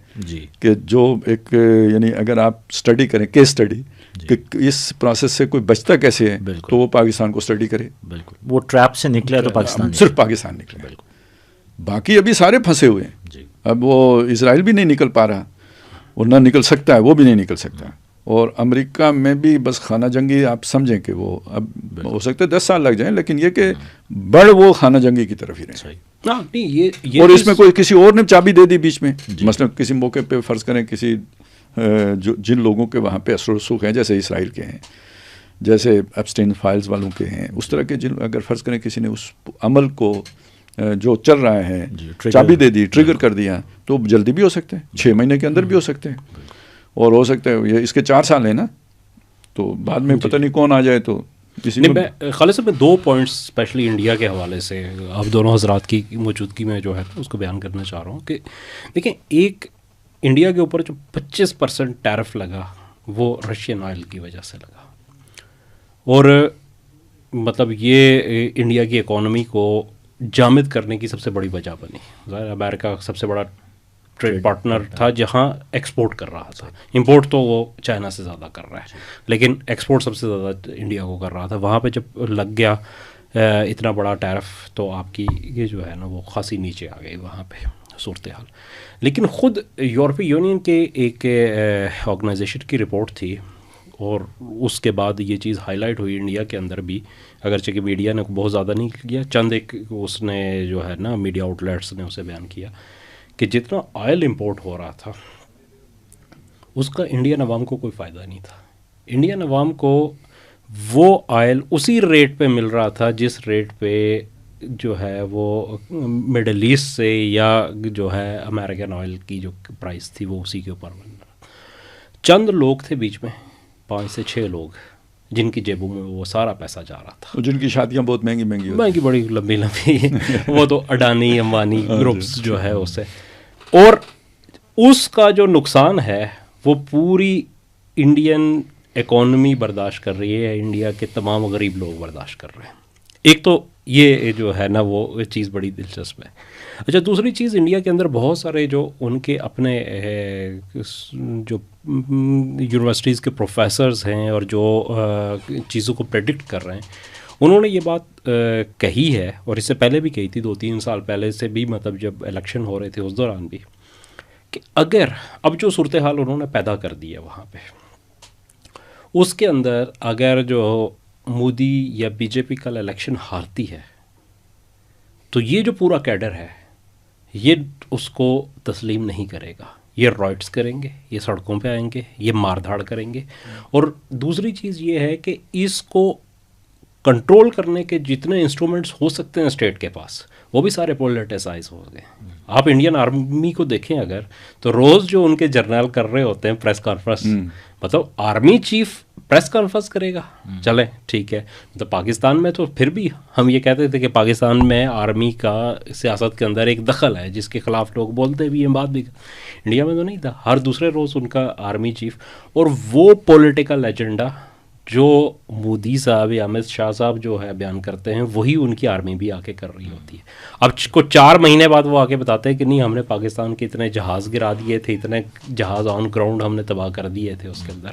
کہ جو ایک یعنی اگر آپ اسٹڈی کریں کیس اسٹڈی کہ اس پروسیس سے کوئی بچتا کیسے ہے تو وہ پاکستان کو اسٹڈی کرے. بالکل وہ ٹریپ سے نکلا تو پاکستان صرف پاکستان نکلا، باقی ابھی سارے پھنسے ہوئے ہیں. اب وہ اسرائیل بھی نہیں نکل پا رہا اور نہ نکل سکتا ہے، وہ بھی نہیں نکل سکتا. اور امریکہ میں بھی بس خانہ جنگی آپ سمجھیں کہ وہ اب ہو سکتا ہے 10 سال لگ جائیں، لیکن یہ کہ بڑھ وہ خانہ جنگی کی طرف ہی رہے. اور اس میں کوئی کسی اور نے چابی دے دی بیچ میں، مثلا کسی موقع پہ فرض کریں کسی جن لوگوں کے وہاں پہ اثر و رسوخ ہیں جیسے اسرائیل کے ہیں، جیسے ایپسٹین فائلز والوں کے ہیں، اس طرح کے جن اگر فرض کریں کسی نے اس عمل کو جو چل رہا ہے چابی دے دی، ٹریگر کر دیا، تو جلدی بھی ہو سکتے ہیں، 6 مہینے کے اندر بھی ہو سکتے ہیں، اور ہو سکتا ہے یہ اس کے 4 سال ہیں نا، تو بعد میں پتہ نہیں کون آ جائے. تو خالد صاحب میں 2 پوائنٹس اسپیشلی انڈیا کے حوالے سے آپ دونوں حضرات کی موجودگی میں جو ہے اس کو بیان کرنا چاہ رہا ہوں کہ دیکھیں ایک انڈیا کے اوپر جو 25% ٹیرف لگا وہ رشین آئل کی وجہ سے لگا، اور مطلب یہ انڈیا کی اکانومی کو جامد کرنے کی سب سے بڑی وجہ بنی. ظاہر امریکہ سب سے بڑا ٹریڈ پارٹنر تھا جہاں ایکسپورٹ کر رہا تھا، امپورٹ تو وہ چائنا سے زیادہ کر رہا ہے لیکن ایکسپورٹ سب سے زیادہ انڈیا کو کر رہا تھا. وہاں پہ جب لگ گیا اتنا بڑا ٹیرف تو آپ کی یہ جو ہے نا وہ خاصی نیچے آ گئی وہاں پہ صورتحال. لیکن خود یورپی یونین کے ایک آرگنائزیشن کی رپورٹ تھی اور اس کے بعد یہ چیز ہائی لائٹ ہوئی انڈیا کے اندر بھی، اگرچہ کہ میڈیا نے بہت زیادہ نہیں کیا، چند ایک اس نے جو ہے نا میڈیا آؤٹ لیٹس نے اسے بیان کیا کہ جتنا آئل امپورٹ ہو رہا تھا اس کا انڈین عوام کو کوئی فائدہ نہیں تھا. انڈین عوام کو وہ آئل اسی ریٹ پہ مل رہا تھا جس ریٹ پہ جو ہے وہ مڈل ایسٹ سے یا جو ہے امریکن آئل کی جو پرائس تھی وہ اسی کے اوپر مل رہا. چند لوگ تھے بیچ میں 5 سے 6 لوگ جن کی جیبوں میں وہ سارا پیسہ جا رہا تھا، جن کی شادیاں بہت مہنگی بڑی لمبی وہ تو اڈانی امبانی گروپس جو ہے اسے، اور اس کا جو نقصان ہے وہ پوری انڈین اکانومی برداشت کر رہی ہے، انڈیا کے تمام غریب لوگ برداشت کر رہے ہیں. ایک تو یہ جو ہے نا وہ چیز بڑی دلچسپ ہے. اچھا دوسری چیز، انڈیا کے اندر بہت سارے جو ان کے اپنے جو یونیورسٹیز کے پروفیسرز ہیں اور جو چیزوں کو پریڈکٹ کر رہے ہیں، انہوں نے یہ بات کہی ہے، اور اس سے پہلے بھی کہی تھی 2-3 سال پہلے سے بھی، مطلب جب الیکشن ہو رہے تھے اس دوران بھی، کہ اگر اب جو صورتحال انہوں نے پیدا کر دی ہے وہاں پہ، اس کے اندر اگر جو مودی یا بی جے پی کل الیکشن ہارتی ہے تو یہ جو پورا کیڈر ہے یہ اس کو تسلیم نہیں کرے گا. یہ رائٹس کریں گے، یہ سڑکوں پہ آئیں گے، یہ مار دھاڑ کریں گے. اور دوسری چیز یہ ہے کہ اس کو کنٹرول کرنے کے جتنے انسٹرومنٹس ہو سکتے ہیں اسٹیٹ کے پاس، وہ بھی سارے پولیٹیسائز ہو گئے. آپ انڈین آرمی کو دیکھیں اگر، تو روز جو ان کے جرنیل کر رہے ہوتے ہیں پریس کانفرنس، مطلب آرمی چیف پریس کانفرنس کرے گا، چلیں ٹھیک ہے. مطلب پاکستان میں تو پھر بھی ہم یہ کہتے تھے کہ پاکستان میں آرمی کا سیاست کے اندر ایک دخل ہے جس کے خلاف لوگ بولتے بھی ہیں، بات بھی. انڈیا میں تو نہیں تھا، ہر دوسرے روز ان کا آرمی چیف. اور وہ پولیٹیکل ایجنڈا جو مودی صاحب یا امت شاہ صاحب جو ہے بیان کرتے ہیں، وہی ان کی آرمی بھی آ کے کر رہی ہوتی ہے. اب کو 4 مہینے بعد وہ آ کے بتاتے ہیں کہ نہیں، ہم نے پاکستان کے اتنے جہاز گرا دیے تھے، اتنے جہاز آن گراؤنڈ ہم نے تباہ کر دیے تھے اس کے اندر،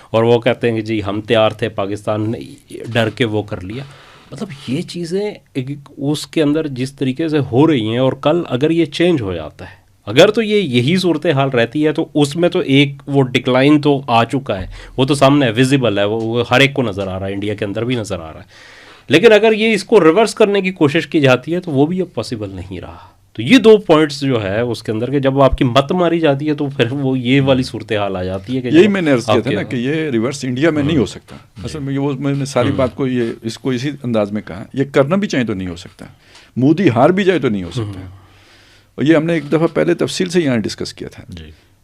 اور وہ کہتے ہیں کہ جی ہم تیار تھے، پاکستان نے ڈر کے وہ کر لیا. مطلب یہ چیزیں اس کے اندر جس طریقے سے ہو رہی ہیں، اور کل اگر یہ چینج ہو جاتا ہے، اگر تو یہی صورتحال رہتی ہے، تو اس میں تو ایک وہ ڈکلائن تو آ چکا ہے، وہ تو سامنے ہے، ویزیبل ہے، وہ ہر ایک کو نظر آ رہا ہے، انڈیا کے اندر بھی نظر آ رہا ہے. لیکن اگر یہ اس کو ریورس کرنے کی کوشش کی جاتی ہے تو وہ بھی اب پاسبل نہیں رہا. تو یہ 2 پوائنٹس جو ہے اس کے اندر کہ جب آپ کی مت ماری جاتی ہے تو پھر وہ یہ والی صورتحال آ جاتی ہے کہ یہی میں نے عرض کیا تھا نا کہ یہ ریورس انڈیا میں نہیں ہو سکتا. اصل میں وہ میں نے ساری بات کو اس کو اسی انداز میں کہا، یہ کرنا بھی چاہے تو نہیں ہو سکتا، مودی ہار بھی جائے تو نہیں ہو سکتا. اور یہ ہم نے ایک دفعہ پہلے تفصیل سے یہاں ڈسکس کیا تھا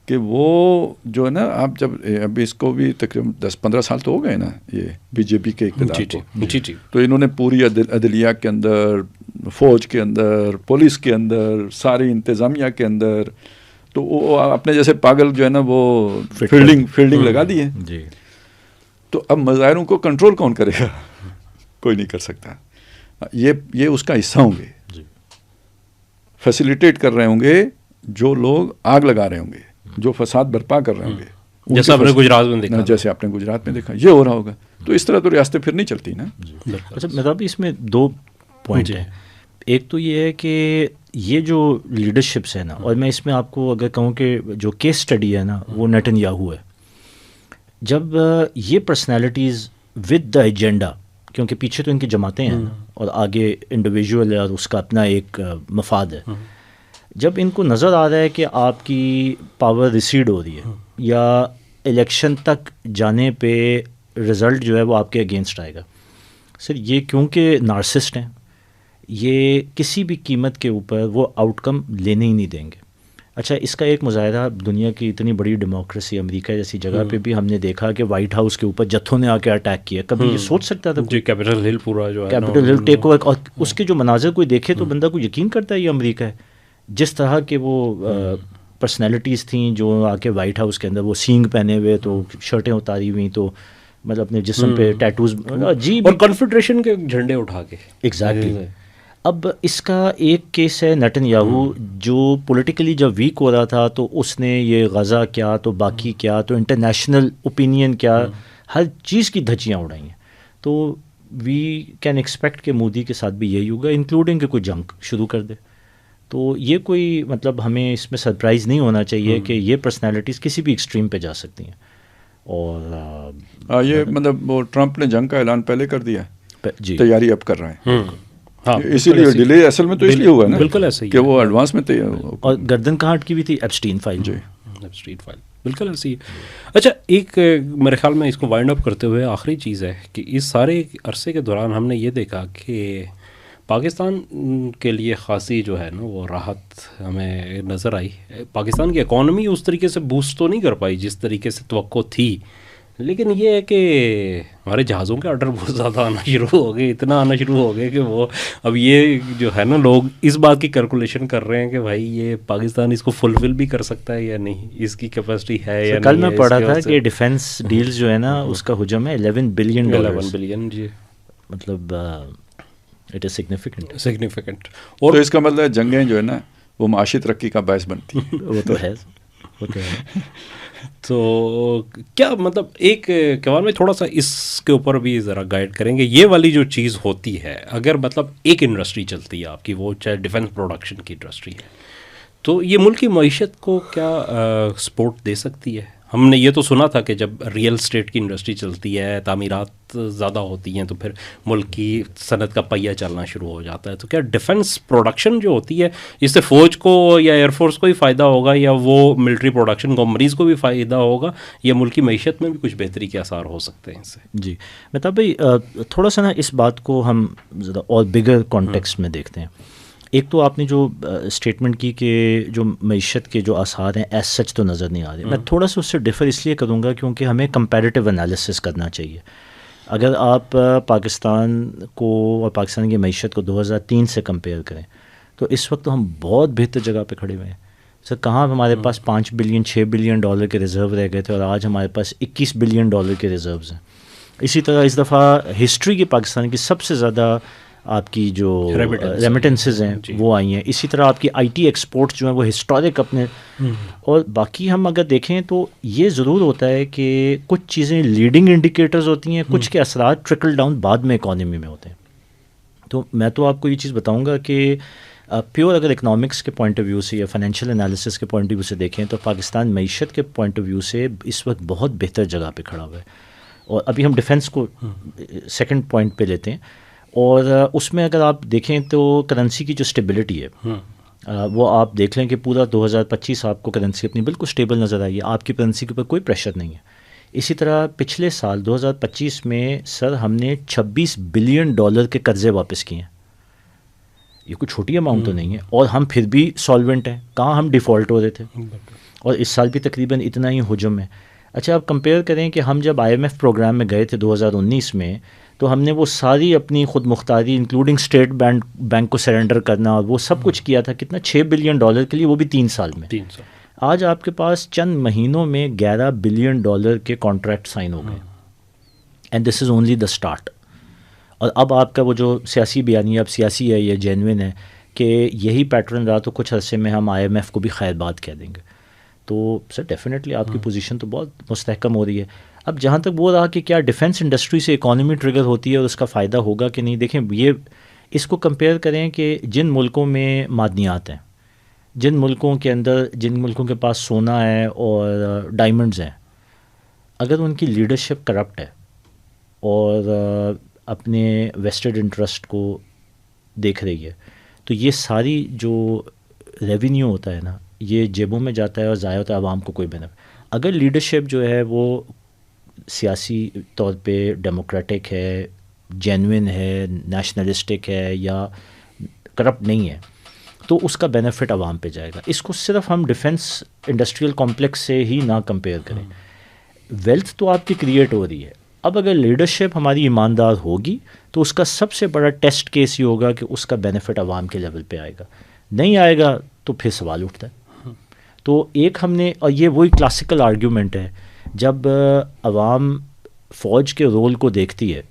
کہ وہ جو ہے نا، آپ جب ابھی اس کو بھی تقریباً 10-15 سال تو ہو گئے نا یہ بی جے پی کے اقتدار کو، تو انہوں نے پوری عدلیہ کے اندر، فوج کے اندر، پولیس کے اندر، ساری انتظامیہ کے اندر، تو وہ اپنے جیسے پاگل جو ہے نا وہ فیلڈنگ لگا دی ہے. تو اب مظاہروں کو کنٹرول کون کرے گا؟ کوئی نہیں کر سکتا. یہ اس کا حصہ ہوں گے، فیسیلیٹیٹ کر رہے ہوں گے جو لوگ آگ لگا رہے ہوں گے، جو فساد برپا کر رہے ہوں گے، جیسے آپ نے گجرات میں دیکھا، جیسے آپ نے گجرات میں دیکھا، یہ ہو رہا ہوگا. تو اس طرح تو ریاستیں پھر نہیں چلتی نا. اچھا مطلب اس میں 2 پوائنٹ ہیں. ایک تو یہ ہے کہ یہ جو لیڈرشپس ہے نا، اور میں اس میں آپ کو اگر کہوں کہ جو کیس اسٹڈی ہے نا وہ نیتن یاہو ہے. جب یہ پرسنالٹیز ود دا ایجنڈا، کیونکہ پیچھے تو ان کی جماعتیں ہیں اور آگے انڈیویجول ہے اور اس کا اپنا ایک مفاد ہے، جب ان کو نظر آ رہا ہے کہ آپ کی پاور ریسیڈ ہو رہی ہے یا الیکشن تک جانے پہ رزلٹ جو ہے وہ آپ کے اگینسٹ آئے گا، سر یہ کیونکہ نارسسٹ ہیں، یہ کسی بھی قیمت کے اوپر وہ آؤٹ کم لینے ہی نہیں دیں گے. اچھا اس کا ایک مظاہرہ دنیا کی اتنی بڑی ڈیموکریسی امریکہ جیسی جگہ پہ بھی ہم نے دیکھا کہ وائٹ ہاؤس کے اوپر جتھوں نے آ کے اٹیک کیا. کبھی یہ سوچ سکتا تھا جی کیپٹل ہل پورا جو ہے کیپٹل ہل ٹیک اوور، اور اس کے جو مناظر کوئی دیکھے تو بندہ کو یقین کرتا ہے یہ امریکہ ہے. جس طرح کے وہ پرسنالٹیز تھیں جو آ کے وائٹ ہاؤس کے اندر وہ سینگ پہنے ہوئے تو شرٹیں اتاری ہوئی تو مطلب اپنے جسم پہ ٹیٹوز، عجیب، اور کنفیڈریشن کے جھنڈے اٹھا کے. ایگزیکٹلی. اب اس کا ایک کیس ہے نیتن یاہو جو پولیٹیکلی جب ویک ہو رہا تھا تو اس نے یہ غزہ کیا تو باقی کیا تو انٹرنیشنل اوپینین کیا، ہر چیز کی دھچیاں اڑائی ہیں. تو وی کین ایکسپیکٹ کہ مودی کے ساتھ بھی یہی ہوگا، انکلوڈنگ کہ کوئی جنگ شروع کر دے. تو یہ کوئی مطلب ہمیں اس میں سرپرائز نہیں ہونا چاہیے کہ یہ پرسنالٹیز کسی بھی ایکسٹریم پہ جا سکتی ہیں. اور یہ مطلب وہ ٹرمپ نے جنگ کا اعلان پہلے کر دیا، جی تیاری اب کر رہے ہیں، اسی لیے ڈیلے اصل میں تو اس لیے ہوا نا، بالکل ایسے ہی کہ وہ ایڈوانس میں اور گردن کہاں اٹکی بھی تھی ایپسٹین فائل. جی ایپسٹین فائل بالکل ایسی ہے. اچھا ایک میرے خیال میں اس کو وائنڈ اپ کرتے ہوئے آخری چیز ہے کہ اس سارے عرصے کے دوران ہم نے یہ دیکھا کہ پاکستان کے لیے خاصی جو ہے نا وہ راحت ہمیں نظر آئی. پاکستان کی اکانومی اس طریقے سے بوسٹ تو نہیں کر پائی جس طریقے سے توقع تھی لیکن یہ ہے کہ ہمارے جہازوں کے آرڈر بہت زیادہ آنا شروع ہو گئے، اتنا آنا شروع ہو گئے کہ وہ اب یہ جو ہے نا لوگ اس بات کی کیلکولیشن کر رہے ہیں کہ بھائی یہ پاکستان اس کو فلفل بھی کر سکتا ہے یا نہیں، اس کی کیپیسٹی ہے یا نہیں. کل میں پڑھا تھا کہ ڈیفینس ڈیلز جو ہے نا اس کا حجم ہے 11 بلین $11 جی، مطلب اٹ از سگنیفیکنٹ. اور تو اس کا مطلب جنگیں جو ہے نا وہ معاشی ترقی کا باعث بنتی ہیں. وہ تو ہے. تو کیا مطلب ایک کمال میں تھوڑا سا اس کے اوپر بھی ذرا گائیڈ کریں گے، یہ والی جو چیز ہوتی ہے اگر مطلب ایک انڈسٹری چلتی ہے آپ کی، وہ چاہے ڈیفینس پروڈکشن کی انڈسٹری ہے، تو یہ ملک کی معیشت کو کیا سپورٹ دے سکتی ہے؟ ہم نے یہ تو سنا تھا کہ جب ریئل اسٹیٹ کی انڈسٹری چلتی ہے، تعمیرات زیادہ ہوتی ہیں، تو پھر ملک کی صنعت کا پہیہ چلنا شروع ہو جاتا ہے. تو کیا ڈیفنس پروڈکشن جو ہوتی ہے اس سے فوج کو یا ایئر فورس کو ہی فائدہ ہوگا، یا وہ ملٹری پروڈکشن کمپنیز کو بھی فائدہ ہوگا، یا ملک کی معیشت میں بھی کچھ بہتری کے آثار ہو سکتے ہیں اس سے؟ جی مطلب بھائی تھوڑا سا نا اس بات کو ہم ذرا اور بگر کانٹیکسٹ میں دیکھتے ہیں. ایک تو آپ نے جو اسٹیٹمنٹ کی کہ جو معیشت کے جو آثار ہیں ایز سچ تو نظر نہیں آ رہے، میں تھوڑا سا اس سے ڈفر اس لیے کروں گا کیونکہ ہمیں کمپیریٹیو انالیسس کرنا چاہیے. اگر آپ پاکستان کو اور پاکستان کی معیشت کو 2003 سے کمپیئر کریں تو اس وقت ہم بہت بہتر جگہ پہ کھڑے ہوئے ہیں. سر کہاں ہمارے پاس 5 بلین 6 بلین ڈالر کے ریزرو رہ گئے تھے اور آج ہمارے پاس 21 بلین ڈالر کے ریزروز ہیں. اسی طرح اس دفعہ ہسٹری کی پاکستان کی سب سے زیادہ آپ کی جو ریمیٹنسز ہیں وہ آئی ہیں. اسی طرح آپ کی آئی ٹی ایکسپورٹس جو ہیں وہ ہسٹورک اپنے، اور باقی ہم اگر دیکھیں تو یہ ضرور ہوتا ہے کہ کچھ چیزیں لیڈنگ انڈیکیٹرز ہوتی ہیں، کچھ کے اثرات ٹرکل ڈاؤن بعد میں اکانومی میں ہوتے ہیں. تو میں تو آپ کو یہ چیز بتاؤں گا کہ پیور اگر اکنامکس کے پوائنٹ آف ویو سے یا فائنینشیل انالیسس کے پوائنٹ آف ویو سے دیکھیں تو پاکستان معیشت کے پوائنٹ آف ویو سے اس وقت بہت بہتر جگہ پہ کھڑا ہوا ہے. اور ابھی ہم ڈیفینس کو سیکنڈ پوائنٹ پہ لیتے ہیں، اور اس میں اگر آپ دیکھیں تو کرنسی کی جو اسٹیبلٹی ہے وہ آپ دیکھ لیں کہ پورا 2025 آپ کو کرنسی اپنی بالکل اسٹیبل نظر آئی ہے، آپ کی کرنسی کے اوپر کوئی پریشر نہیں ہے. اسی طرح پچھلے سال 2025 میں سر ہم نے 26 بلین ڈالر کے قرضے واپس کیے ہیں. یہ کوئی چھوٹی اماؤنٹ تو نہیں ہے، اور ہم پھر بھی سالوینٹ ہیں. کہاں ہم ڈیفالٹ ہو رہے تھے، اور اس سال بھی تقریباً اتنا ہی حجم ہے. اچھا آپ کمپیئر کریں کہ ہم جب IMF پروگرام میں گئے تھے 2019 میں، تو ہم نے وہ ساری اپنی خود مختاری انکلوڈنگ اسٹیٹ بینک کو سرنڈر کرنا اور وہ سب کچھ کیا تھا، کتنا 6 بلین ڈالر کے لیے، وہ بھی 3 سال میں. آج آپ کے پاس چند مہینوں میں 11 بلین ڈالر کے کانٹریکٹ سائن ہو گئے، and this is only the start. اور اب آپ کا وہ جو سیاسی بیانیہ اب سیاسی ہے یا جینوئن ہے کہ یہی پیٹرن رہا تو کچھ عرصے میں ہم IMF کو بھی خیر بات کہہ دیں گے. تو سر ڈیفینیٹلی آپ کی پوزیشن تو بہت مستحکم ہو رہی ہے. اب جہاں تک وہ رہا کہ کیا ڈیفینس انڈسٹری سے اکانومی ٹریگر ہوتی ہے اور اس کا فائدہ ہوگا کہ نہیں، دیکھیں یہ اس کو کمپیئر کریں کہ جن ملکوں میں معدنیات ہیں، جن ملکوں کے اندر، جن ملکوں کے پاس سونا ہے اور ڈائمنڈز ہیں، اگر ان کی لیڈرشپ کرپٹ ہے اور اپنے ویسٹڈ انٹرسٹ کو دیکھ رہی ہے، تو یہ ساری جو ریونیو ہوتا ہے نا یہ جیبوں میں جاتا ہے اور ضائع ہوتا ہے، عوام کو کوئی بینیفٹ. اگر لیڈرشپ جو ہے وہ سیاسی طور پہ ڈیموکریٹک ہے، جینوئن ہے، نیشنلسٹک ہے یا کرپٹ نہیں ہے، تو اس کا بینیفٹ عوام پہ جائے گا. اس کو صرف ہم ڈیفینس انڈسٹریل کمپلیکس سے ہی نہ کمپیئر کریں. ویلتھ تو آپ کی کریٹ ہو رہی ہے. اب اگر لیڈرشپ ہماری ایماندار ہوگی تو اس کا سب سے بڑا ٹیسٹ کیس یہ ہوگا کہ اس کا بینیفٹ عوام کے لیول پہ آئے گا. نہیں آئے گا تو پھر سوال اٹھتا ہے. تو ایک ہم نے، اور یہ وہی کلاسیکل آرگیومنٹ ہے، جب عوام فوج کے رول کو دیکھتی ہے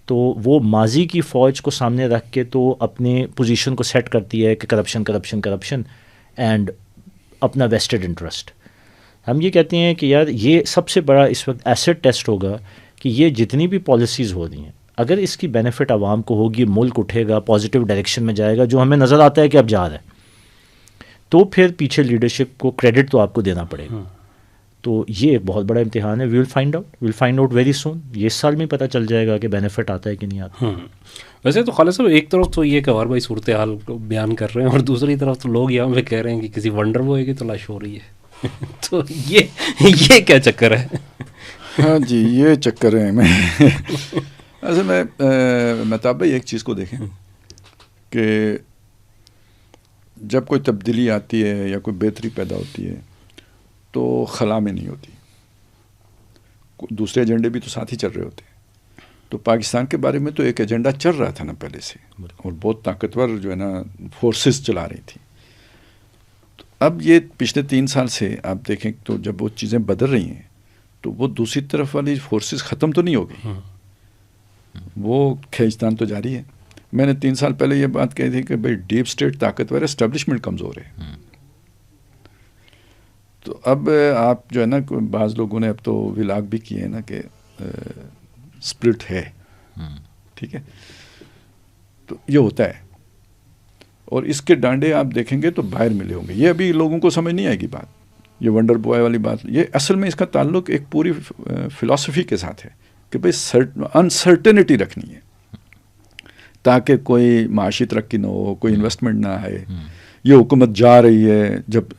تو وہ ماضی کی فوج کو سامنے رکھ کے تو اپنے پوزیشن کو سیٹ کرتی ہے کہ کرپشن کرپشن کرپشن اینڈ اپنا ویسٹڈ انٹرسٹ. ہم یہ کہتے ہیں کہ یار یہ سب سے بڑا اس وقت ایسٹ ٹیسٹ ہوگا کہ یہ جتنی بھی پالیسیز ہو رہی ہیں اگر اس کی بینیفٹ عوام کو ہوگی، ملک اٹھے گا، پازیٹیو ڈائریکشن میں جائے گا، جو ہمیں نظر آتا ہے کہ اب جا رہا ہے، تو پھر پیچھے لیڈرشپ کو کریڈٹ تو آپ کو دینا پڑے گا. تو یہ ایک بہت بڑا امتحان ہے. We will find out very soon. یہ اس سال میں پتہ چل جائے گا کہ بینیفٹ آتا ہے کہ نہیں آتا. ویسے تو خالد صاحب ایک طرف تو یہ کہ اور بھائی صورتحال کو بیان کر رہے ہیں، اور دوسری طرف تو لوگ یہاں پہ کہہ رہے ہیں کہ کسی ونڈر بوائے کی تلاش ہو رہی ہے. تو یہ کیا چکر ہے؟ ہاں جی یہ چکر ہے. میں ایسے میں مہتاب بھائی ایک چیز کو دیکھیں کہ جب کوئی تبدیلی آتی ہے یا کوئی بہتری پیدا ہوتی ہے تو خلا میں نہیں ہوتی. دوسرے ایجنڈے بھی تو ساتھ ہی چل رہے ہوتے ہیں. تو پاکستان کے بارے میں تو ایک ایجنڈا چل رہا تھا نا پہلے سے, اور بہت طاقتور جو ہے نا فورسز چلا رہی تھی. تو اب یہ پچھلے 3 سال سے آپ دیکھیں تو جب وہ چیزیں بدل رہی ہیں تو وہ دوسری طرف والی فورسز ختم تو نہیں ہو گئی, وہ کھینچتان تو جاری ہے. میں نے 3 سال پہلے یہ بات کہی تھی کہ بھائی ڈیپ اسٹیٹ طاقتور ہے, اسٹیبلشمنٹ کمزور ہے. تو اب آپ جو ہے نا بعض لوگوں نے اب تو ولاگ بھی کیے ہیں نا کہ اسپلٹ ہے, ٹھیک ہے, تو یہ ہوتا ہے. اور اس کے ڈانڈے آپ دیکھیں گے تو باہر ملے ہوں گے. یہ ابھی لوگوں کو سمجھ نہیں آئے گی بات, یہ ونڈر بوائے والی بات. یہ اصل میں اس کا تعلق ایک پوری فلاسفی کے ساتھ ہے کہ بھائی انسرٹنٹی رکھنی ہے تاکہ کوئی معاشی ترقی نہ ہو, کوئی انویسٹمنٹ نہ آئے. یہ حکومت جا رہی ہے, جب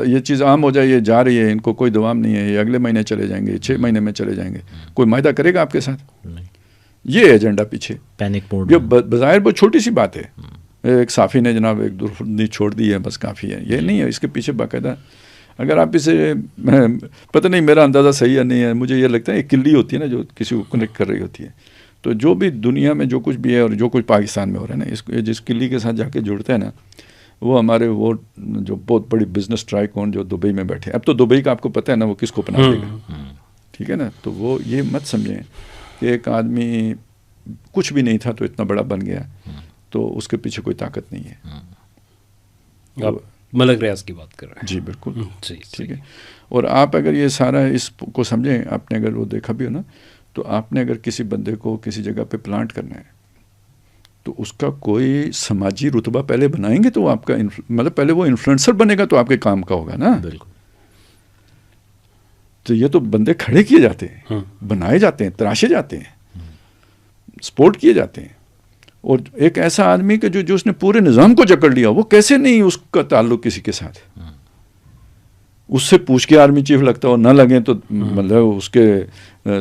یہ چیز عام ہو جائے, یہ جا رہی ہے, ان کو کوئی دوام نہیں ہے, یہ اگلے مہینے چلے جائیں گے, 6 مہینے میں چلے جائیں گے, کوئی معاہدہ کرے گا آپ کے ساتھ؟ یہ ایجنڈا پیچھے پینک موڈ. یہ بظاہر بہت چھوٹی سی بات ہے, ایک صافی نے جناب ایک دردی چھوڑ دی ہے بس کافی ہے, یہ نہیں ہے. اس کے پیچھے باقاعدہ اگر آپ اسے, پتہ نہیں میرا اندازہ صحیح ہے نہیں ہے, مجھے یہ لگتا ہے ایک کلی ہوتی ہے نا جو کسی کو کنیکٹ کر رہی ہوتی ہے. تو جو بھی دنیا میں جو کچھ بھی ہے اور جو کچھ پاکستان میں ہو رہا ہے نا, اس کو جس کلی کے ساتھ جا کے جڑتا ہے نا, وہ ہمارے وہ جو بہت بڑی بزنس ٹرائیکون جو دبئی میں بیٹھے, اب تو دبئی کا آپ کو پتہ ہے نا وہ کس کو پناہ دے گا, ٹھیک ہے نا. تو وہ یہ مت سمجھیں کہ ایک آدمی کچھ بھی نہیں تھا تو اتنا بڑا بن گیا, تو اس کے پیچھے کوئی طاقت نہیں ہے. آپ ملک ریاض کی بات کر رہے ہیں؟ جی بالکل, جی ٹھیک ہے. اور آپ اگر یہ سارا اس کو سمجھیں, آپ نے اگر وہ دیکھا بھی ہو نا, تو آپ نے اگر کسی بندے کو کسی جگہ پہ پلانٹ کرنا ہے تو اس کا کوئی سماجی رتبہ پہلے بنائیں گے تو وہ آپ کا مطلب پہلے وہ انفلوئنسر بنے گا تو آپ کے کام کا ہوگا نا. بالکل. تو یہ تو بندے کھڑے کیے جاتے ہیں, بنائے جاتے ہیں, تراشے جاتے ہیں, سپورٹ کیے جاتے ہیں. اور ایک ایسا آدمی کہ جو اس نے پورے نظام کو جکڑ لیا, وہ کیسے نہیں اس کا تعلق کسی کے ساتھ, اس سے پوچھ کے آرمی چیف لگتا ہو, نہ لگیں تو مطلب اس کے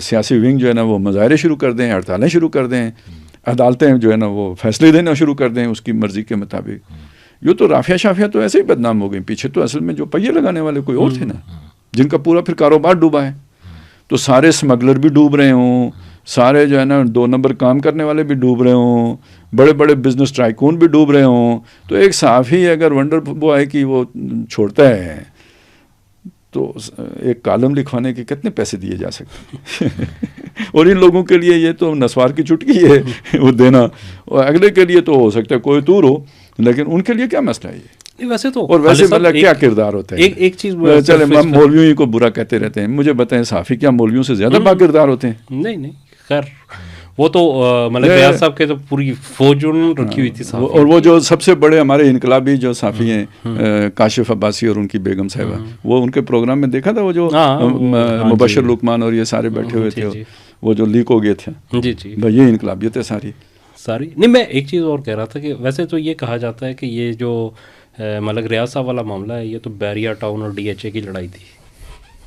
سیاسی ونگ جو ہے نا وہ مظاہرے شروع کر دیں, ہڑتالیں شروع کر دیں, عدالتیں جو ہے نا وہ فیصلے دینا شروع کر دیں اس کی مرضی کے مطابق. یہ تو رافیہ شافیہ تو ایسے ہی بدنام ہو گئی, پیچھے تو اصل میں جو پہیے لگانے والے کوئی اور تھے نا, جن کا پورا پھر کاروبار ڈوبا ہے. تو سارے اسمگلر بھی ڈوب رہے ہوں, سارے جو ہے نا 2 نمبر کام کرنے والے بھی ڈوب رہے ہوں, بڑے بڑے بزنس ٹرائیکون بھی ڈوب رہے ہوں. تو ایک صحافی اگر ونڈر بوائے کی وہ چھوڑتا ہے تو ایک کالم لکھوانے کے کتنے پیسے دیے جا سکتے ہیں. اور ان لوگوں کے لیے یہ تو نسوار کی چٹکی ہے وہ دینا, اور اگلے کے لیے تو ہو سکتا ہے کوئی طور ہو, لیکن ان کے لیے کیا مسئلہ ہے یہ؟ ویسے تو اور ویسے مطلب کیا کردار ہوتا ہے؟ ایک چیز چلے ہم مولویوں کو برا کہتے رہتے ہیں, مجھے بتائیں صحافی کیا مولویوں سے زیادہ با کردار ہوتے ہیں؟ نہیں خیر, وہ تو ملک ریاض صاحب کے تو پوری فوج رکھی ہوئی تھی. اور وہ جو سب سے بڑے ہمارے انقلابی جو صحافی ہیں کاشف عباسی اور ان کی بیگم صاحبہ, وہ ان کے پروگرام میں دیکھا تھا, وہ جو مبشر لقمان اور یہ سارے بیٹھے ہوئے تھے, وہ جو لیک ہو گئے تھے. جی جی, یہ انقلابیت ہے ساری. نہیں, میں ایک چیز اور کہہ رہا تھا کہ ویسے تو یہ کہا جاتا ہے کہ یہ جو ملک ریاض صاحب والا معاملہ ہے یہ تو بیریا ٹاؤن اور ڈی ایچ اے کی لڑائی تھی.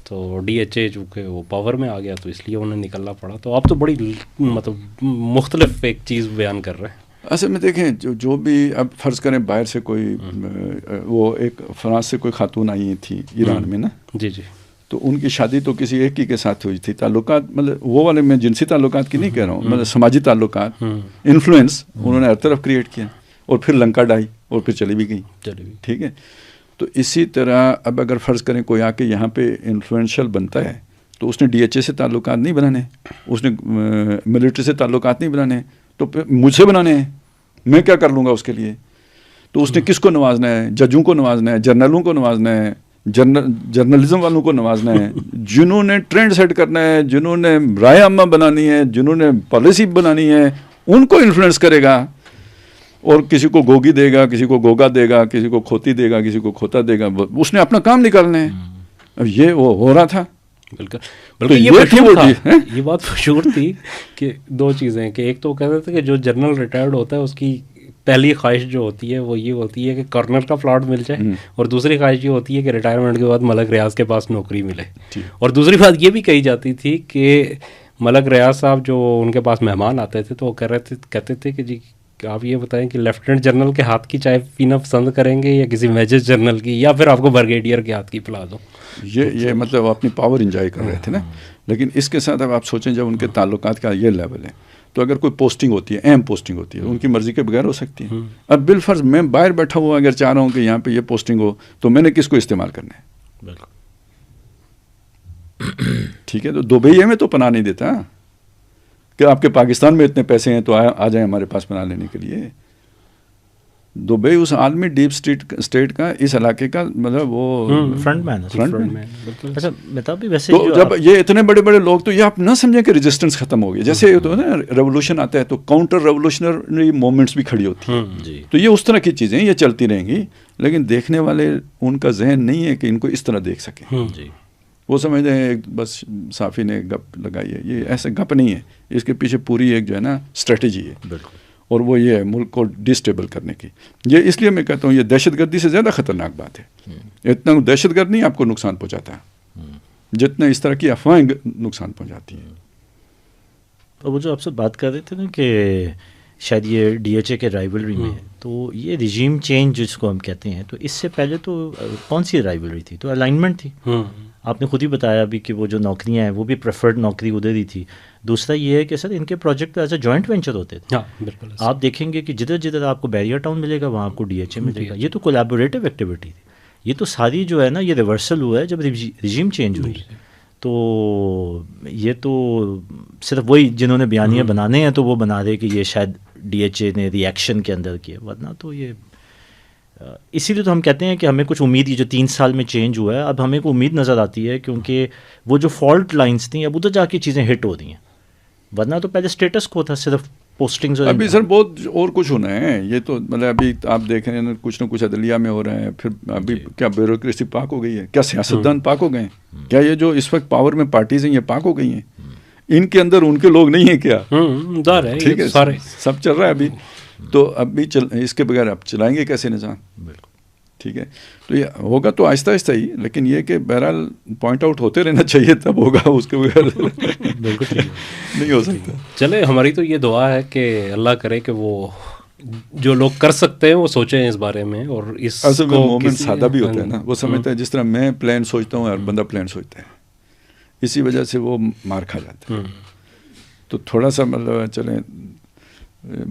تو ڈی ایچ اے چونکہ وہ پاور میں آ گیا تو اس لیے انہیں نکلنا پڑا. تو آپ تو بڑی مطلب مختلف ایک چیز بیان کر رہے ہیں. اصل میں دیکھیں جو بھی اب فرض کریں باہر سے کوئی وہ ایک فرانس سے کوئی خاتون آئی تھی ایران میں نا, جی جی, تو ان کی شادی تو کسی ایک ہی کے ساتھ ہوئی تھی. تعلقات مطلب وہ والے میں جنسی تعلقات کی نہیں کہہ رہا ہوں, مطلب سماجی تعلقات, انفلوئنس انہوں نے ہر طرف کریٹ کیا, اور پھر لنکا ڈائی اور پھر چلی بھی گئی. ٹھیک ہے. تو اسی طرح اب اگر فرض کریں کوئی آ کے یہاں پہ انفلوئنشل بنتا ہے تو اس نے ڈی ایچ اے سے تعلقات نہیں بنانے, اس نے ملٹری سے تعلقات نہیں بنانے, تو مجھ سے بنانے ہیں, میں کیا کر لوں گا اس کے لیے. تو اس نے کس کو نوازنا ہے؟ ججوں کو نوازنا ہے, جرنلوں کو نوازنا ہے, جرنلزم والوں کو نوازنا ہے, جنہوں نے ٹرینڈ سیٹ کرنا ہے, جنہوں نے رائے عامہ بنانی ہے, جنہوں نے پالیسی بنانی ہے, ان کو انفلوئنس کرے گا. اور کسی کو گوگی دے گا, کسی کو گوگا دے گا, کسی کو کھوتی دے گا, کسی کو کھوتا دے گا, اس نے اپنا کام نکالنا ہے. اب یہ وہ ہو رہا تھا. بالکل یہ بات مشہور تھی کہ 2 چیزیں, کہ ایک تو کہتے تھے کہ جو جنرل ریٹائرڈ ہوتا ہے اس کی پہلی خواہش جو ہوتی ہے وہ یہ ہوتی ہے کہ گورنر کا پلاٹ مل جائے, اور دوسری خواہش یہ ہوتی ہے کہ ریٹائرمنٹ کے بعد ملک ریاض کے پاس نوکری ملے. اور دوسری بات یہ بھی کہی جاتی تھی کہ ملک ریاض صاحب جو ان کے پاس مہمان آتے تھے تو وہ کہتے تھے کہ جی کہ آپ یہ بتائیں کہ لیفٹیننٹ جنرل کے ہاتھ کی چائے پینا پسند کریں گے یا کسی میجر جنرل کی, یا پھر آپ کو بریگیڈیئر کے ہاتھ کی پلا دو؟ یہ مطلب اپنی پاور انجوائے کر رہے تھے نا. لیکن اس کے ساتھ اب آپ سوچیں جب ان کے تعلقات کا یہ لیول ہے تو اگر کوئی پوسٹنگ ہوتی ہے, اہم پوسٹنگ ہوتی ہے, ان کی مرضی کے بغیر ہو سکتی ہے. اب بالفرض میں باہر بیٹھا ہوا اگر چاہ رہا ہوں کہ یہاں پہ یہ پوسٹنگ ہو تو میں نے کس کو استعمال کرنا ہے؟ بالکل ٹھیک ہے, تو دبئی میں تو پناہ نہیں دیتا کہ آپ کے پاکستان میں اتنے پیسے ہیں تو آ جائیں ہمارے پاس پناہ لینے کے لیے. دبئی اس عالمی ڈیپ اسٹیٹ کا, اس علاقے کا مطلب وہ فرنٹ مین. اچھا مہتاب بھی ویسے تو جب یہ اتنے بڑے بڑے لوگ, تو یہ آپ نہ سمجھیں کہ ریزسٹنس ختم ہو گئی. جیسے تو نا ریولوشن آتا ہے تو کاؤنٹر ریولوشنری موومنٹس بھی کھڑی ہوتی ہیں. تو یہ اس طرح کی چیزیں یہ چلتی رہیں گی, لیکن دیکھنے والے ان کا ذہن نہیں ہے کہ ان کو اس طرح دیکھ سکیں. وہ سمجھتے ہیں بس صافی نے گپ لگائی ہے. یہ ایسے گپ نہیں ہے, اس کے پیچھے پوری ایک جو ہے نا اسٹریٹجی ہے. بالکل. اور وہ یہ ہے ملک کو ڈسٹیبل کرنے کی. یہ اس لیے میں کہتا ہوں یہ دہشت گردی سے زیادہ خطرناک بات ہے. اتنا دہشت گرد نہیں آپ کو نقصان پہنچاتا ہے جتنا اس طرح کی افواہیں نقصان پہنچاتی ہیں. اور وہ جو آپ سے بات کر رہے تھے نا کہ شاید یہ ڈی ایچ اے کے رائیولری میں ہے, تو یہ رجیم چینج جس کو ہم کہتے ہیں, تو اس سے پہلے تو کون سی رائیولری تھی؟ تو الائنمنٹ تھی. آپ نے خود ہی بتایا ابھی کہ وہ جو نوکریاں ہیں وہ بھی پریفرڈ نوکری ادھر ہی تھی. دوسرا یہ ہے کہ سر ان کے project as a joint venture ہوتے تھے. بالکل. آپ دیکھیں گے کہ جدھر جدھر آپ کو بیریئر ٹاؤن ملے گا وہاں آپ کو ڈی ایچ اے ملے گا. یہ تو کولیبوریٹو ایکٹیویٹی تھی. یہ تو ساری جو ہے نا یہ ریورسل ہوا ہے جب رجیم چینج ہوئی. تو یہ تو صرف وہی جنہوں نے بیانیے بنانے ہیں تو وہ بنا دے کہ یہ شاید ڈی ایچ اے نے ری ایکشن کے اندر کیا, ورنہ تو یہ اسی لیے تو ہم کہتے ہیں کہ ہمیں کچھ امید, یہ جو 3 سال میں چینج ہوا ہے اب ہمیں کو امید نظر آتی ہے, کیونکہ وہ جو فالٹ لائنس تھیں اب ادھر جا کے چیزیں ہٹ ہو رہی ہیں, ورنہ تو پہلے اسٹیٹس کو تھا صرف پوسٹنگز. ابھی سر بہت اور کچھ ہونا ہے. یہ تو مطلب ابھی آپ دیکھ رہے ہیں کچھ نہ کچھ عدلیہ میں ہو رہا ہے. پھر ابھی کیا بیوروکریسی پاک ہو گئی ہے؟ کیا سیاستدان پاک ہو گئے ہیں؟ کیا یہ جو اس وقت پاور میں پارٹیز ہیں یہ پاک ہو گئی ہیں؟ ان کے اندر ان کے لوگ نہیں ہیں کیا؟ ٹھیک ہے, سب چل رہا ہے ابھی. تو ابھی اس کے بغیر آپ چلائیں گے کیسے نظام؟ بالکل ٹھیک ہے. تو یہ ہوگا تو آہستہ آہستہ ہی, لیکن یہ کہ بہرحال پوائنٹ آؤٹ ہوتے رہنا چاہیے تب ہوگا, اس کے بغیر بالکل نہیں ہو سکتا. چلے ہماری تو یہ دعا ہے کہ اللہ کرے کہ وہ جو لوگ کر سکتے ہیں وہ سوچیں اس بارے میں. اور اس اصل میں مومن سادہ بھی ہوتا ہے نا, وہ سمجھتا ہے جس طرح میں پلان سوچتا ہوں اور بندہ پلان سوچتا ہے, اسی وجہ سے وہ مار کھا جاتا ہے. تو تھوڑا سا مطلب چلیں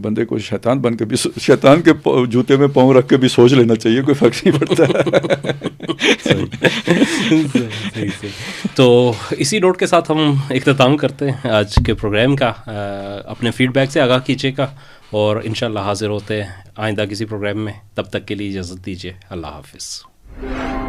بندے کو شیطان بن کے بھی, شیطان کے جوتے میں پاؤں رکھ کے بھی سوچ لینا چاہیے, کوئی فرق نہیں پڑتا. تو اسی نوٹ کے ساتھ ہم اختتام کرتے ہیں آج کے پروگرام کا. اپنے فیڈ بیک سے آگاہ کیجیے گا اور انشاءاللہ حاضر ہوتے ہیں آئندہ کسی پروگرام میں. تب تک کے لیے اجازت دیجیے. اللہ حافظ.